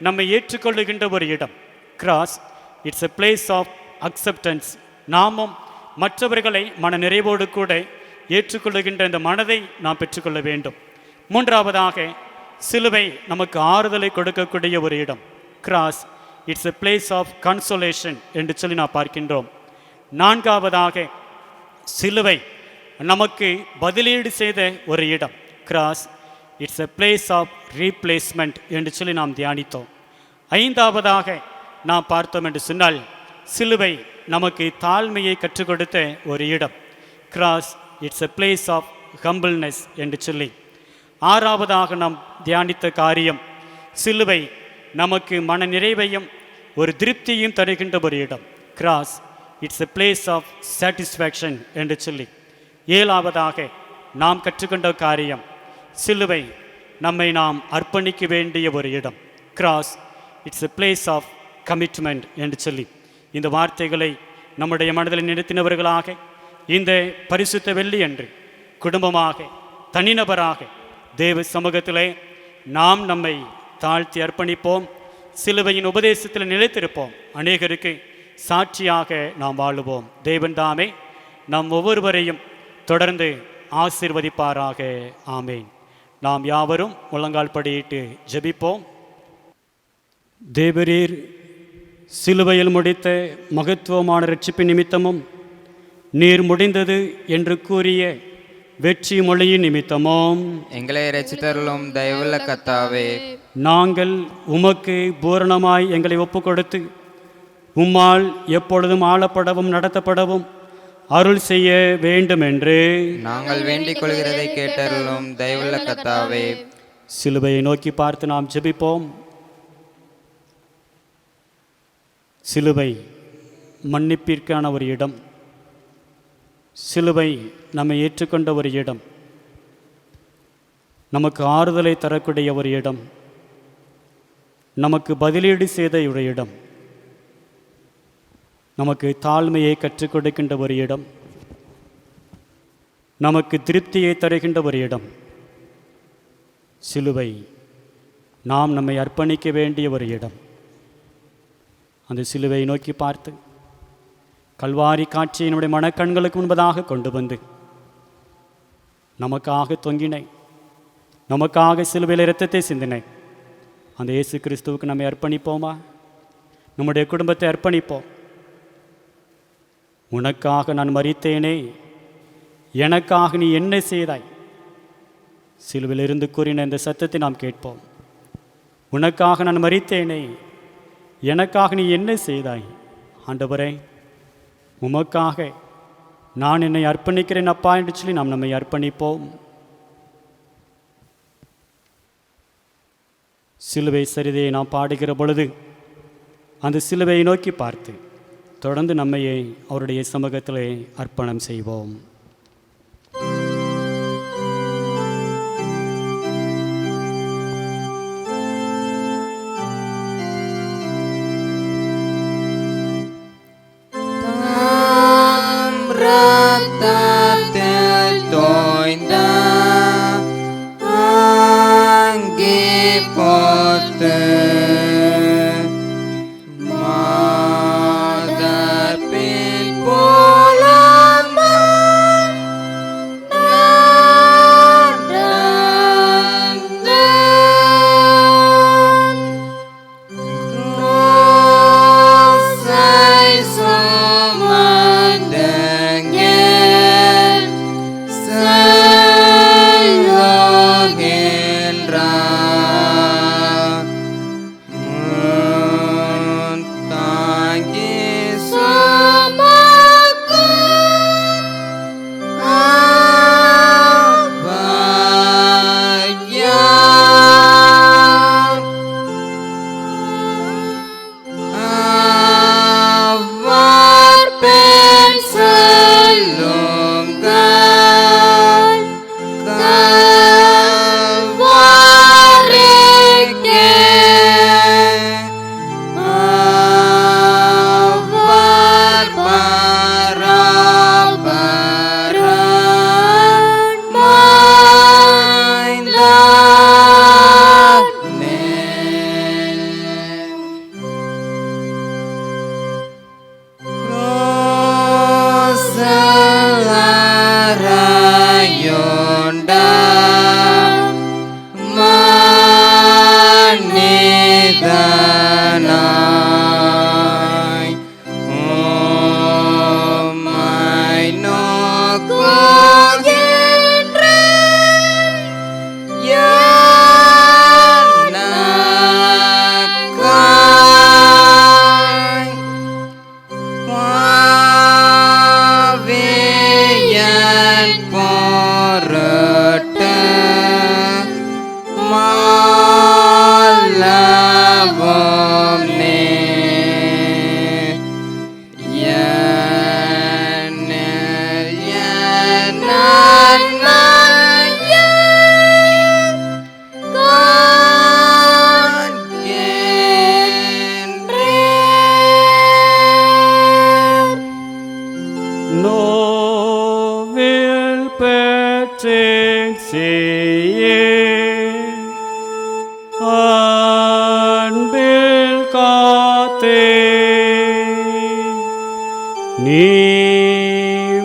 நம்மை ஏற்றுக்கொள்ளுகின்ற ஒரு இடம். Cross, it's a place of acceptance. நாமும் மற்றவர்களை மன நிறைவோடு கூட ஏற்றுக்கொள்ளுகின்ற இந்த மனதை நாம் பெற்றுக்கொள்ள வேண்டும். மூன்றாவதாக, சிலுவை நமக்கு ஆறுதலை கொடுக்கக்கூடிய ஒரு இடம். Cross, it's a place of consolation என்று சொல்லி நாம் பார்க்கின்றோம். நான்காவதாக, சிலுவை நமக்கு பதிலீடு செய்த ஒரு இடம். Cross, it's a place of replacement என்று சொல்லி நாம் தியானித்தோம். ஐந்தாவதாக நாம் பார்த்தோம் என்று சொன்னால், சிலுவை நமக்கு தாழ்மையை கற்றுக் கொடுத்த ஒரு இடம். Cross, it's a place of humbleness என்று சொல்லி. ஆறாவதாக நாம் தியானித்த காரியம், சிலுவை நமக்கு மன நிறைவையும் ஒரு திருப்தியையும் தருகின்ற ஒரு இடம். Cross, it's a place of satisfaction என்று சொல்லி. ஏழாவதாக நாம் கற்றுக்கொண்ட காரியம், சிலுவை நம்மை நாம் அர்ப்பணிக்க வேண்டிய ஒரு இடம். Cross, it's a place of commitment என்று சொல்லி. இந்த வார்த்தைகளை நம்முடைய மனதில் நிறுத்தினவர்களாக இந்த பரிசுத்த வெள்ளி அன்று குடும்பமாக தனிநபராக தேவ சமூகத்திலே நாம் நம்மை தாழ்த்தி அர்ப்பணிப்போம். சிலுவையின் உபதேசத்தில் நிலைத்திருப்போம். அநேகருக்கு சாட்சியாக நாம் வாழுவோம். தேவன் தாமே நம் ஒவ்வொருவரையும் தொடர்ந்து ஆசீர்வதிப்பாராக. ஆமேன். நாம் யாவரும் முழங்கால் படியிட்டு ஜெபிப்போம். தேவரீர் சிலுவையில் முடித்த மகத்துவமான இரட்சிப்பு நிமித்தமும் நீர் முடிந்தது என்று கூறிய வெற்றி மொழியின் நிமித்தமும் எங்களை இரட்சித்தருளும் தயவுள்ள கர்த்தாவே, நாங்கள் உமக்கு பூரணமாய் எங்களை ஒப்பு கொடுத்து உம்மால் எப்பொழுதும் ஆளப்படவும் நடத்தப்படவும் அருள் செய்ய வேண்டும் என்று நாங்கள் வேண்டிக் கொள்கிறதை கேட்டருளும் தயவுள்ள கர்த்தாவே. சிலுவையை நோக்கி பார்த்து நாம் ஜெபிப்போம். சிலுவை மன்னிப்பிற்கான ஒரு இடம். சிலுவை நம்மை ஏற்றுக்கொண்ட ஒரு இடம். நமக்கு ஆறுதலை தரக்கூடிய ஒரு இடம். நமக்கு பதிலீடு செய்த ஒரு இடம். நமக்கு தாழ்மையை கற்றுக் கொடுக்கின்ற ஒரு இடம். நமக்கு திருப்தியை தருகின்ற ஒரு இடம். சிலுவை நாம் நம்மை அர்ப்பணிக்க வேண்டிய ஒரு இடம். அந்த சிலுவை நோக்கி பார்த்து கல்வாரி காட்சியை நம்முடைய மனக்கண்களுக்கு முன்பதாக கொண்டு வந்து நமக்காக தொங்கினை, நமக்காக சிலுவையில் இரத்தத்தை சிந்தினை அந்த இயேசு கிறிஸ்துவுக்கு நம்மை அர்ப்பணிப்போமா? நம்முடைய குடும்பத்தை அர்ப்பணிப்போம். உனக்காக நான் மரித்தேனே, எனக்காக நீ என்ன செய்தாய்? சிலுவையில் இருந்து கூறின இந்த சத்தத்தை நாம் கேட்போம். உனக்காக நான் மரித்தேனே, எனக்காக நீ என்ன செய்தாய்? ஆண்டவரே, உமக்காக நான் என்னை அர்ப்பணிக்கிறேன் அப்பா என்று சொல்லி நாம் நம்மை அர்ப்பணிப்போம். சிலுவை சரிதையை நாம் பாடுகிற பொழுது அந்த சிலுவையை நோக்கி பார்த்து தொடர்ந்து நம்மையை அவருடைய சமூகத்திலே அர்ப்பணம் செய்வோம். காத்து மாதர் பின்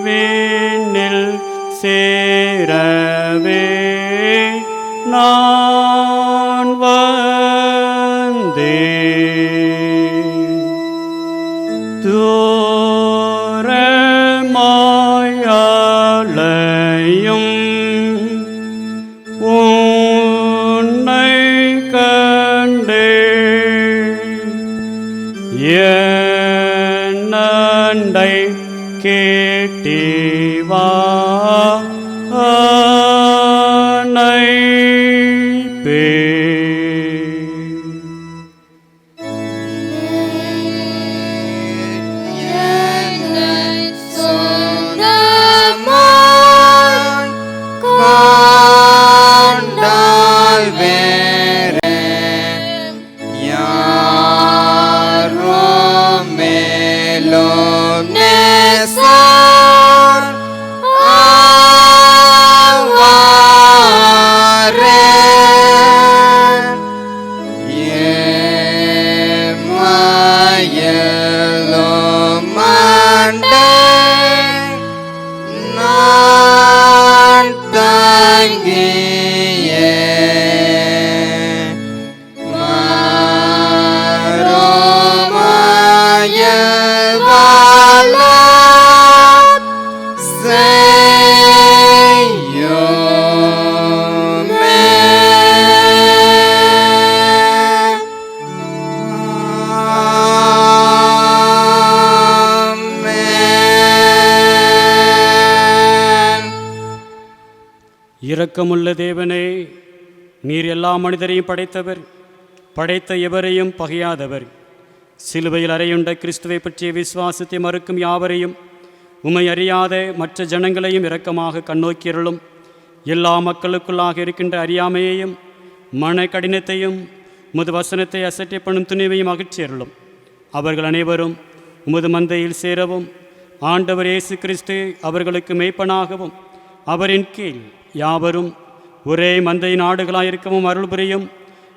நீவினில் சேரவே நான் வந்தேன். தூரமாயலையும் உன்னை கண்டேன். என்னண்டை கேட்டிவா அணைப்பே. இரக்கமுள்ள தேவனே, நீர் எல்லா மனிதரையும் படைத்தவர், படைத்த எவரையும் பகையாதவர். சிலுவையில் அறையுண்ட கிறிஸ்துவை பற்றிய விசுவாசத்தை மறுக்கும் யாவரையும், உம்மை அறியாத மற்ற ஜனங்களையும் இரக்கமாக கண்ணோக்கியருளும். எல்லா மக்களுக்குள்ளாக இருக்கின்ற அறியாமையையும் மன கடினத்தையும் உமது வசனத்தை அசட்டை பண்ணும் துணிவையும் அகற்றியருளும். அவர்கள் அனைவரும் உமது மந்தையில் சேரவும், ஆண்டவர் இயேசு கிறிஸ்து அவர்களுக்கு மேய்ப்பனாகவும், அவரின் கீழ் யாவரும் ஒரே மந்தையின் ஆடுகளாயிருக்கவும் அருள் புரியும்.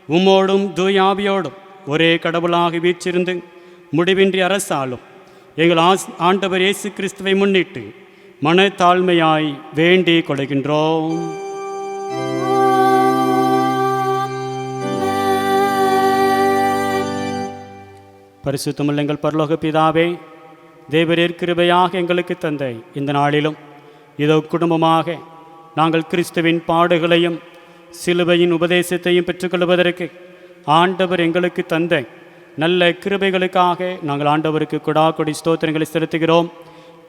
உம்மோடும் தூயாவியோடும் ஒரே கடவுளாக வீற்றிருந்து முடிவின்றி அரசாலும் எங்கள் ஆண்டவர் இயேசு கிறிஸ்துவை முன்னிட்டு மனத்தாழ்மையாய் வேண்டிக் கொள்கின்றோம். பரிசுத்தமுள்ள எங்கள் பரலோக பிதாவே, தேவரீர் கிருபையாக எங்களுக்கு தந்த இந்த நாளிலும் இதோ குடும்பமாக நாங்கள் கிறிஸ்துவின் பாடுகளையும் சிலுவையின் உபதேசத்தையும் பெற்றுக்கொள்வதற்கு ஆண்டவர் எங்களுக்கு தந்த நல்ல கிருபைகளுக்காக நாங்கள் ஆண்டவருக்கு கொடாக்கொடி ஸ்தோத்திரங்களை செலுத்துகிறோம்.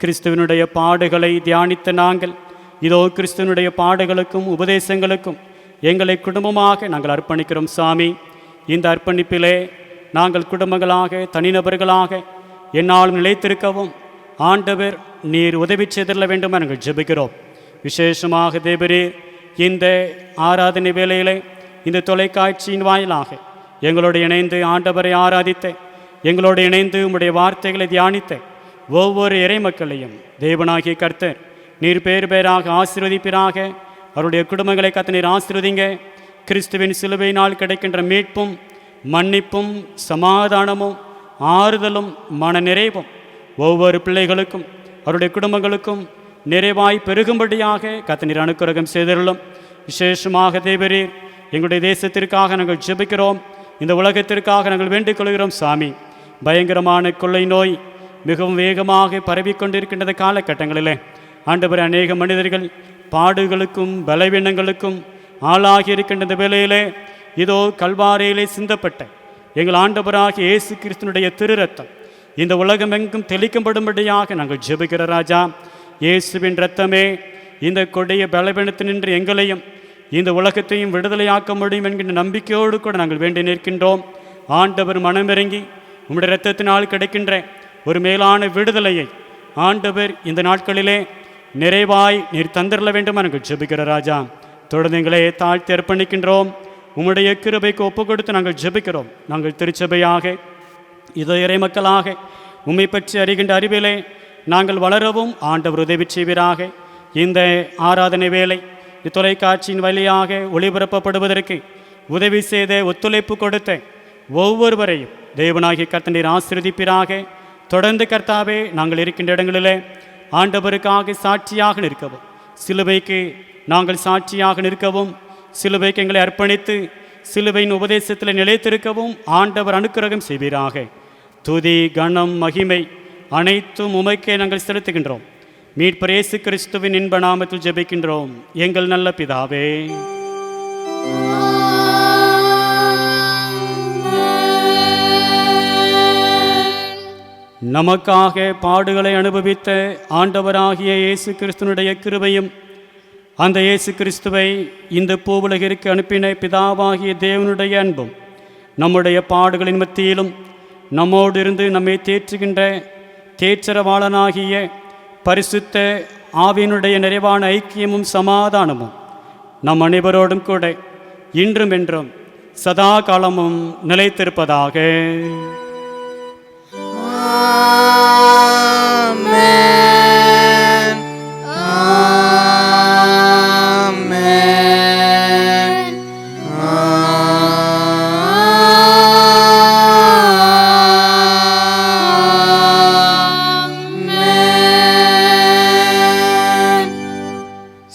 கிறிஸ்துவனுடைய பாடுகளை தியானித்த நாங்கள் இதோ கிறிஸ்துவனுடைய பாடுகளுக்கும் உபதேசங்களுக்கும் எங்களை குடும்பமாக நாங்கள் அர்ப்பணிக்கிறோம். சாமி, இந்த அர்ப்பணிப்பிலே நாங்கள் குடும்பங்களாக தனிநபர்களாக என்னாலும் நிலைத்திருக்கவும் ஆண்டவர் நீர் உதவி செய்திட வேண்டும் என நாங்கள் ஜெபிக்கிறோம். விசேஷமாக தேவரே, இந்த ஆராதனை வேளையிலே இந்த தொலைக்காட்சியின் வாயிலாக எங்களோடு இணைந்து ஆண்டவரை ஆராதித்த, எங்களோடு இணைந்து உம்முடைய வார்த்தைகளை தியானித்த ஒவ்வொரு இறை மக்களையும் தேவனாகிய கர்த்தர் நீர் பேர் பேராக ஆசீர்வதிப்பீராக. அவருடைய குடும்பங்களை கர்த்தர் நீர் ஆசீர்வதிங்க. கிறிஸ்துவின் சிலுவையினால் கிடைக்கின்ற மீட்பும் மன்னிப்பும் சமாதானமும் ஆறுதலும் மன நிறைவும் ஒவ்வொரு பிள்ளைகளுக்கும் அவருடைய குடும்பங்களுக்கும் நிறைவாய் பெருகும்படியாக கர்த்தர் நீர் அனுக்கிரகம் செய்திருளும். விசேஷமாக தேவரீர், எங்களுடைய தேசத்திற்காக நாங்கள் ஜெபிக்கிறோம். இந்த உலகத்திற்காக நாங்கள் வேண்டிக் கொள்கிறோம். சாமி, பயங்கரமான கொள்ளை நோய் மிகவும் வேகமாக பரவிக்கொண்டிருக்கின்ற காலகட்டங்களிலே ஆண்டவர் அநேக மனிதர்கள் பாடுகளுக்கும் பலவீனங்களுக்கும் ஆளாகி இருக்கின்ற வேளையிலே இதோ கல்வாரியிலே சிந்தப்பட்ட எங்கள் ஆண்டவராகிய இயேசு கிறிஸ்துனுடைய திரு ரத்தம் இந்த உலகமெங்கும் தெளிக்கும்படும்படியாக நாங்கள் ஜெபிக்கிற ராஜா. இயேசுவின் இரத்தமே இந்த கொடிய பலவீனத்தினின்று எங்களையும் இந்த உலகத்தையும் விடுதலையாக்க முடியும் என்கின்ற நம்பிக்கையோடு கூட நாங்கள் வேண்டி நிற்கின்றோம். ஆண்டவர் மனமிறங்கி உம்முடைய இரத்தத்தினால் கிடைக்கின்ற ஒரு மேலான விடுதலையை ஆண்டவர் இந்த நாட்களிலே நிறைவாய் நீர் தந்திரல வேண்டும் நாங்கள் ஜெபிக்கிற ராஜா. தொடர்ந்து எங்களை தாழ்த்தி அர்ப்பணிக்கின்றோம். உம்முடைய கிருபைக்கு ஒப்பு கொடுத்து நாங்கள் ஜெபிக்கிறோம். நாங்கள் திருச்சபையாக இதோ இறை மக்களாக உம்மை பற்றி அறிகின்ற அறிவிலே நாங்கள் வளரவும் ஆண்டவர் உதவி செய்வீராக. இந்த ஆராதனை வேளை தொலைக்காட்சியின் வழியாக ஒளிபரப்பப்படுவதற்கு உதவி செய்த ஒத்துழைப்பு கொடுத்த ஒவ்வொருவரையும் தேவனாகிய கர்த்தர் நீர் ஆசீர்வதிப்பீராக. தொடர்ந்து கர்த்தாவே, நாங்கள் இருக்கின்ற இடங்களிலே ஆண்டவருக்காக சாட்சியாக நிற்கவும், சிலுவைக்கு நாங்கள் சாட்சியாக நிற்கவும், சிலுவைக்கு எங்களை அர்ப்பணித்து சிலுவையின் உபதேசத்தில் நிலைத்திருக்கவும் ஆண்டவர் அனுக்கிரகம் செய்வீராக. துதி கணம் மகிமை அனைத்தும் உமைக்கே நாங்கள் செலுத்துகின்றோம். மீட்பர் இயேசு கிறிஸ்துவின் இன்ப நாமத்தில் ஜெபிக்கின்றோம் எங்கள் நல்ல பிதாவே. நமக்காக பாடுகளை அனுபவித்த ஆண்டவராகிய இயேசு கிறிஸ்துனுடைய கிருபையும் அந்த இயேசு கிறிஸ்துவை இந்த பூவுலகிற்கு அனுப்பின பிதாவாகிய தேவனுடைய அன்பும் நம்முடைய பாடுகளின் மத்தியிலும் நம்மோடு இருந்து நம்மை தேற்றுகின்ற தேற்றரவாளனாகிய பரிசுத்த ஆவியினுடைய நிறைவான ஐக்கியமும் சமாதானமும் நம் அனைவரோடும் கூட இன்றும் என்றும் சதா காலமும் நிலைத்திருப்பதாக. ஆமென். ஆமென். ஆமென்.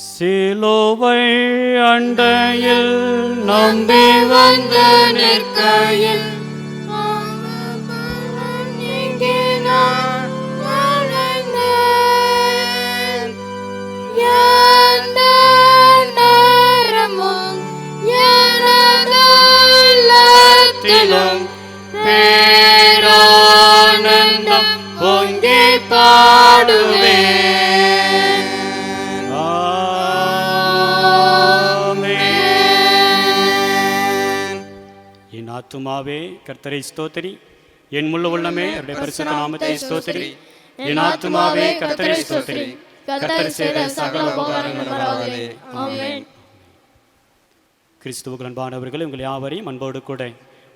சிலுவை அண்டையில் நம்பி வந்த நிற்கையில் பேரானந்தம் பொங்கி பாடுவேன். ஆமென். என் ஆத்துமாவே கர்த்தரை ஸ்தோத்திரி, என் முழு உள்ளமே அவருடைய பரிசுத்த நாமத்தை ஸ்தோத்திரி. என் ஆத்துமாவே கர்த்தரை ஸ்தோத்திரி, கர்த்தர் செய்த சகல உபகாரங்களுக்காகவே. ஆமென். கிறிஸ்துவுக்கு அன்பானவர்களே, உங்கள் யாவரையும் அன்போடு கூட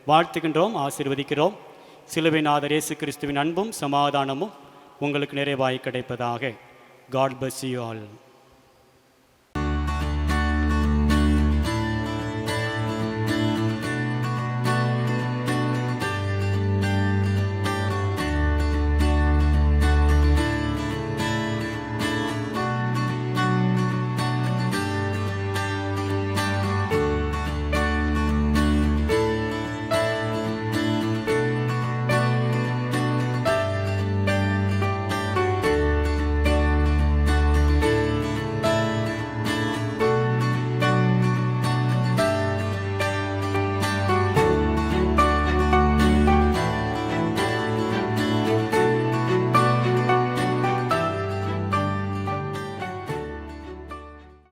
வாழ்த்துகின்றோம், ஆசீர்வதிக்கிறோம். சிலுவைநாதர் இயேசு கிறிஸ்துவின் அன்பும் சமாதானமும் உங்களுக்கு நிறைவாய் கிடைப்பதாக. God bless you all.